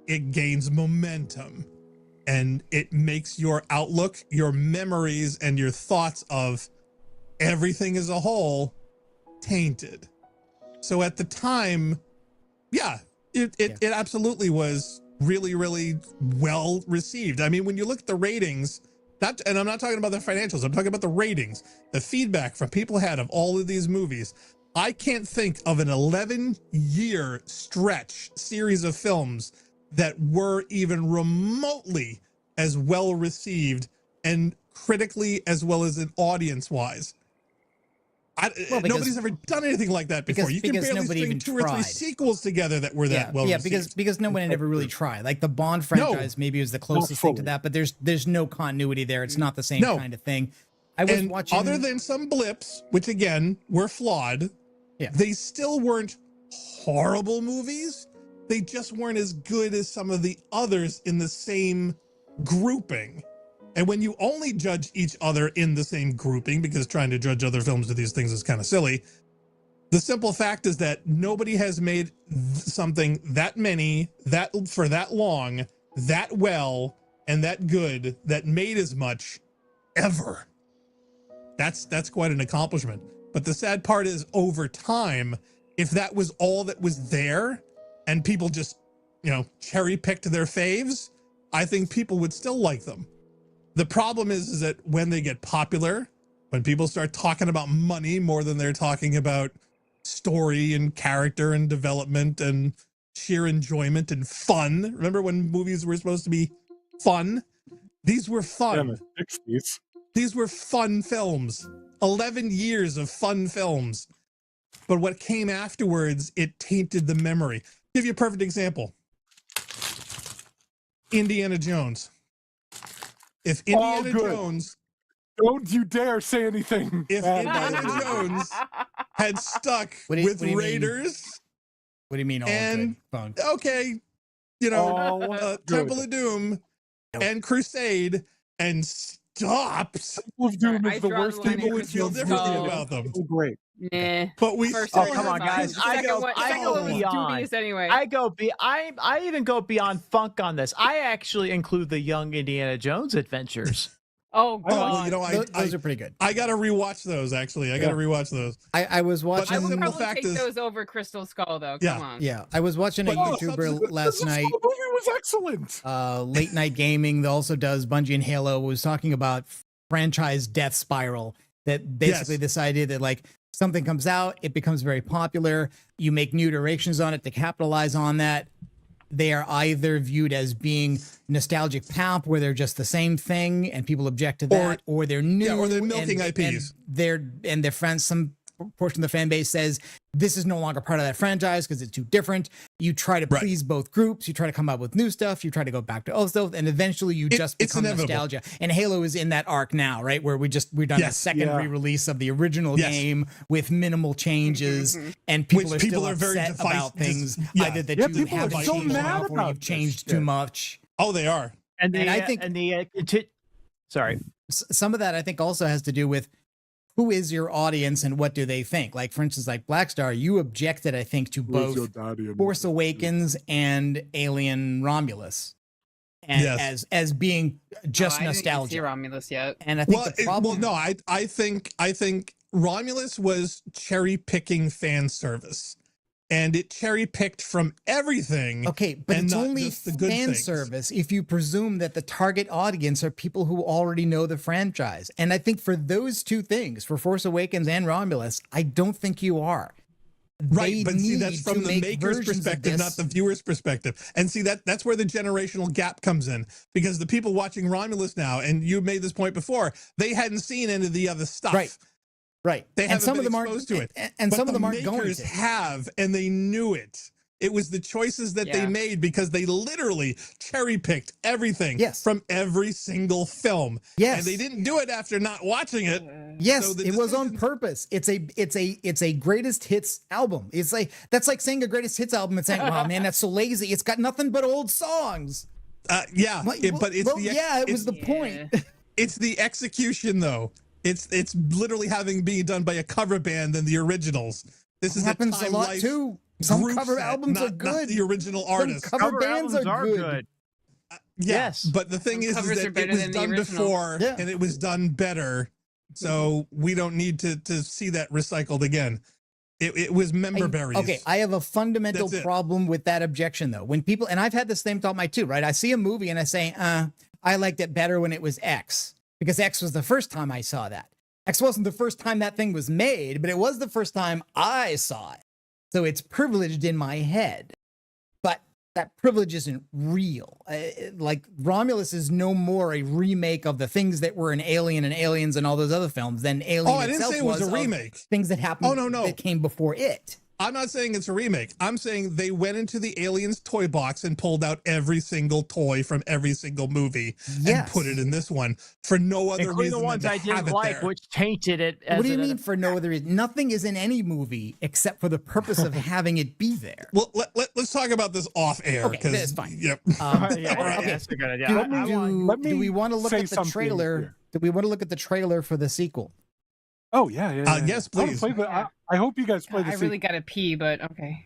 it gains momentum and it makes your outlook, your memories, and your thoughts of everything as a whole tainted. So at the time, it absolutely was really, really well received. I mean, when you look at the ratings, and I'm not talking about the financials, I'm talking about the ratings, the feedback from people had of all of these movies. I can't think of an 11-year stretch series of films that were even remotely as well received and critically as well as an audience wise. Nobody's ever done anything like that before. You can barely string 2 or 3 sequels together that were that well received.
because no one had ever really tried. Like the Bond franchise maybe was the closest thing to that, but there's no continuity there. It's not the same kind of thing. I was watching,
other than some blips, which again were flawed, they still weren't horrible movies. They just weren't as good as some of the others in the same grouping. And when you only judge each other in the same grouping, because trying to judge other films to these things is kind of silly, the simple fact is that nobody has made something that for that long, that well, and that good, that made as much ever. That's quite an accomplishment. But the sad part is, over time, if that was all that was there and people just, cherry picked their faves, I think people would still like them. The problem is that when they get popular, when people start talking about money more than they're talking about story and character and development and sheer enjoyment and fun. Remember when movies were supposed to be fun? These were fun.
In the 60s.
These were fun films. 11 years of fun films. But what came afterwards, it tainted the memory. Give you a perfect example. Indiana Jones. If Indiana Jones...
Don't you dare say anything.
If Indiana Jones had stuck with Raiders...
What do you mean all
and,
good?
Okay, Temple of Doom and Crusade and stopped...
Temple of Doom is the worst.
People would feel differently about them.
Oh, great.
Nah.
But we
still
come on, guys.
I go beyond. Anyway.
I even go beyond funk on this. I actually include the Young Indiana Jones adventures.
Oh
Oh,
god.
you know,
Those are pretty good.
I gotta rewatch those. Actually, I gotta rewatch those.
I was watching.
I would
simple
probably
fact
take
is-
those over Crystal Skull though.
Yeah.
Come on.
Yeah, I was watching a
But
Oh,
YouTuber last night.
The movie was excellent.
Late Night Gaming that also does Bungie and Halo was talking about franchise death spiral. That basically this idea that like something comes out, it becomes very popular. You make new iterations on it to capitalize on that. They are either viewed as being nostalgic pap, where they're just the same thing and people object to that, or they're new,
or they're milking
and,
IPs.
And their friends, some portion of the fan base says this is no longer part of that franchise because it's too different. You try to please both groups. You try to come up with new stuff. You try to go back to old stuff, and eventually you just become nostalgia. And Halo is in that arc now, right? Where we've done a second re-release of the original game with minimal changes, and people are still upset about things either that you haven't changed enough or you've changed too much.
Oh, they are.
And
I think
sorry,
some of that I think also has to do with who is your audience and what do they think? Like, for instance, like Blackstar, you objected, I think, to both Force Awakens and Alien Romulus, and as being just nostalgia.
I didn't see Romulus yet,
and I think the problem.
I think Romulus was cherry picking fan service, and it cherry picked from everything.
Okay, but it's only fan service if you presume that the target audience are people who already know the franchise. And I think for those two things, for Force Awakens and Romulus, I don't think you are.
Right, but see, that's from the maker's perspective, not the viewer's perspective. And see, that's where the generational gap comes in, because the people watching Romulus now, and you made this point before, they hadn't seen any of the other stuff.
Right.
They haven't been exposed to it.
And
but
some of them aren't going to.
have, and they knew it. It was the choices that they made because they literally cherry picked everything from every single film.
Yes.
And they didn't do it after not watching it.
Yes, so it was on purpose. It's a greatest hits album. It's like that's like saying a greatest hits album and saying, "Wow, man, that's so lazy. It's got nothing but old songs."
But
it was the point.
It's the execution, though. It's literally having being done by a cover band than the originals. This is
happens a lot too. Some cover albums are good.
Not the original artist.
Cover bands are good.
Yes, but the thing is that it was done before and it was done better. So we don't need to see that recycled again. It was member berries.
Okay, I have a fundamental problem with that objection, though. When people, and I've had the same thought too, right? I see a movie and I say, I liked it better when it was X, because X was the first time I saw that. X wasn't the first time that thing was made, but it was the first time I saw it. So it's privileged in my head. But that privilege isn't real. Like, Romulus is no more a remake of the things that were in Alien and Aliens and all those other films than Alien
I didn't say it was a remake.
Things that happened that came before it.
I'm not saying it's a remake. I'm saying they went into the Aliens toy box and pulled out every single toy from every single movie and put it in this one for no other reason.
The ones I didn't like, which tainted it.
What do you mean for no other reason? Nothing is in any movie except for the purpose of having it be there.
Well, let's talk about this off air.
Okay, that's fine.
Yep.
That's a good idea.
Do we want to look at the trailer? Do we want to look at the trailer for the sequel?
Oh yeah.
Yes, please.
I hope you guys play the sequel.
I really gotta pee, but okay.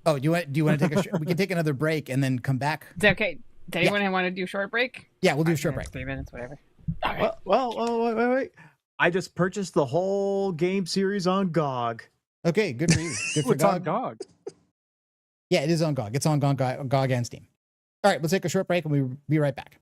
Oh, do you want to take a? We can take another break and then come back.
Is that okay? Does anyone want to do a short break?
Yeah, we'll do a short break.
3 minutes, whatever.
Well, wait. I just purchased the whole game series on GOG.
Okay, good for you. Good for
It's on GOG.
Yeah, it is on GOG. It's on GOG and Steam. All right, we'll take a short break and we'll be right back.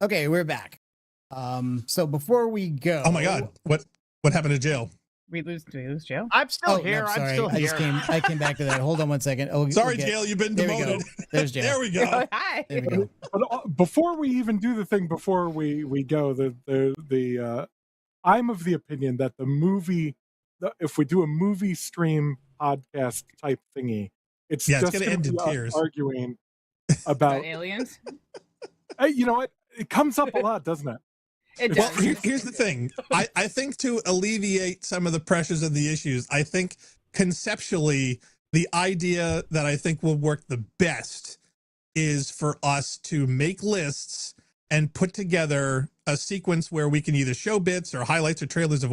Okay, we're back. So before we go,
Oh my God, what happened to jail?
Did we lose Joe?
I'm still
Oh,
here.
no,
I'm
sorry.
still
I
here.
came back to that. Hold on one second. Oh,
Sorry, Jail, you've been
There we go.
demoted.
There's Jail.
There we go.
Hi.
There we go.
But before we even do the thing, before we go, I'm of the opinion that if we do a movie stream podcast type thingy, it's
Yeah, it's
just
gonna
going
end
to
in
be us
tears.
arguing
About
about.
aliens?
You know what? It comes up a lot, doesn't it?
It
Well,
does.
here's the thing. I think to alleviate some of the pressures of the issues, I think conceptually, the idea that I think will work the best is for us to make lists and put together a sequence where we can either show bits or highlights or trailers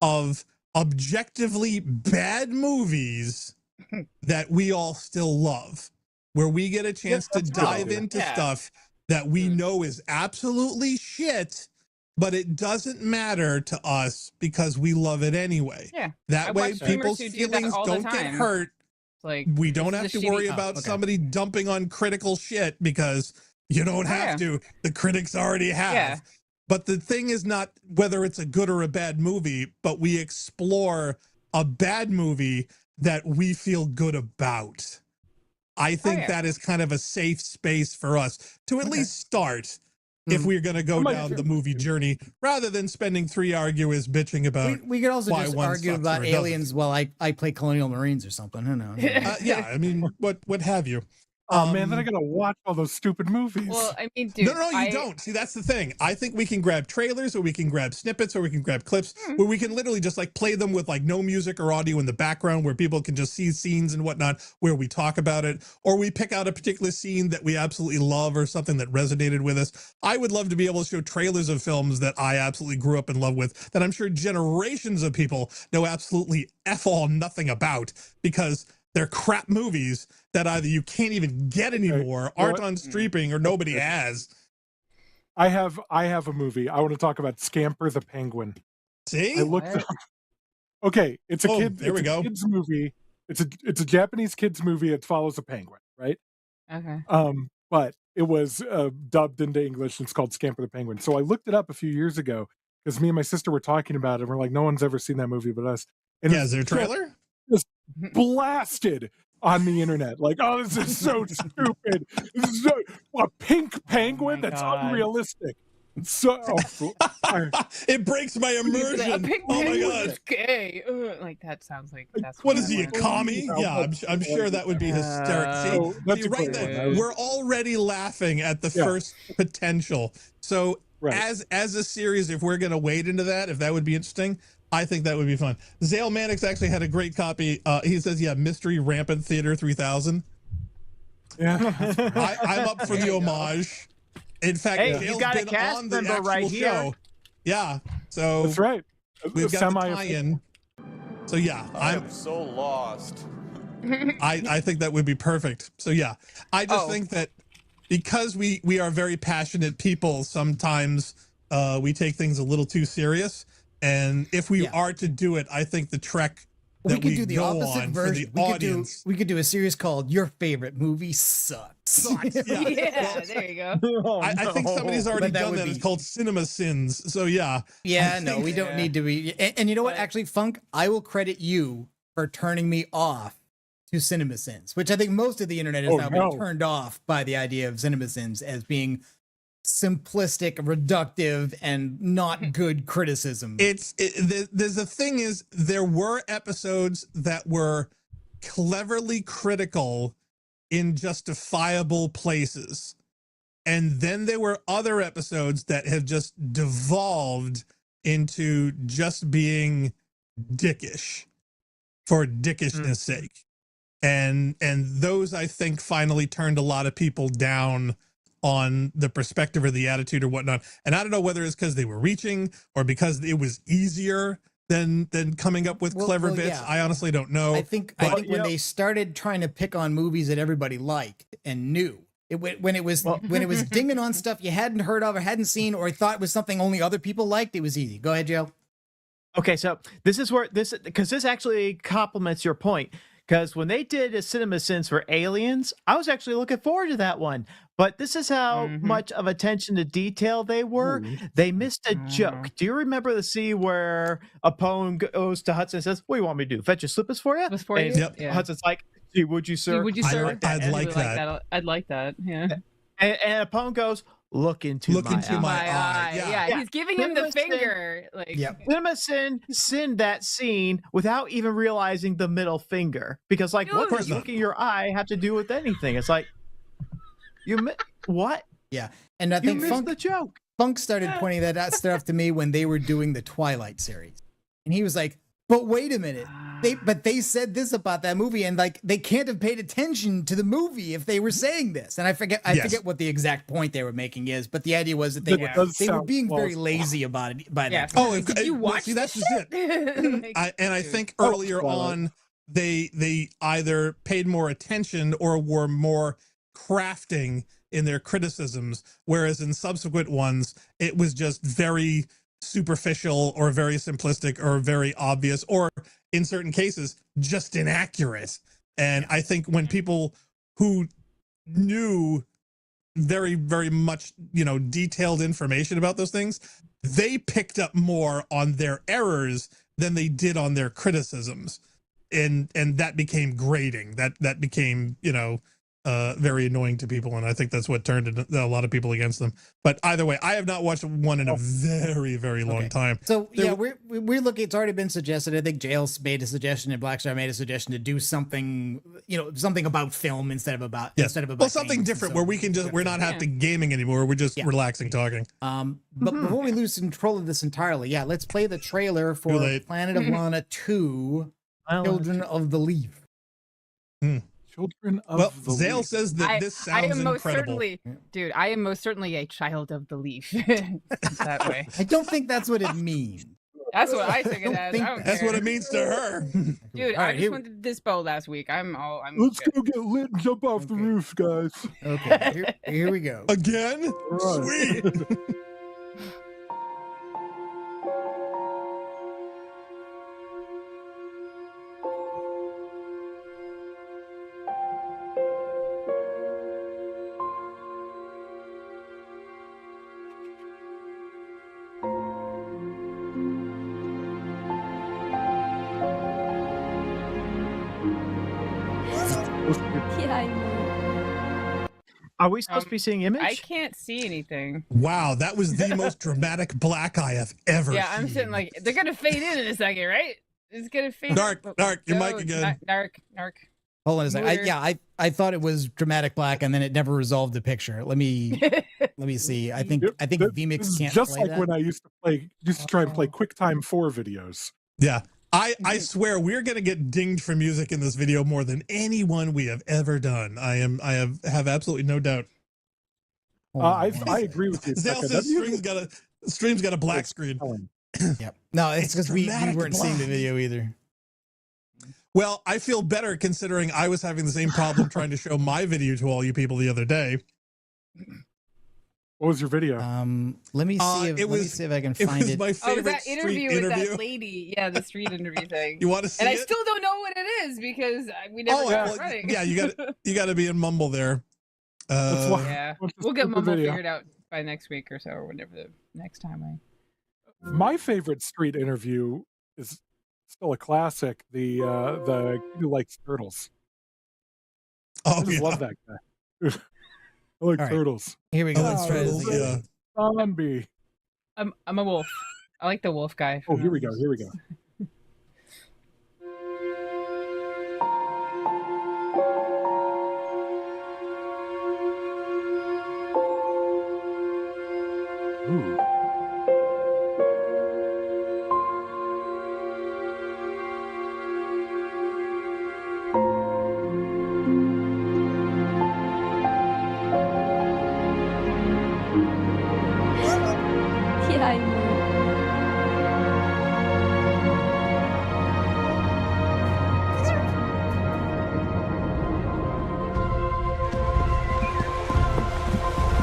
of objectively bad movies that we all still love, where we get a chance to
that's a good
dive
idea.
into
Yeah.
stuff that we know is absolutely shit, but it doesn't matter to us because we love it anyway.
Yeah. I
That way
watch streamers
people's
who do that
feelings
all the
don't get
time.
hurt.
Like,
We
this
don't
is
have
a
to
shitty-
worry about
okay.
somebody dumping on critical shit because you don't have to. The critics already have.
Yeah.
But the thing is not whether it's a good or a bad movie, but we explore a bad movie that we feel good about. I think
yeah.
that is kind of a safe space for us to at least start if we're going to go down the movie journey, rather than spending 3 arguers bitching about.
We could also
why
just
one
argue
sucks
about
or it doesn't.
aliens while I play Colonial Marines or something. Who knows?
Yeah, I mean, what have you?
Oh man, then I gotta watch all those stupid movies.
Well, I mean, dude.
No, you don't. See, that's the thing. I think we can grab trailers, or we can grab snippets, or we can grab clips, where we can literally just like play them with like no music or audio in the background, where people can just see scenes and whatnot, where we talk about it, or we pick out a particular scene that we absolutely love or something that resonated with us. I would love to be able to show trailers of films that I absolutely grew up in love with, that I'm sure generations of people know absolutely F all nothing about, because they're crap movies that either you can't even get anymore, aren't on streaming, or nobody has.
I have a movie. I want to talk about Scamper the Penguin.
See?
I looked up. Okay, it's a kid.
There we go.
Kids movie. It's a Japanese kids movie. It follows a penguin, right?
Okay.
But it was dubbed into English. And it's called Scamper the Penguin. So I looked it up a few years ago because me and my sister were talking about it. And we're like, no one's ever seen that movie but us. And
Yeah, is there a trailer?
Just blasted on the internet. Like, oh, this is so stupid. This is a pink penguin.
my
That's
God.
unrealistic. So
It breaks my immersion. Oh my God.
Gay. Like, that sounds like that's
What is he, a
I want.
commie? Yeah, I'm sure that would be hysterical.
that's
See,
a
right
great
then,
one.
we're already laughing at the first potential. So
Right.
as a series, if we're going to wade into that, if that would be interesting, I think that would be fun. Zale Mannix actually had a great copy. He says, yeah, Mystery Rampant Theater 3000.
Yeah.
I'm up for the homage. In fact,
Hey,
Dale's
you got a
been
cast
on the
member
actual
right here.
show. Yeah, so
That's right.
we've got the
Semi-
tie-in. So yeah, I'm
so lost.
I think that would be perfect. So yeah, I just think that because we are very passionate people, sometimes we take things a little too serious. And if we are to do it, I think the trek
We
that
could
we
do the
go
opposite
on
version.
for the audience.
We could do a series called "Your Favorite Movie Sucks."
Yeah.
Yeah, there you go.
I think somebody's already
But that
done
would
that. It's
be-
called Cinema Sins. So yeah.
Yeah,
I
no,
think-
we don't need to be. And you know what? Actually, Funk, I will credit you for turning me off to Cinema Sins, which I think most of the internet has now been turned off by the idea of Cinema Sins as being simplistic, reductive, and not good criticism.
There's the thing is, there were episodes that were cleverly critical in justifiable places. And then there were other episodes that have just devolved into just being dickish for dickishness sake. And those, I think, finally turned a lot of people down on the perspective or the attitude or whatnot. And I don't know whether it's because they were reaching or because it was easier than coming up with clever bits.
yeah.
I honestly don't know.
I think when they started trying to pick on movies that everybody liked and knew, when it was dinging on stuff you hadn't heard of or hadn't seen or thought was something only other people liked, it was easy. Go ahead, Joe.
Okay, so this is where this actually complements your point. Because when they did a Cinema Sins for Aliens, I was actually looking forward to that one. But this is how much of attention to detail they were. They missed a joke. Do you remember the scene where Apone goes to Hudson and says, "What do you want me to do? Fetch your slippers for you?"
Yep.
Yeah. Hudson's like, "Gee, would you, sir?"
Would you, sir?
I'd like that.
I'd like that. Yeah.
And Apone goes, "Look into my eye."
Yeah. He's giving him the finger. Like,
Cinema Sin that scene without even realizing the middle finger, because like, what does looking your eye have to do with anything? It's like, what?
Yeah, and I think
missed the joke.
Funk started pointing that stuff to me when they were doing the Twilight series, and he was like, "But wait a minute, they said this about that movie, and like they can't have paid attention to the movie if they were saying this." And I forget what the exact point they were making is, but the idea was that they were being very lazy about it. By that.
Oh, did you watch? See, that's just it. I think earlier on they either paid more attention or were more crafting in their criticisms, whereas in subsequent ones it was just very superficial or very simplistic or very obvious, or in certain cases just inaccurate. And I think when people who knew very, very much, detailed information about those things, they picked up more on their errors than they did on their criticisms. And that became grating. That became, very annoying to people, and I think that's what turned a lot of people against them. But either way, I have not watched one in a very, very long time.
So we're looking. It's already been suggested. I think Jails made a suggestion, and Blackstar made a suggestion to do something, something about film instead of about
something different where we can just we're not having gaming anymore. We're just relaxing, talking.
But before we lose control of this entirely, let's play the trailer for Planet of Lana 2: Children of the Leaf.
Children of the
Zale
Leaf.
says that this sounds incredible.
I am most certainly a child of the leaf. That way.
I don't think that's what it means.
That's what I think it as.
That's what it means to her.
Dude, I just went to Dispo last week.
Let's go get lit and jump off the roof, guys.
Okay, here we go.
Again? Sweet.
Are we supposed to be seeing Image?
I can't see anything.
Wow, that was the most dramatic black eye I've ever seen.
I'm sitting like, they're going to fade in a second, right? It's going to fade
Dark, your mic again.
Dark.
Hold on a second. I thought it was dramatic black, and then it never resolved the picture. Let me see. I think VMix can't
just
play
like
that.
when I used to try and play QuickTime 4 videos.
Yeah. I swear we're gonna get dinged for music in this video more than anyone we have ever done. I have absolutely no doubt.
I agree with you.
Zale says stream's got a black screen.
Yep. No, it's because we weren't seeing the video either.
Well, I feel better considering I was having the same problem trying to show my video to all you people the other day.
What was your video?
Let me see if I can find it.
My favorite
that interview with that lady. Yeah, the street interview thing.
You want to see
it? And
I
still don't know what it is because we never got it running.
Yeah, you got to be in Mumble there.
We'll get Mumble figured out by next week or so, or whenever the next time
My favorite street interview is still a classic. The kid who likes turtles.
Oh,
I just love that guy. I like turtles.
Here we go. Let's try this again.
Zombie.
I'm a wolf. I like the wolf guy.
Oh, here we go. Ooh.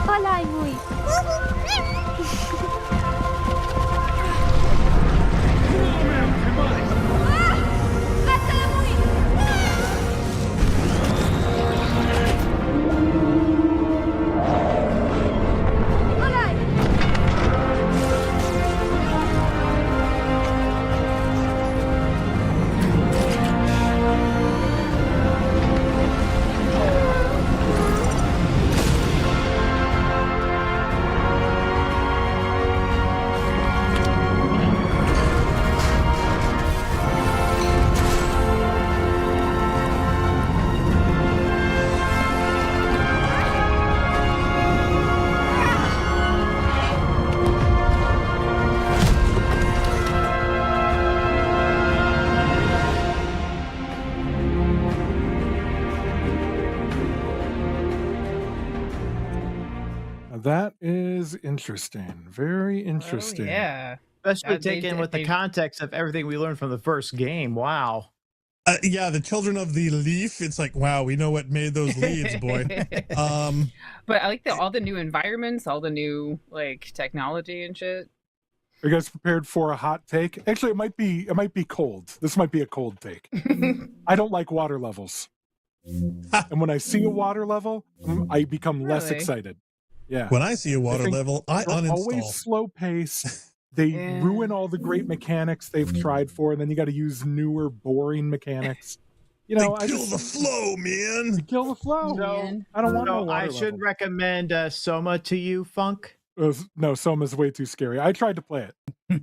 Palay mój.
That is interesting. Very interesting.
Oh, yeah.
Especially
They
taken
did-
with the
they-
context of everything we learned from the first game. Wow.
Yeah, the Children of the Leaf. It's like, wow, we know what made those leads, boy.
But I like all the new environments, all the new like technology and shit.
Are you guys prepared for a hot take? Actually, it might be cold. This might be a cold take. I don't like water levels. And when I see a water level, I become less
Really?
excited. Yeah.
When I see a water
think
level, I
They're
uninstall.
always slow pace. They
Yeah.
ruin all the great mechanics they've tried for, and then you got to use newer, boring mechanics. You know,
they kill the flow, man.
kill the flow.
Man.
I don't want no
So
water
I should
level.
recommend Soma to you, Funk.
No, Soma's way too scary. I tried to play it.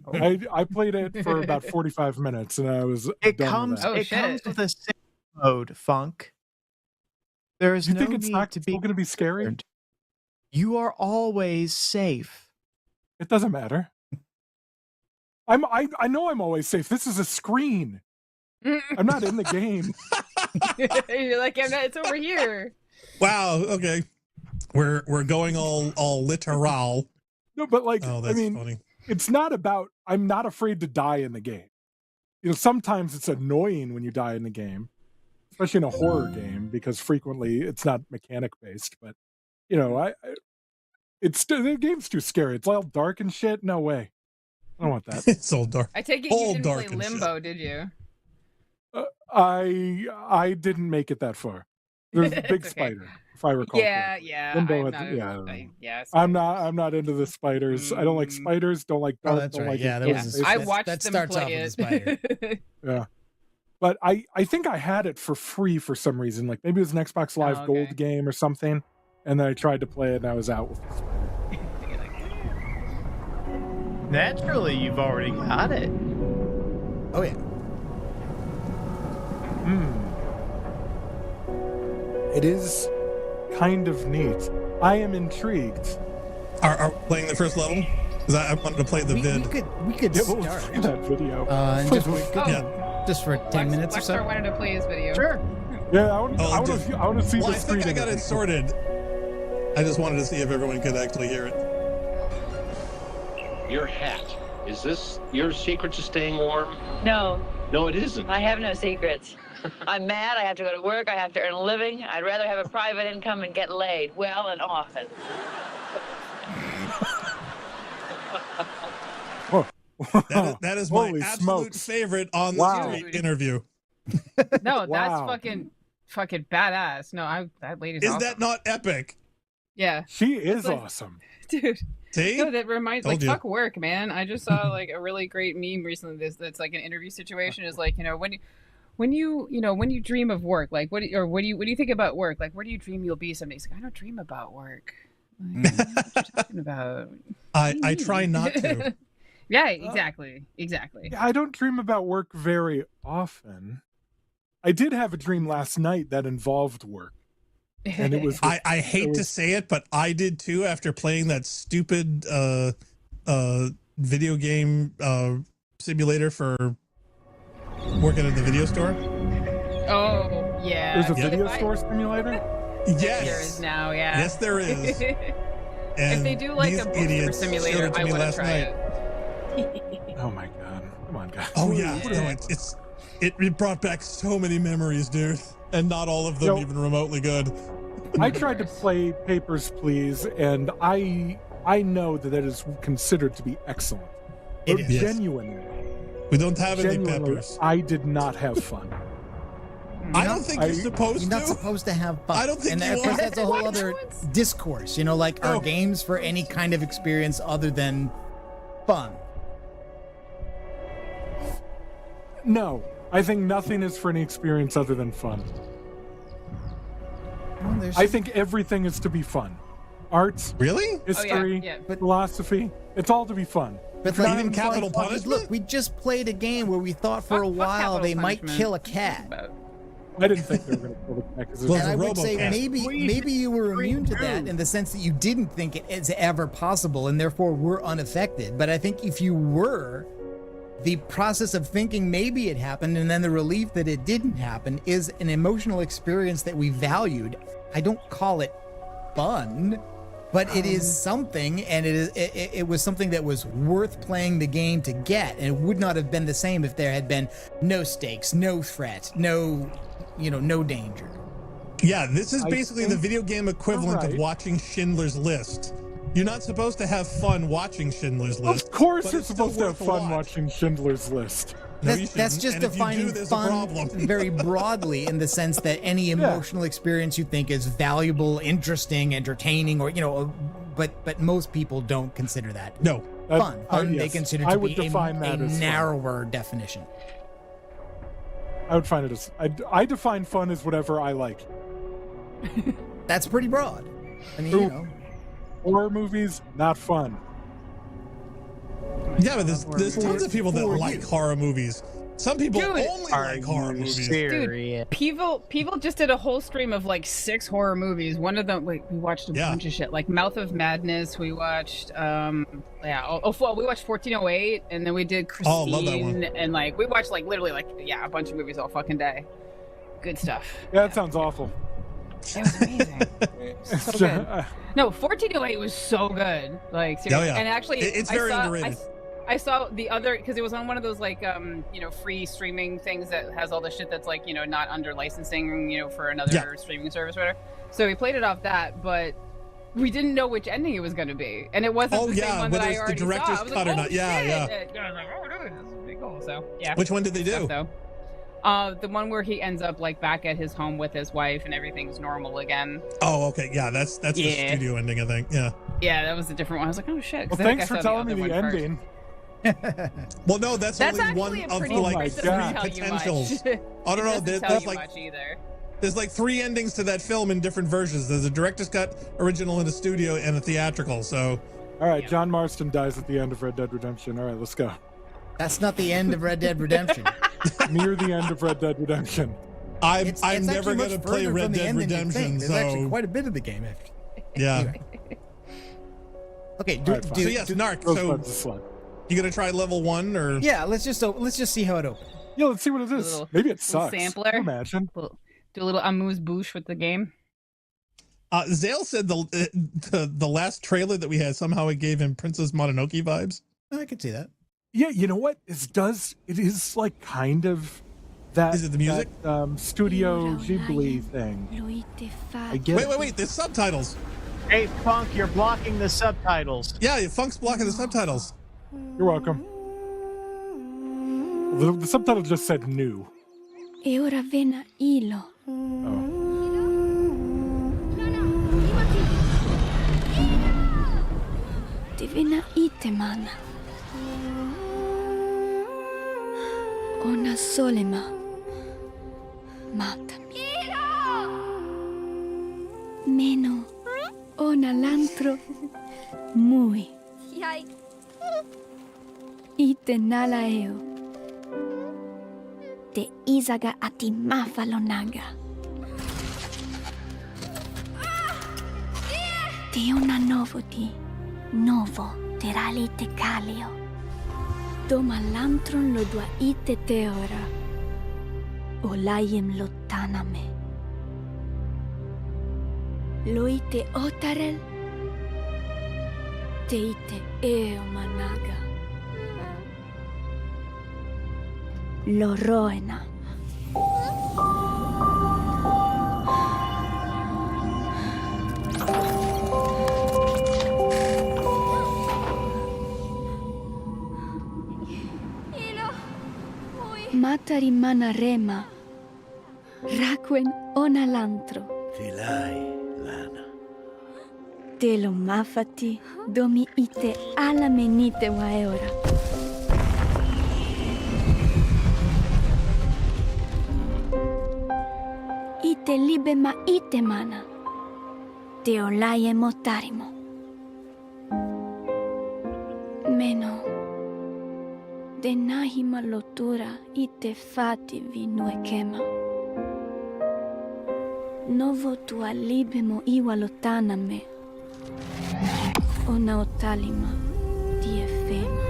I played it for about 45 minutes, and I was
It
done
comes
with that.
Oh,
it
shit.
comes with a safe mode, Funk. There is
You
no
think it's
need
not
to
still
be
going to be scary?
concerned. You are always safe.
It doesn't matter. I know I'm always safe. This is a screen. I'm not in the game.
You're like, I'm not, it's over here.
Wow. Okay. We're going all literal.
No, but like,
Oh,
I
that's
mean,
funny.
it's not about. I'm not afraid to die in the game. You know, sometimes it's annoying when you die in the game, especially in a horror game, because frequently it's not mechanic based. But you know, the game's too scary. It's all dark and shit. No way. I don't want that.
It's all dark.
I take it
All
you didn't
dark
play
and shit.
Limbo, did you?
I didn't make it that far. There's a
It's
big
okay.
spider, if I recall.
Yeah,
correctly.
yeah.
Limbo,
Yeah,
I'm not into the spiders. I don't like spiders. Don't like dark.
Oh, that's
don't
right.
like
Yeah, that
Yeah,
was
I
that-
watched
that
them
starts
play
off
it.
with a spider.
Yeah. But I think I had it for free for some reason. Like maybe it was an Xbox Live
Oh, okay.
Gold game or something. And then I tried to play it and I was out with the spider.
Naturally, you've already got it.
Oh yeah.
It is kind of neat. I am intrigued.
Are we playing the first level? Because I wanted to play the
We
vid.
could
Yeah, we'll
start.
see that video.
And just,
Oh,
just for 10 minutes or
Blackstar
so.
wanted to play his video.
Sure.
Yeah, I want
Oh,
to see
Well,
the
I
screen.
think I got it sorted. I just wanted to see if everyone could actually hear it.
Your hat. Is this your secret to staying warm?
No,
No, it isn't.
I have no secrets. I'm mad. I have to go to work. I have to earn a living. I'd rather have a private income and get laid well and often.
That is my
Holy
absolute
smokes.
favorite on the
Wow.
street interview.
No, that's
Wow.
fucking badass. No, that lady's
Is
awesome.
that not epic?
Yeah,
She is
like-
awesome.
dude.
See?
No, that reminds
Told
like
you.
fuck work, man. I just saw like a really great meme recently. That's like an interview situation. Is like when you dream of work, like what do you think about work? Like where do you dream you'll be someday? He's like, I don't dream about work. Like, I don't know what you're talking about.
I try not to.
Yeah, exactly.
Yeah, I don't dream about work very often. I did have a dream last night that involved work. And it was
I hate to say it, but I did too after playing that stupid video game simulator for working at the video store.
Oh yeah.
There's a
Yeah.
video store simulator?
Yes.
There is now, yeah.
Yes, there is.
If
And
they do like
these
a bookstore
idiots showed
simulator,
it to
I
me
want to
last
try
night.
it.
Oh my god. Come on, guys.
Oh yeah,
Yeah.
no, it brought back so many memories, dude, and not all of them
Yo.
even remotely good.
I tried to play Papers, Please, and I know that is considered to be excellent.
It
But
is.
genuinely,
We don't have any peppers.
I did not have fun.
I don't think you're supposed
You're not
to.
supposed to have fun.
I don't think
and
you
of course
are.
that's a whole other discourse. You know, like are
Oh.
games for any kind of experience other than fun?
No, I think nothing is for any experience other than fun.
Well, there's
I think everything is to be fun. Arts,
Really?
history,
yeah.
philosophy, it's all to be fun.
But
If not
even
having fun,
capital
fuck it.
punishment?
Look, we just played a game where we thought for a
Fuck
while
capital
they might
punishment.
kill a cat.
About-
I didn't think they were going to kill the cat because
Well,
And
a
I would say
RoboCat.
maybe you were immune to that in the sense that you didn't think it is ever possible and therefore were unaffected. But I think if you were, the process of thinking maybe it happened and then the relief that it didn't happen is an emotional experience that we valued. I don't call it fun, but it is something, and it was something that was worth playing the game to get, and it would not have been the same if there had been no stakes, no threat, no danger.
Yeah, this is basically the video game equivalent of
right.
watching Schindler's List. You're not supposed to have fun watching Schindler's List.
Of course
but
you're
it's still
supposed to have
worth a
fun
watch.
watching Schindler's List.
No,
That's just
and if you
defining
do, there's a
fun
problem.
very broadly, in the sense that any emotional experience you think is valuable, interesting, entertaining, or but most people don't consider that
No.
fun. Fun they
yes.
consider
I
to
would
be
define
a
that as fun.
narrower definition.
I would find it as I define fun as whatever I like.
That's pretty broad. I mean,
Horror movies, not fun.
Yeah, but there's tons of people that like horror movies. Some people
Dude,
only like horror movies.
Serious?
People just did a whole stream of like 6 horror movies. One of them, we watched a bunch of shit, like Mouth of Madness. We watched, we watched 1408, and then we did Christine,
love that one.
and like we watched like literally like a bunch of movies all fucking day. Good stuff.
Yeah, that sounds awful.
It was amazing. So good. No, 1408 was so good. Like seriously, and actually,
it's very underrated.
I saw the other, because it was on one of those like free streaming things that has all the shit that's like not under licensing for another streaming service or whatever. So we played it off that, but we didn't know which ending it was going to be, and it wasn't the same one that I already
the director's
saw. I was
cut
like,
or not. Yeah.
And I was like, oh, dude, this is pretty cool. So yeah.
Which one did they do?
Stuff, the one where he ends up like back at his home with his wife and everything's normal again.
Oh, okay. Yeah, that's the studio ending, I think. Yeah.
Yeah, that was a different one. I was like, oh shit.
Well, thanks for telling me the ending.
Well, no, that's only one of like 3 potentials. I don't know. There's like 3 endings to that film in different versions. There's a director's cut, original in a studio, and a theatrical. So,
all right, John Marston dies at the end of Red Dead Redemption. All right, let's go.
That's not the end of Red Dead Redemption.
Near the end of Red Dead Redemption.
I'm never going to play Red Dead Redemption.
There's actually quite a bit of the game.
Yeah.
Anyway. Okay.
Narc. So you gonna try level 1 or?
Yeah. Let's just see how it opens.
Yeah, let's see what it is. Maybe it sucks.
Sampler.
Imagine.
Do a little amuse-bouche with the game.
Zale said the last trailer that we had, somehow it gave him Princess Mononoke vibes.
I could see that.
Yeah, you know what? It is like kind of that.
Is it the music?
Studio Ghibli thing. I get
Wait, there's subtitles.
Hey, Funk, you're blocking the subtitles.
Yeah, Funk's blocking the subtitles.
You're welcome. The subtitle just said new.
E ora vena ilo. Divina itemana. Ona solema. Matami. Meno. Ona lantro. Mui. Ite nalaeo. Te izaga ati mafalonaga. Te una novo ti. Novo teralite calio. Doma lantron lo dua ite teora. Olayem lottaname. Lo ite otarel. Te ite eo managa. Lo roena. Matari mana rema. Raquen ona lantro.
Filai, Lana.
Te lo mafati domi ite ala menite waeora. Ite libe ma ite mana. Te olaye motarimo. Meno. De nahima lotura ite fati vinuekema. Novo tua libemo iwa lotaname. Ona otalima diefema.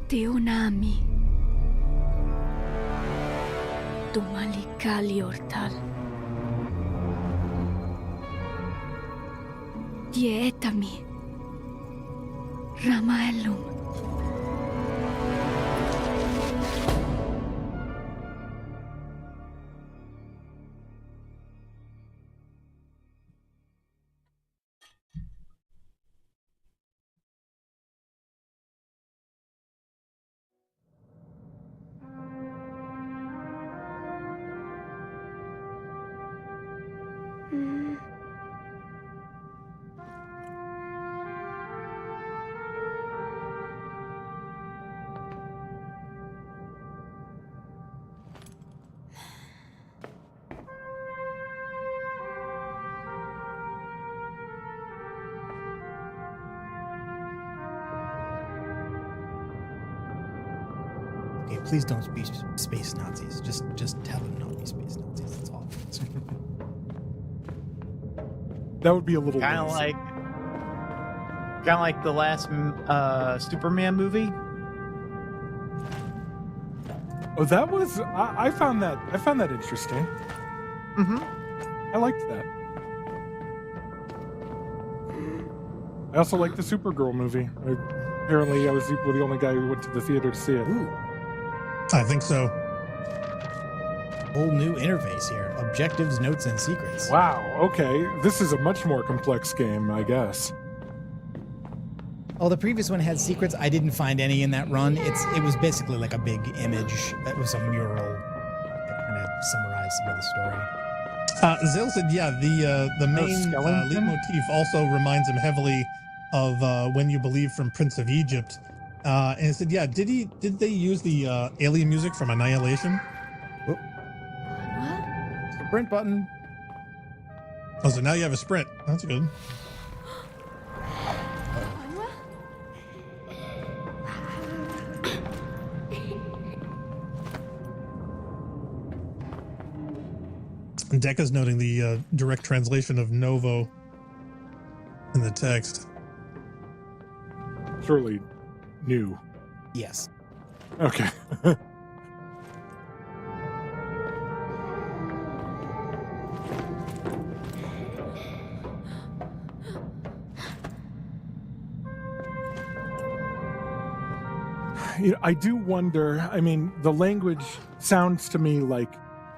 Te onami. Tomalikali ortal. dietami. Ramaelum.
Okay, please don't be space Nazis. Just have them not be space Nazis. That's all.
That would be a little
Kind of
lazy.
like the last Superman movie.
Oh, that was I found that interesting.
Mm-hmm.
I liked that. I also liked the Supergirl movie. Apparently, I was the only guy who went to the theater to see it.
Ooh,
I think so.
whole new interface here. Objectives, notes, and secrets.
Wow. Okay, this is a much more complex game, I guess.
Oh, the previous one had secrets. I didn't find any in that run. It was basically like a big image. That was a mural that kind of summarized some of the story.
Zil said, yeah, the main
skeleton?
leitmotif also reminds him heavily of When You Believe from Prince of Egypt. And he said, yeah, did they use the alien music from Annihilation?
Sprint button.
Oh, so now you have a sprint. That's good. And Decca's noting the direct translation of Novo in the text.
Surely new.
Yes.
Okay. You know, I do wonder, I mean, the language sounds to me like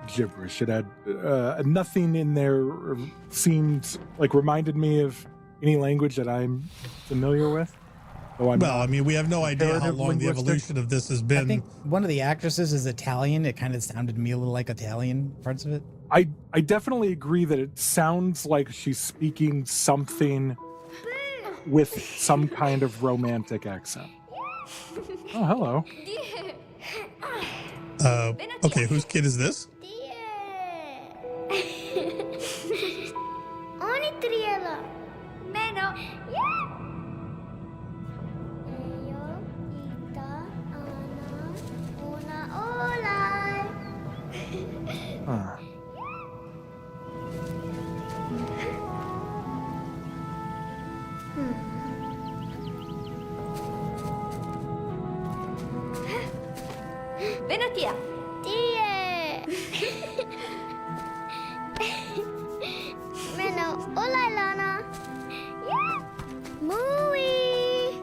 gibberish. It had nothing in there seemed like reminded me of any language that I'm familiar with.
Well, I mean, we have no idea how long the
linguistic.
evolution of this has been.
I think one of the actresses is Italian. It kind of sounded to me a little like Italian parts of it.
I definitely agree that it sounds like she's speaking something with some kind of romantic accent. Oh, hello.
Okay, whose kid is this?
Oni triela. Meno.
Huh.
Venatia. Tie. Meno. Hola, Lana. Yeah. Mooey.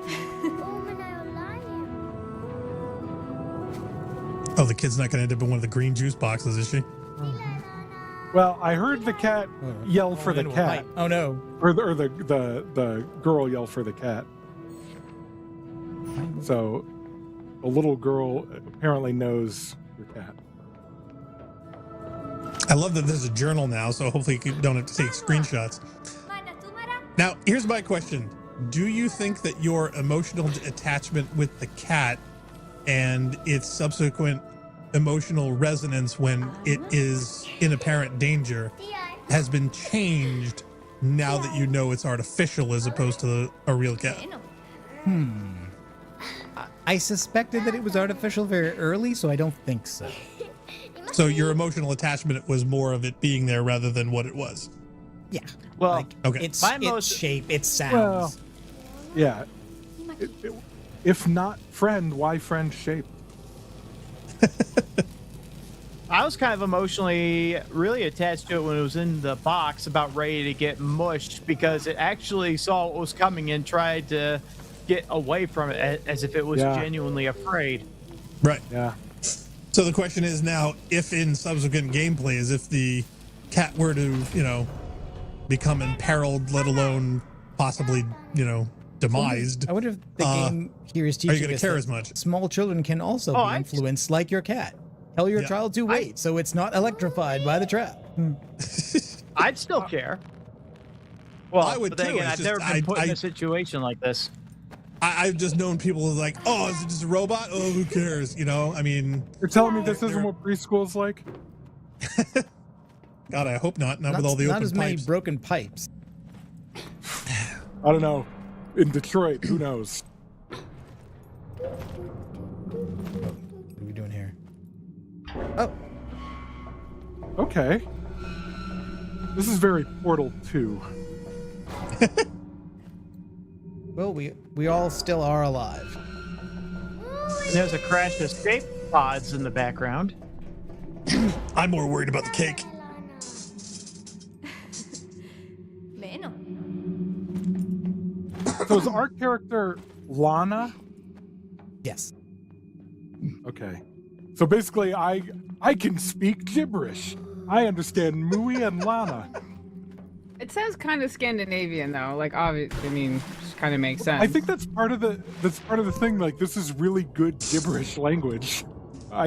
Oh, the kid's not going to end up in one of the green juice boxes, is she?
Well, I heard the cat yell for the cat,
Oh no.
or the girl yell for the cat. So, a little girl apparently knows her cat.
I love that there's a journal now, so hopefully you don't have to take screenshots. Now, here's my question. Do you think that your emotional attachment with the cat and its subsequent emotional resonance when it is in apparent danger has been changed now that you know it's artificial as opposed to a real cat?
I suspected that it was artificial very early, so I don't think so.
So your emotional attachment was more of it being there rather than what it was.
Yeah.
Well,
Like,
okay.
Its
My most-
shape, its sounds.
Well, yeah. If not friend, why friend shape?
I was kind of emotionally really attached to it when it was in the box, about ready to get mushed, because it actually saw what was coming and tried to get away from it as if it was genuinely afraid.
Right.
Yeah.
So the question is now, if in subsequent gameplay, as if the cat were to, become imperiled, let alone possibly, demised.
I wonder if the game here is teaching
are you going
us
to care
that
as much?
small children can also be influenced like your cat. Tell your child to wait so it's not electrified by the trap.
I'd still care. Well,
I would
but then
too.
again,
It's
I've never
just-
been put in
I-
a situation like this.
I've just known people who are like, oh, is it just a robot? Oh, who cares? I mean,
You're telling me this isn't what preschool's like?
God, I hope not. Not with all the
not
open
as many
pipes.
broken pipes.
I don't know. In Detroit, who knows?
What are we doing here? Oh,
Okay. This is very Portal 2.
well, we all still are alive.
And there's a crash escape pods in the background.
I'm more worried about the cake.
So is our character Lana?
Yes.
Okay. So basically, I can speak gibberish. I understand Mui and Lana.
It sounds kind of Scandinavian though. Like obviously, I mean, just kind of makes sense.
I think that's part of the thing. Like, this is really good gibberish language.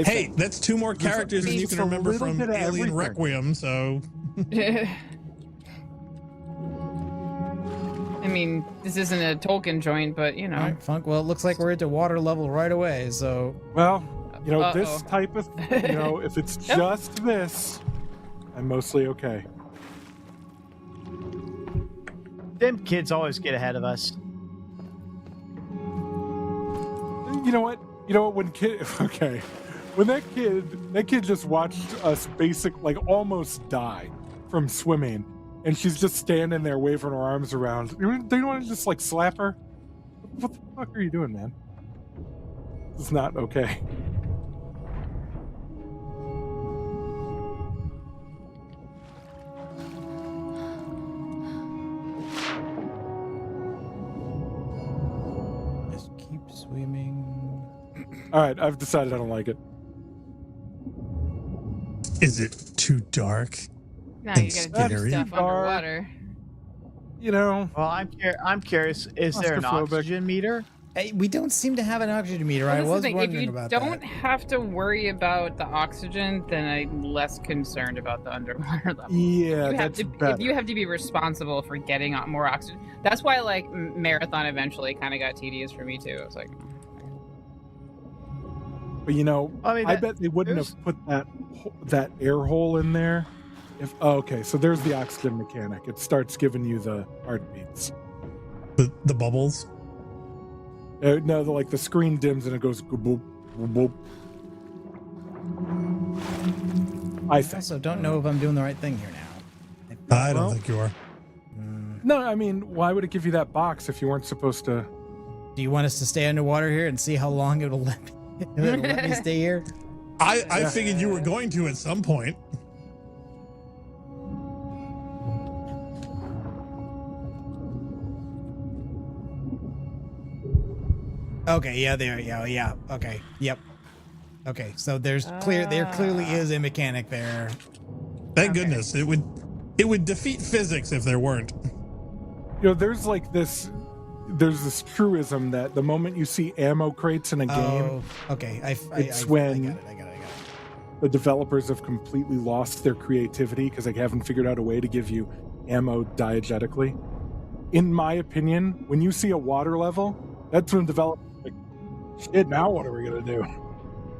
Hey, that's two more characters than you
just
can
a
remember
little
from
bit of
Alien
everything.
Requiem. So
I mean, this isn't a Tolkien joint, but
All right, Funk. Well, it looks like we're at water level right away. So
Well,
Uh-oh.
this type of, if it's just this, I'm mostly okay.
Them kids always get ahead of us.
You know what? When that kid just watched us almost die from swimming, and she's just standing there waving her arms around. Do you want to just slap her? What the fuck are you doing, man? It's not okay.
just keep swimming.
All right, I've decided I don't like it.
is it too dark?
now you gotta do
Scary.
stuff underwater.
Well, I'm curious. Is there an
Claustrophobic.
oxygen meter?
Hey, we don't seem to have an oxygen meter.
Well,
I
this is the
was
thing,
wondering
if you
about
don't
that.
have to worry about the oxygen, then I'm less concerned about the underwater level.
Yeah,
You have
that's
to,
better.
if you have to be responsible for getting more oxygen. That's why Marathon eventually kind of got tedious for me too. I was like,
But I bet they wouldn't have put that air hole in there. Okay, so there's the oxygen mechanic. It starts giving you the heartbeats.
The bubbles.
No, the screen dims and it goes boop, boop. I think.
Also, don't know if I'm doing the right thing here now.
I don't think you are.
No, I mean, why would it give you that box if you weren't supposed to?
Do you want us to stay underwater here and see how long it'll let me stay here?
I figured you were going to at some point.
Okay, yeah, there, yeah, okay, yep. Okay, so there clearly is a mechanic there.
Thank goodness. It would defeat physics if there weren't.
There's this truism that the moment you see ammo crates in a game,
okay,
it's
I
when
got it.
the developers have completely lost their creativity because they haven't figured out a way to give you ammo diegetically. In my opinion, when you see a water level, that's when developers are like, shit, now what are we gonna do?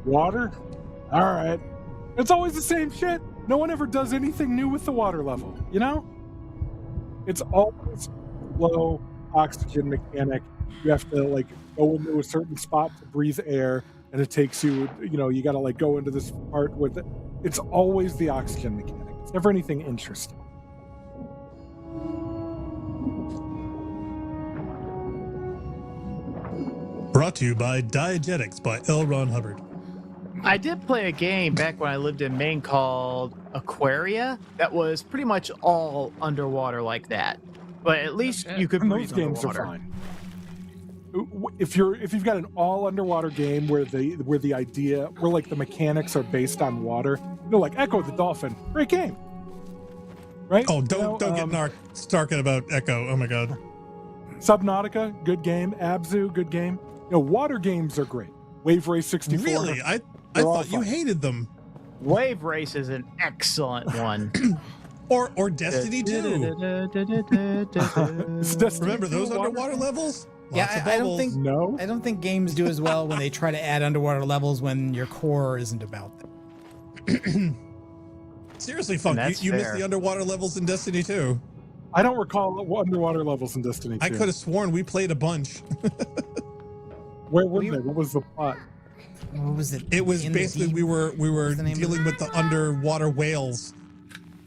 Water? All right. It's always the same shit. No one ever does anything new with the water level, It's always low oxygen mechanic. You have to go into a certain spot to breathe air, and it takes you, you gotta go into this part with it. It's always the oxygen mechanic. It's never anything interesting.
Brought to you by Diegetics by L. Ron Hubbard.
I did play a game back when I lived in Maine called Aquaria that was pretty much all underwater like that. But at least
shit.
you could
And
breathe
those games
underwater.
are fine. If you've got an all underwater game where the idea where like the mechanics are based on water, like Echo the Dolphin, great game, right?
Oh, don't get starking about Echo. Oh my god.
Subnautica, good game. Abzu, good game. Water games are great. Wave Race 64.
Really? I
They're all
thought you
fun.
hated them.
Wave Race is an excellent one.
Or Destiny 2.
Is Destiny
Remember
2
those
a water
underwater
game?
levels?
Yeah,
Lots of
I don't
bubbles.
think
No.
I don't think games do as well when they try to add underwater levels when your core isn't about them.
Seriously, Funk,
that's
you missed
fair.
the underwater levels in Destiny 2.
I don't recall underwater levels in Destiny 2.
I could have sworn we played a bunch.
Where were they? What was the plot?
What was it?
It was
In the
basically
Deep?
we were
What's the name of
dealing
it?
with the underwater whales.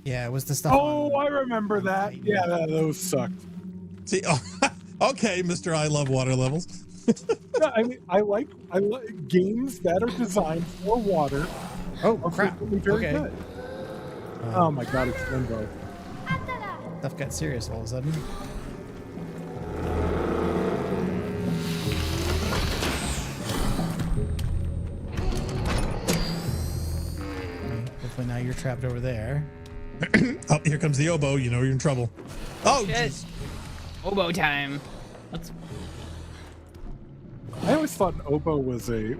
Yeah, it was the stuff.
Oh,
on-
I remember that. Yeah, those sucked.
See, okay, Mr. I love water levels.
Yeah, I mean, I like games that are designed for water.
Oh
Are
crap!
frequently very
Okay,
good. Oh my god, it's Limbo.
stuff got serious all of a sudden. Hopefully now you're trapped over there.
Oh, here comes the oboe. You know you're in trouble. Oh,
Shit.
jeez.
Oboe time. Let's.
I always thought an oboe was a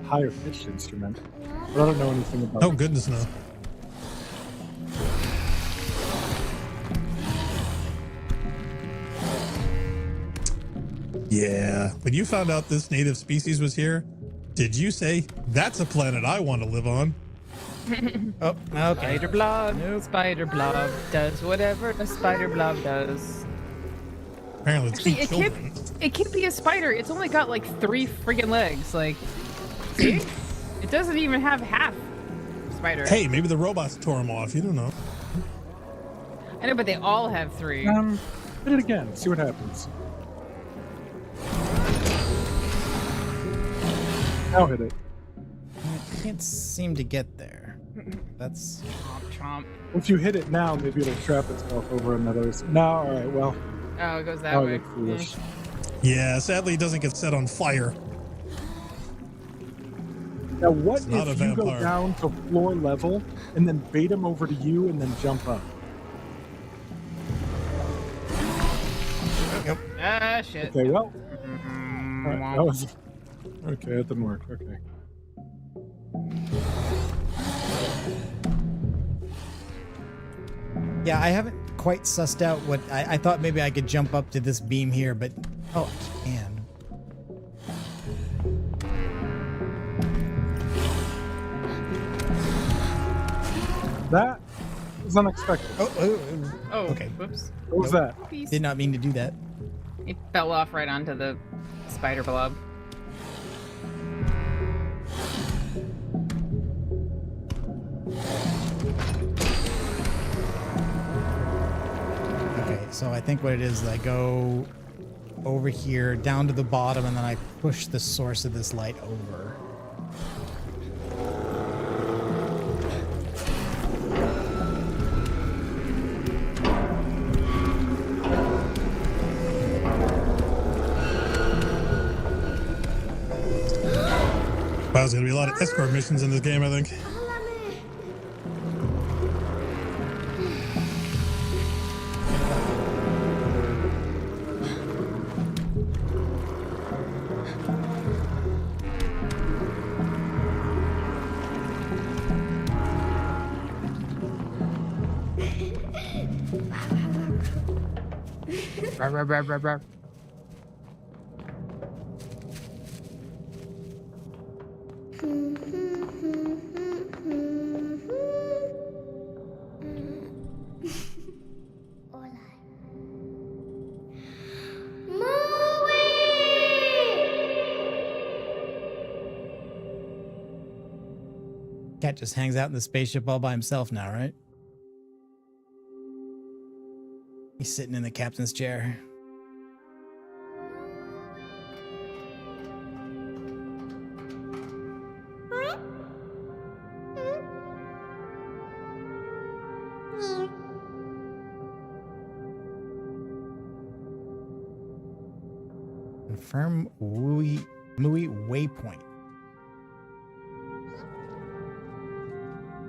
higher pitched instrument, but I don't know anything about.
Oh, goodness, no. Yeah. When you found out this native species was here, did you say, that's a planet I want to live on?
Oh, okay.
Spider blob. Spider blob does whatever a spider blob does.
Apparently it's
Actually,
eat children.
it can't be a spider. It's only got like 3 friggin' legs. Like, see? It doesn't even have half spider.
Hey, maybe the robots tore them off. You don't know.
I know, but they all have 3.
Hit it again. See what happens. Now hit it.
I can't seem to get there. That's
Chomp, chomp.
If you hit it now, maybe it'll trap itself over another. No, all right. Well,
Oh, it goes that
oh,
way.
you're foolish.
Yeah, sadly it doesn't get set on fire.
Now, what
It's not
if
a
you go
vampire.
down to floor level and then bait him over to you and then jump up?
Ah, shit.
Okay, well,
Mm,
all right, that was okay. That didn't work. Okay.
yeah. I haven't quite sussed out what I thought. Maybe I could jump up to this beam here, but oh, I can.
That was unexpected.
Oh,
Okay.
Whoops.
What was that?
Peace.
Did not mean to do that.
It fell off right onto the spider blob.
Okay, so I think what it is, I go over here down to the bottom, and then I push the source of this light over.
Wow, there's gonna be a lot of escort missions in this game, I think.
Rar, rar, rar, rar, rar.
Cat just hangs out in the spaceship all by himself now, right? He's sitting in the captain's chair. Confirm Mui waypoint.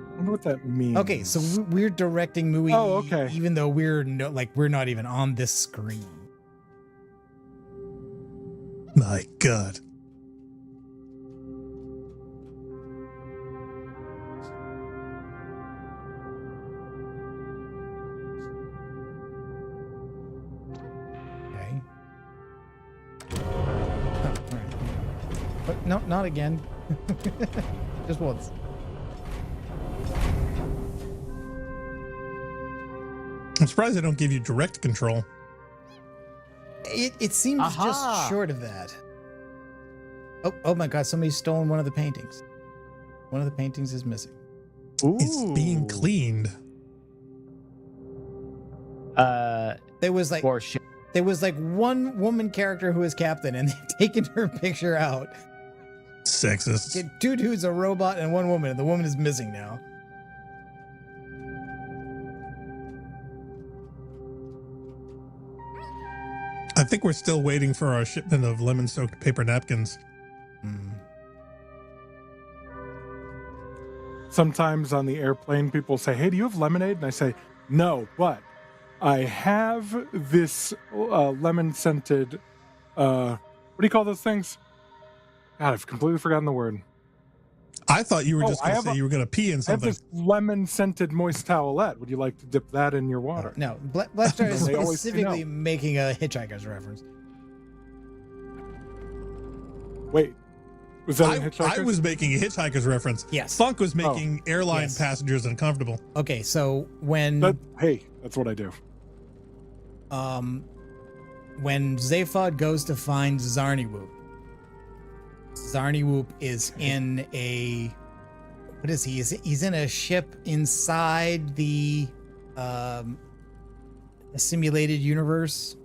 I wonder what that means.
Okay, so we're directing Mui.
Oh, okay.
Even though we're not even on this screen.
My God.
Okay. Oh, all right. But no, not again. Just once.
I'm surprised they don't give you direct control.
It seems just short of that. Oh my God! Somebody's stolen one of the paintings. One of the paintings is missing.
It's being cleaned.
There was like one woman character who was captain, and they've taken her picture out.
Sexist.
Two dudes, a robot, and one woman, and the woman is missing now.
I think we're still waiting for our shipment of lemon-soaked paper napkins.
Sometimes on the airplane, people say, "Hey, do you have lemonade?" And I say, "No, but I have this lemon-scented, what do you call those things?" God, I've completely forgotten the word.
I thought you were just going to say you were going to pee in
I have
something.
this lemon-scented moist towelette. Would you like to dip that in your water?
No, Black Star is
They always say
specifically
no.
making a Hitchhiker's reference.
Wait, was that in Hitchhiker?
I was making a Hitchhiker's reference.
Yes.
Funk was making airline passengers uncomfortable.
Okay, so when
that's what I do.
When Zaphod goes to find Zarniwoop is in a what is he? He's in a ship inside the simulated universe.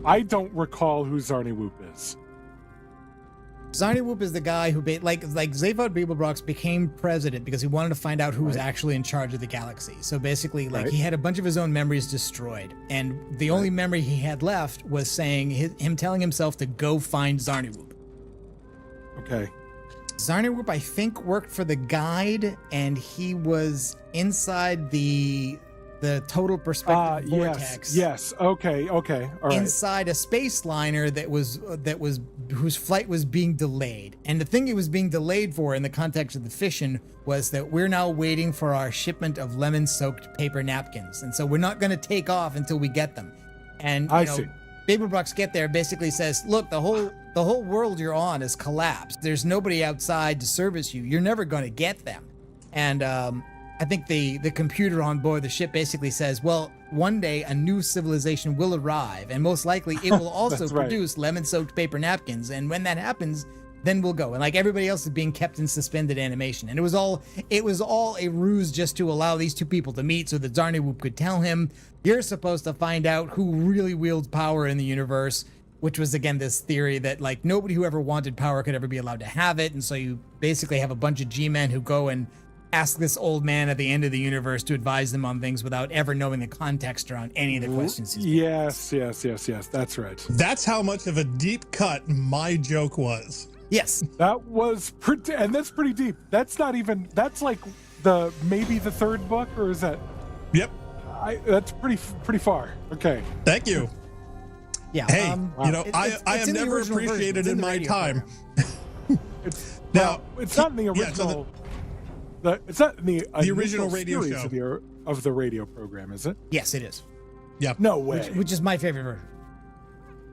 I don't recall who Zarniwoop is.
Zarniwoop is the guy who, like Zaphod Beeblebrox became president because he wanted to find out who was actually in charge of the galaxy. So basically, he had a bunch of his own memories destroyed, and the only memory he had left was saying him telling himself to go find Zarniwoop.
Okay.
Zarniwoop, I think, worked for the guide, and he was inside the total perspective vortex.
Yes. Okay. All right.
Inside a space liner that was whose flight was being delayed. And the thing it was being delayed for in the context of the fission was that we're now waiting for our shipment of lemon-soaked paper napkins. And so we're not going to take off until we get them. And
I see.
Beeblebrox get there basically says, look, the whole world you're on has collapsed. There's nobody outside to service you. You're never going to get them. And I think the computer on board the ship basically says, well, one day a new civilization will arrive, and most likely it will also produce lemon-soaked paper napkins. And when that happens, then we'll go. And like everybody else is being kept in suspended animation. And it was all a ruse just to allow these two people to meet so that Zarniwoop could tell him, you're supposed to find out who really wields power in the universe, which was, again, this theory that like nobody who ever wanted power could ever be allowed to have it. And so you basically have a bunch of G-men who go and ask this old man at the end of the universe to advise them on things without ever knowing the context around any of the questions.
Yes. That's right.
That's how much of a deep cut my joke was.
Yes.
That was pretty, and that's pretty deep. That's not even, that's like maybe the third book, or is that?
Yep.
That's pretty far. Okay.
Thank you.
Yeah.
Hey, I have never appreciated in my time.
It's
it's
not in the original. It's not in the
original radio
series
show
of the radio program, is it?
Yes, it is.
Yeah.
No way.
Which is my favorite version.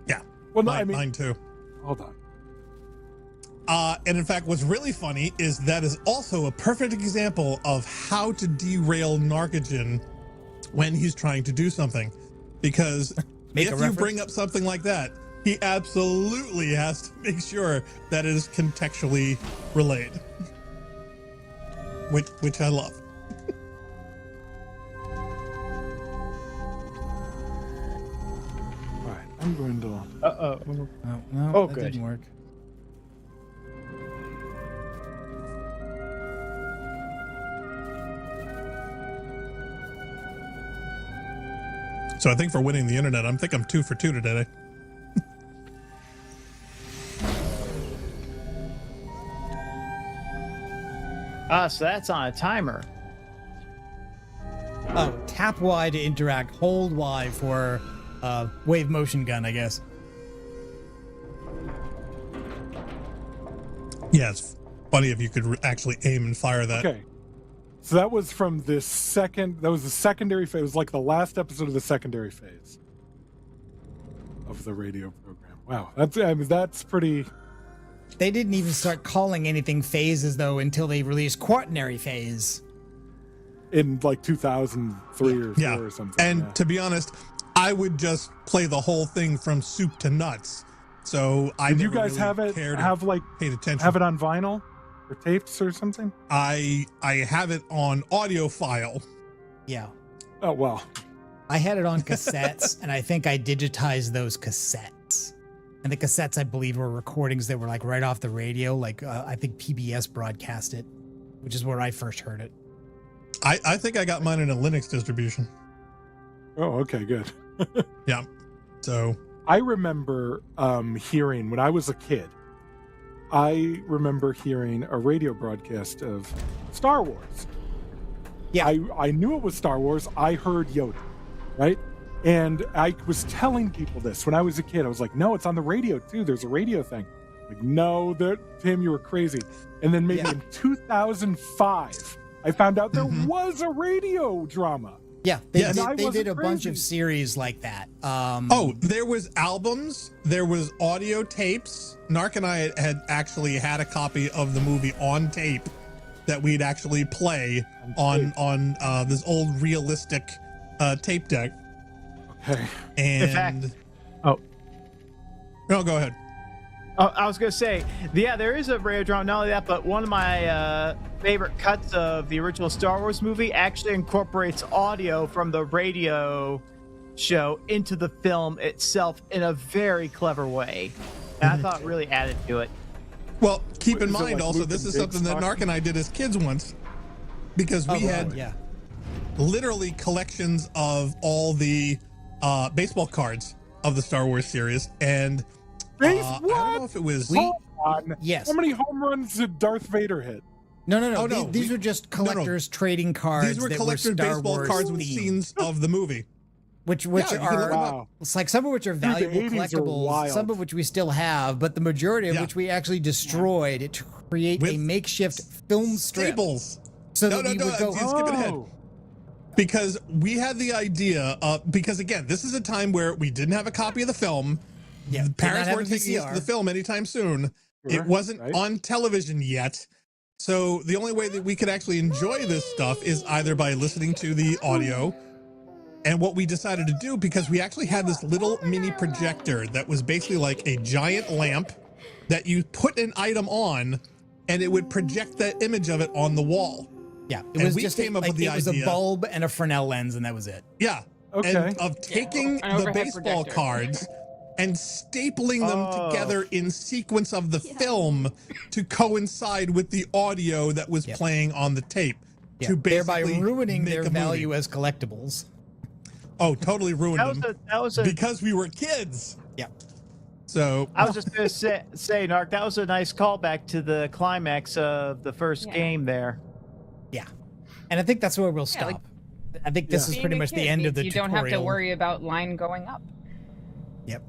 Yeah.
Well,
mine too.
Hold on.
And in fact, what's really funny is that is also a perfect example of how to derail Narcogen when he's trying to do something. Because if you bring up something like that, he absolutely has to make sure that it is contextually relayed. Which I love.
All right, I'm going to.
No, that
good.
didn't work.
So I think for winning the internet, I'm 2 for 2 today.
So that's on a timer.
Oh, tap Y to interact, hold Y for wave motion gun, I guess.
Yeah, it's funny if you could actually aim and fire that.
Okay. So that was from this second, that was the secondary phase. It was like the last episode of the secondary phase of the radio program. Wow. That's pretty.
They didn't even start calling anything phases, though, until they released Quaternary Phase.
In like 2003 or 4 or something.
And to be honest, I would just play the whole thing from soup to nuts. So
Did you guys have it, paid attention. Have it on vinyl or tapes or something?
I have it on audio file.
Yeah.
Oh, well.
I had it on cassettes, and I think I digitized those cassettes. And the cassettes, I believe, were recordings that were like right off the radio. Like I think PBS broadcast it, which is where I first heard it.
I think I got mine in a Linux distribution.
Oh, okay, good.
Yeah. So
I remember hearing when I was a kid, I remember hearing a radio broadcast of Star Wars.
Yeah.
I knew it was Star Wars. I heard Yoda, right? And I was telling people this when I was a kid. I was like, no, it's on the radio too. There's a radio thing. Like, no, Tim, you were crazy. And then maybe in 2005, I found out there was a radio drama.
Yeah, they did a bunch of series like that.
There was albums, there was audio tapes. Narc and I had actually had a copy of the movie on tape that we'd actually play on this old realistic tape deck.
Okay.
And
in fact,
no, go ahead.
I was gonna say, yeah, there is a radio drama. Not only that, but one of my favorite cuts of the original Star Wars movie actually incorporates audio from the radio show into the film itself in a very clever way, and I thought really added to it.
Well, keep in mind also, this is something that Narc and I did as kids once, because we had literally collections of all the baseball cards of the Star Wars series, and I don't know if it was.
Yes.
How many home runs did Darth Vader hit?
No. These were just collectors trading cards.
These were collector baseball cards with scenes of the movie.
Which are it's like some of which are valuable collectibles, some of which we still have, but the majority of which we actually destroyed to create a makeshift film strip.
Staples.
So that we would go,
skip ahead. Because we had the idea of, because again, this is a time where we didn't have a copy of the film.
Yeah,
the parents weren't taking us to the film anytime soon.
Sure,
it wasn't on television yet. So the only way that we could actually enjoy this stuff is either by listening to the audio. And what we decided to do, because we actually had this little mini projector that was basically like a giant lamp that you put an item on and it would project the image of it on the wall.
Yeah, it was just
came up with the idea.
It was a bulb and a Fresnel lens, and that was it.
Yeah.
Okay.
And of taking the baseball cards and stapling them together in sequence of the film to coincide with the audio that was playing on the tape.
Yeah.
To basically
thereby ruining their value
movie.
as collectibles.
Oh, totally ruined them. Because we were kids.
Yeah.
So
I was just going to say, Narc, that was a nice callback to the climax of the first game there.
Yeah. And I think that's where we'll stop. I think this is pretty much the end of the tutorial.
You don't have to worry about line going up.
Yep.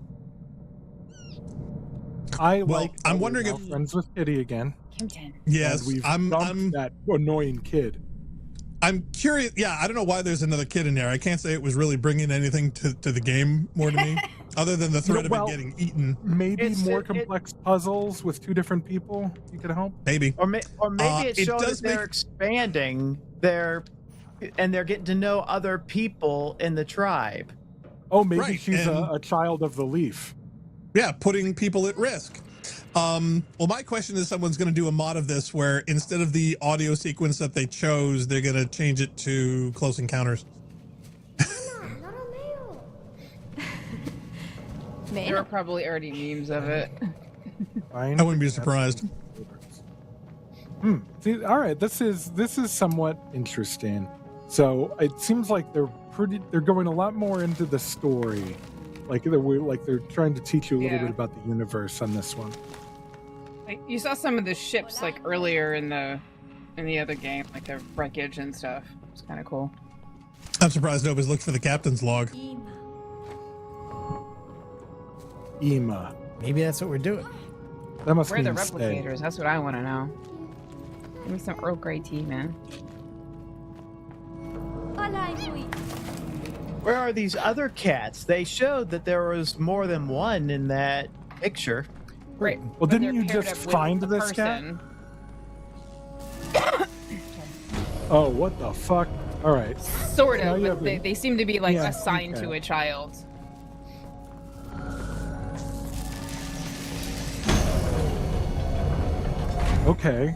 I'm wondering if
friends with Kitty again.
Yes,
I'm that annoying kid.
I'm curious. Yeah, I don't know why there's another kid in there. I can't say it was really bringing anything to the game more to me, other than the threat of it getting eaten.
Maybe more complex puzzles with two different people. You could help.
Maybe.
Or maybe it shows that they're expanding and they're getting to know other people in the tribe.
Oh, maybe she's a child of the leaf.
Yeah, putting people at risk. Well, my question is, someone's going to do a mod of this where instead of the audio sequence that they chose, they're going to change it to Close Encounters.
There are probably already memes of it.
I wouldn't be surprised.
See, all right, this is somewhat interesting. So it seems like they're they're going a lot more into the story. They're trying to teach you a little bit about the universe on this one.
Like, you saw some of the ships like earlier in the other game, like the wreckage and stuff. It's kind of cool.
I'm surprised nobody's looked for the captain's log.
Ema.
Maybe that's what we're doing.
That must
Where are the
mean stay.
replicators? That's what I want to know. Give me some Earl Grey tea, man.
Where are these other cats? They showed that there was more than one in that picture.
Right.
Well,
but
didn't
they're
you
paired
just
up with
find
the
this cat?
person.
Oh, what the fuck? All right.
Sort of,
Yeah,
but they seem to be like
Yeah,
assigned
okay.
to a child.
Okay.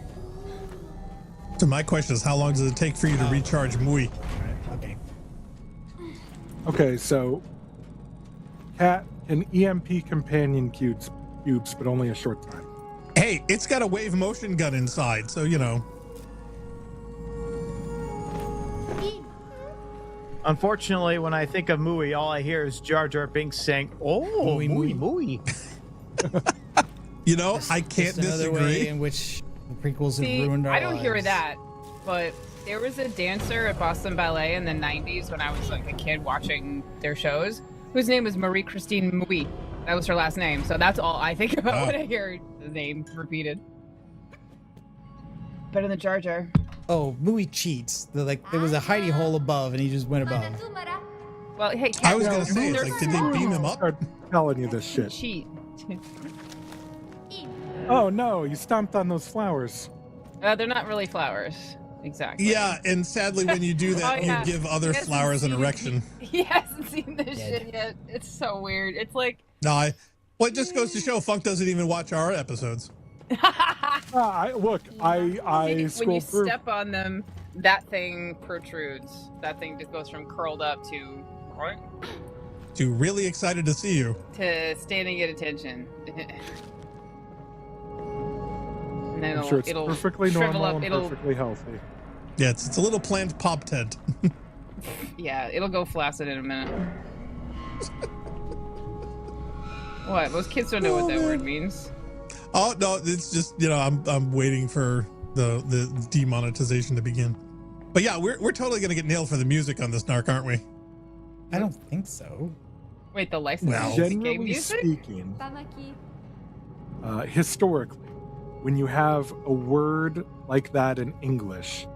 So my question is, how long does it take for you to recharge Mui?
Okay.
Okay, so cat can EMP companion cubes, but only a short time.
Hey, it's got a wave motion gun inside, so you know.
Unfortunately, when I think of Mui, all I hear is Jar Jar Binks saying, "Oh,
Mui,
Mui, Mui."
You know, I can't
Just another way
disagree.
in which the prequels
See,
have ruined our
I don't hear
lives.
that, but there was a dancer at Boston Ballet in the 90s when I was like a kid watching their shows, whose name was Marie Christine Mui. That was her last name, so that's all I think about
Wow.
when I hear the name repeated. Better than Jar Jar.
Oh, Mui cheats. There was a hidey hole above, and he just went above.
Well, hey,
I was gonna
cats,
say,
they're
it's like, did they beam him up?
Start telling you this shit.
cheat.
Oh no, you stomped on those flowers.
They're not really flowers, exactly.
Yeah, and sadly, when you do that,
Oh, yeah.
you give other
He hasn't
flowers an
seen-
erection.
He hasn't seen this
Dead.
shit yet. It's so weird. It's like,
No, well, it just goes to show Funk doesn't even watch our episodes.
I
when you
scrolled through.
step on them, that thing protrudes. That thing just goes from curled up to
Too really excited to see you.
standing at attention. And then
I'm sure it's
it'll
perfectly
shrivel
normal
up.
and perfectly healthy.
Yeah, it's a little planned pop tent.
Yeah, it'll go flaccid in a minute. What? Most kids don't know what that word means.
Oh no, it's just, you know, I'm waiting for the demonetization to begin. But yeah, we're totally gonna get nailed for the music on this narc, aren't we?
I don't think so.
Wait, the license
Well,
to game
Generally
music?
speaking, historically, when you have a word like that in English,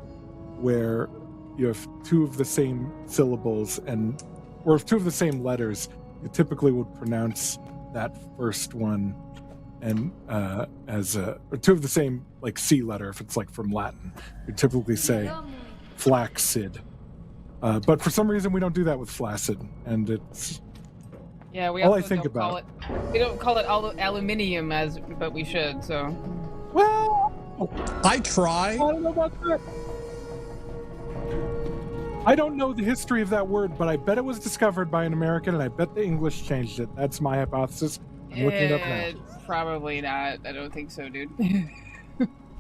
where you have two of the same syllables or two of the same letters, you typically would pronounce that first one and or two of the same like C letter if it's like from Latin. You typically say flaccid. But for some reason we don't do that with flaccid, and it's
Yeah, we
all
also
I think
don't call
about.
it. We don't call it aluminium but we should. So
Well,
I try.
I don't know about that. I don't know the history of that word, but I bet it was discovered by an American, and I bet the English changed it. That's my hypothesis. I'm looking it up now.
Probably not. I don't think so, dude.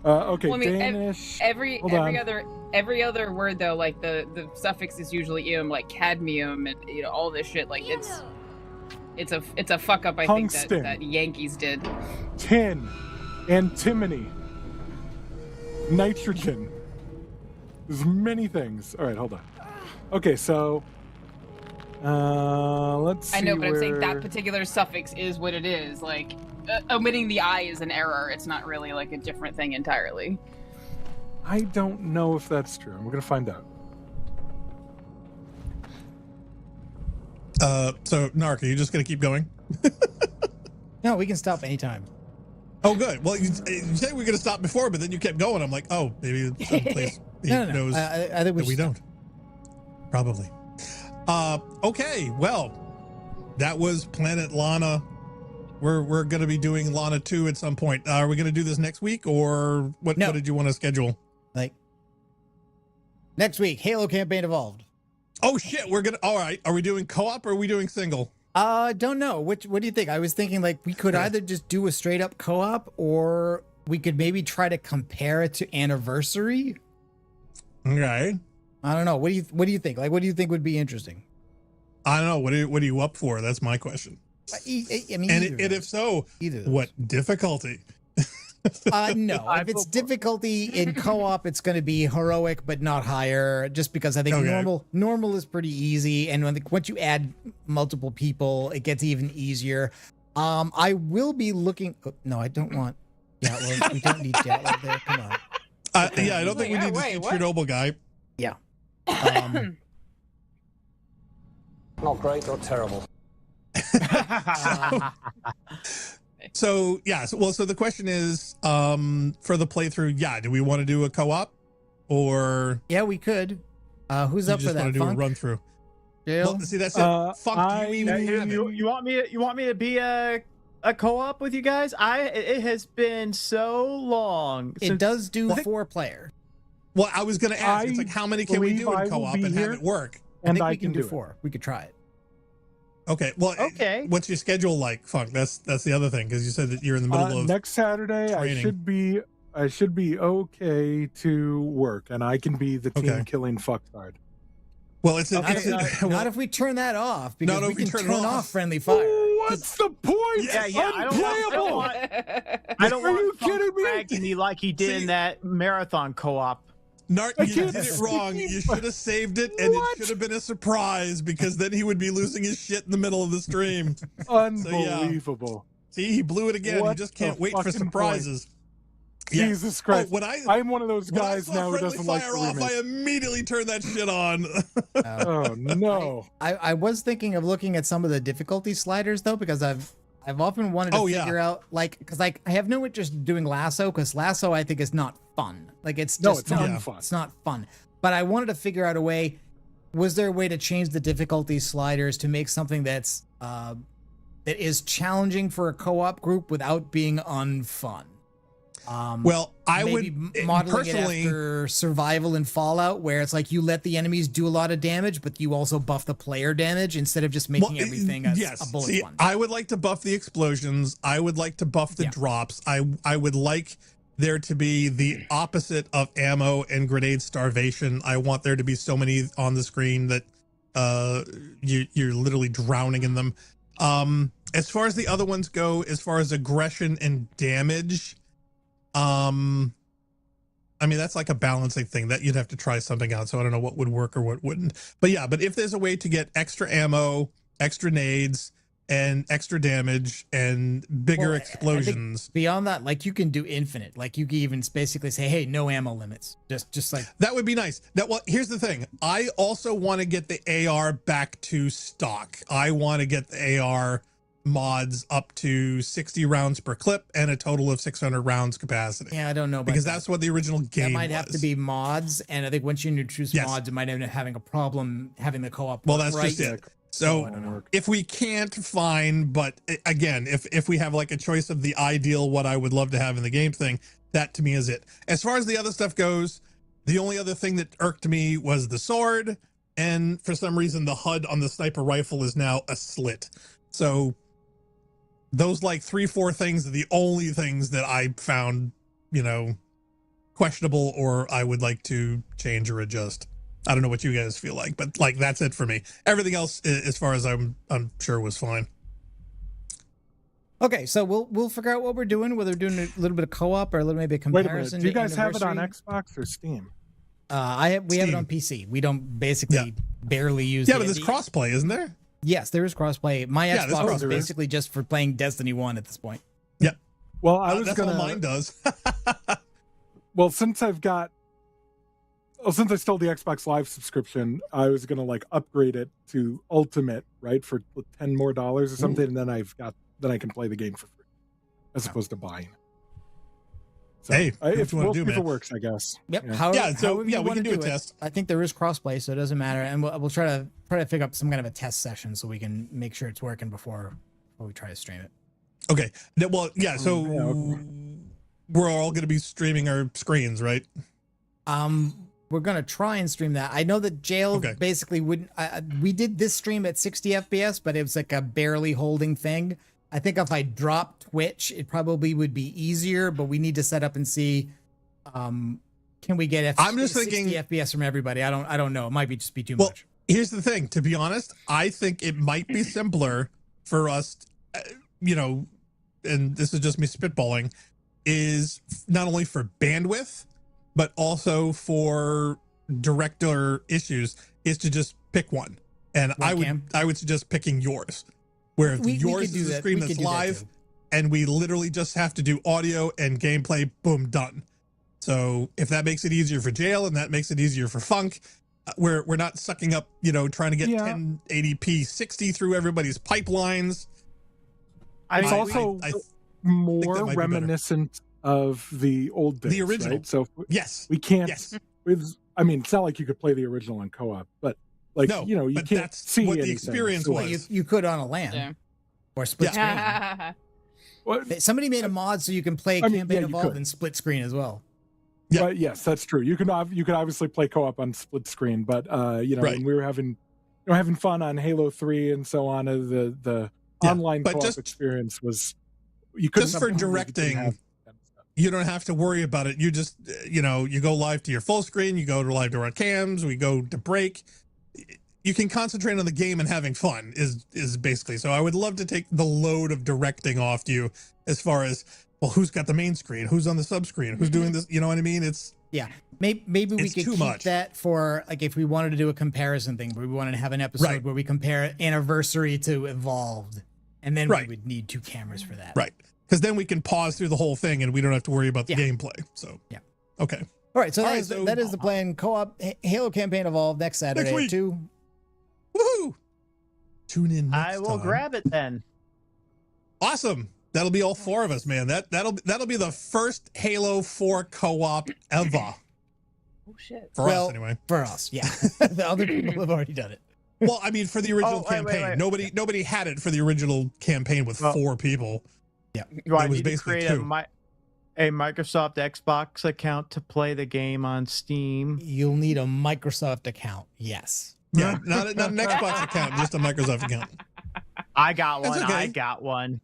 Okay,
Well, I mean,
Danish.
every
Hold on.
other word though, like the suffix is usually im, like cadmium and all this shit. Like it's a fuck up. I think
Tungsten.
that Yankees did.
Tin, antimony, nitrogen. There's many things. All right, hold on. Okay, so let's see.
I know, but I'm saying that
where-
particular suffix is what it is. Like omitting the I is an error. It's not really like a different thing entirely.
I don't know if that's true. We're gonna find out.
So Narc, are you just gonna keep going?
No, we can stop anytime.
Oh, good. Well, you said we were gonna stop before, but then you kept going. I'm like, oh, maybe someplace he
No.
knows
I think
that we
should
don't. Probably. Okay. Well, that was Planet Lana. We're gonna be doing Lana 2 at some point. Are we gonna do this next week, or what?
No.
What did you want to schedule?
Like next week, Halo campaign evolved.
Oh shit, we're gonna. All right. Are we doing co-op or are we doing single?
Don't know. What do you think? I was thinking like we could either just do a straight up co-op, or we could maybe try to compare it to Anniversary.
Okay.
I don't know. What do you think? Like, what do you think would be interesting?
I don't know. What are you up for? That's my question.
I mean,
And if so, what difficulty?
No, if it's difficulty in co-op, it's going to be heroic, but not higher, just because I think normal is pretty easy. And once you add multiple people, it gets even easier. I will be looking. Oh, no, I don't want. Yeah, well, we don't need Gatler there. Come on.
Yeah, I don't think we need to see Chernobyl guy.
Yeah.
Not great or terrible.
So the question is, for the playthrough, do we want to do a co-op, or
we could. Who's up for that?
Want to do a run through?
Well,
see, that's it. Funk,
you want me to be a co-op with you guys? It has been so long.
It does do 4 player.
Well, I was going to ask. It's like, how many can we do in co-op and have it work?
I think we can do 4. We could try it.
Okay. Well, what's your schedule like, Funk? That's the other thing, because you said that you're in the middle of
next Saturday.
Training.
I should be okay to work, and I can be the team killing fucktard.
Well, it's
not if we turn that off, because we can turn off friendly fire.
What's the point?
Yeah,
Unplayable.
I don't want you kidding me? Bragging me like he did in that marathon co-op.
Narc, you did it wrong. You should have saved it, and it should have been a surprise, because then he would be losing his shit in the middle of the stream.
Unbelievable.
See, he blew it again. He just can't wait for surprises.
Jesus Christ. I'm one of those guys now who doesn't like
fire off. I immediately turned that shit on.
Oh, no.
I was thinking of looking at some of the difficulty sliders, though, because I've often wanted to figure out, like, because I have no interest in doing lasso, because lasso I think is not fun. Like, it's just not fun. It's not fun. But I wanted to figure out a way. Was there a way to change the difficulty sliders to make something that is challenging for a co-op group without being unfun?
Well, I would
modeling
personally
it after survival and Fallout, where it's like you let the enemies do a lot of damage, but you also buff the player damage instead of just making everything a bullet one.
I would like to buff the explosions. I would like to buff the drops. I would like there to be the opposite of ammo and grenade starvation. I want there to be so many on the screen that you're literally drowning in them. As far as the other ones go, as far as aggression and damage, I mean, that's like a balancing thing that you'd have to try something out. So I don't know what would work or what wouldn't. But if there's a way to get extra ammo, extra nades, and extra damage and bigger explosions.
Beyond that, like, you can do infinite. Like, you can even basically say, hey, no ammo limits. Just like
that would be nice. Here's the thing. I also want to get the AR back to stock. I want to get the AR mods up to 60 rounds per clip and a total of 600 rounds capacity.
Yeah, I don't know about
because that's what the original game
that might have to be mods, and I think once you introduce mods, it might end up having a problem having the co-op.
Well, that's just it. So if we can't find, but again, if we have like a choice of the ideal, what I would love to have in the game thing, that to me is it. As far as the other stuff goes, the only other thing that irked me was the sword, and for some reason the HUD on the sniper rifle is now a slit. So those like 3-4 things are the only things that I found, questionable, or I would like to change or adjust. I don't know what you guys feel like, but like, that's it for me. Everything else, as far as I'm sure, was fine.
Okay, so we'll figure out what we're doing, whether we're doing a little bit of co-op or a little maybe a comparison.
Wait a minute. Do you guys have it on Xbox or Steam?
We have it on PC. We don't basically barely use it.
Yeah, but there's crossplay, isn't there?
Yes, there is crossplay. My Xbox is basically just for playing Destiny 1 at this point.
Yep.
Well, that's
all mine does.
Well, since I stole the Xbox Live subscription, I was gonna like upgrade it to Ultimate, right, for $10 more or something, and then I can play the game for free, as opposed to buying. So,
hey,
if it works, I guess.
Yep.
Yeah.
We can do a test.
I think there is crossplay, so it doesn't matter, and we'll try to figure out some kind of a test session so we can make sure it's working before we try to stream it.
Okay. Well, yeah. So we're all going to be streaming our screens, right?
We're going to try and stream that. I know that Jail basically wouldn't. We did this stream at 60 FPS, but it was like a barely holding thing. I think if I drop Twitch, it probably would be easier, but we need to set up and see Can we get
I'm just
60
thinking
FPS from everybody? I don't know. It might just be too
well,
much.
here's the thing. To be honest, I think it might be simpler for us, you know, and this is just me spitballing, is not only for bandwidth, but also for director issues, is to just pick one. And I would suggest picking yours, where if yours is the screen that's live, and we literally just have to do audio and gameplay, boom, done. So if that makes it easier for Jail and that makes it easier for Funk, we're not sucking up, you know, trying to get 1080p 60 through everybody's pipelines.
It's also more reminiscent of the old days,
the original.
Right? So
yes,
we can't. Yes. I mean, it's not like you could play the original in co-op, but like you know, you can't see what the experience was.
You could on a LAN or split screen. Somebody made a mod so you can play Campaign Evolved in split screen as well.
Yeah, yes, that's true. You could obviously play co-op on split screen, but you know, when we were having fun on Halo 3 and so on, the online co-op experience was you could
just for directing. You don't have to worry about it. You just, you know, you go live to your full screen, you go to live to our cams, we go to break. You can concentrate on the game and having fun is basically. So I would love to take the load of directing off you as far as, well, who's got the main screen? Who's on the sub screen? Who's doing this? You know what I mean? It's
maybe we could keep that for like if we wanted to do a comparison thing, where we wanted to have an episode where we compare Anniversary to Evolved, and then we would need 2 cameras for that.
Right. Because then we can pause through the whole thing and we don't have to worry about the gameplay. So okay.
All right. So that is the plan. Co-op Halo Campaign Evolved next Saturday at 2.
Woohoo! Tune in.
I will grab it then.
Awesome. That'll be all 4 of us, man. That'll be the first Halo 4 co-op ever.
Oh shit.
For us, anyway.
For us, yeah. The other people have already done it.
Well, I mean, for the original campaign, nobody had it for the original campaign with 4 people.
Yeah,
it was basically create a Microsoft Xbox account to play the game on Steam.
You'll need a Microsoft account. Yes.
Yeah, not an Xbox account, just a Microsoft account.
I got one.
Okay.
I got one.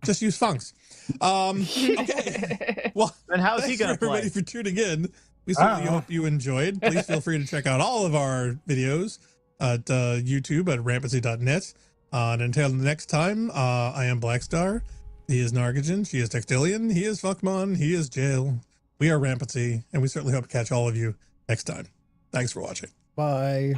Just use Funks. Okay. Well,
then how's he gonna play?
Everybody for tuning in. We certainly hope you enjoyed. Please feel free to check out all of our videos at YouTube at rampancy.net. And until next time, I am Blackstar. He is Nargajan, she is Textilian, he is Funkmon, he is Jail. We are Rampancy, and we certainly hope to catch all of you next time. Thanks for watching.
Bye.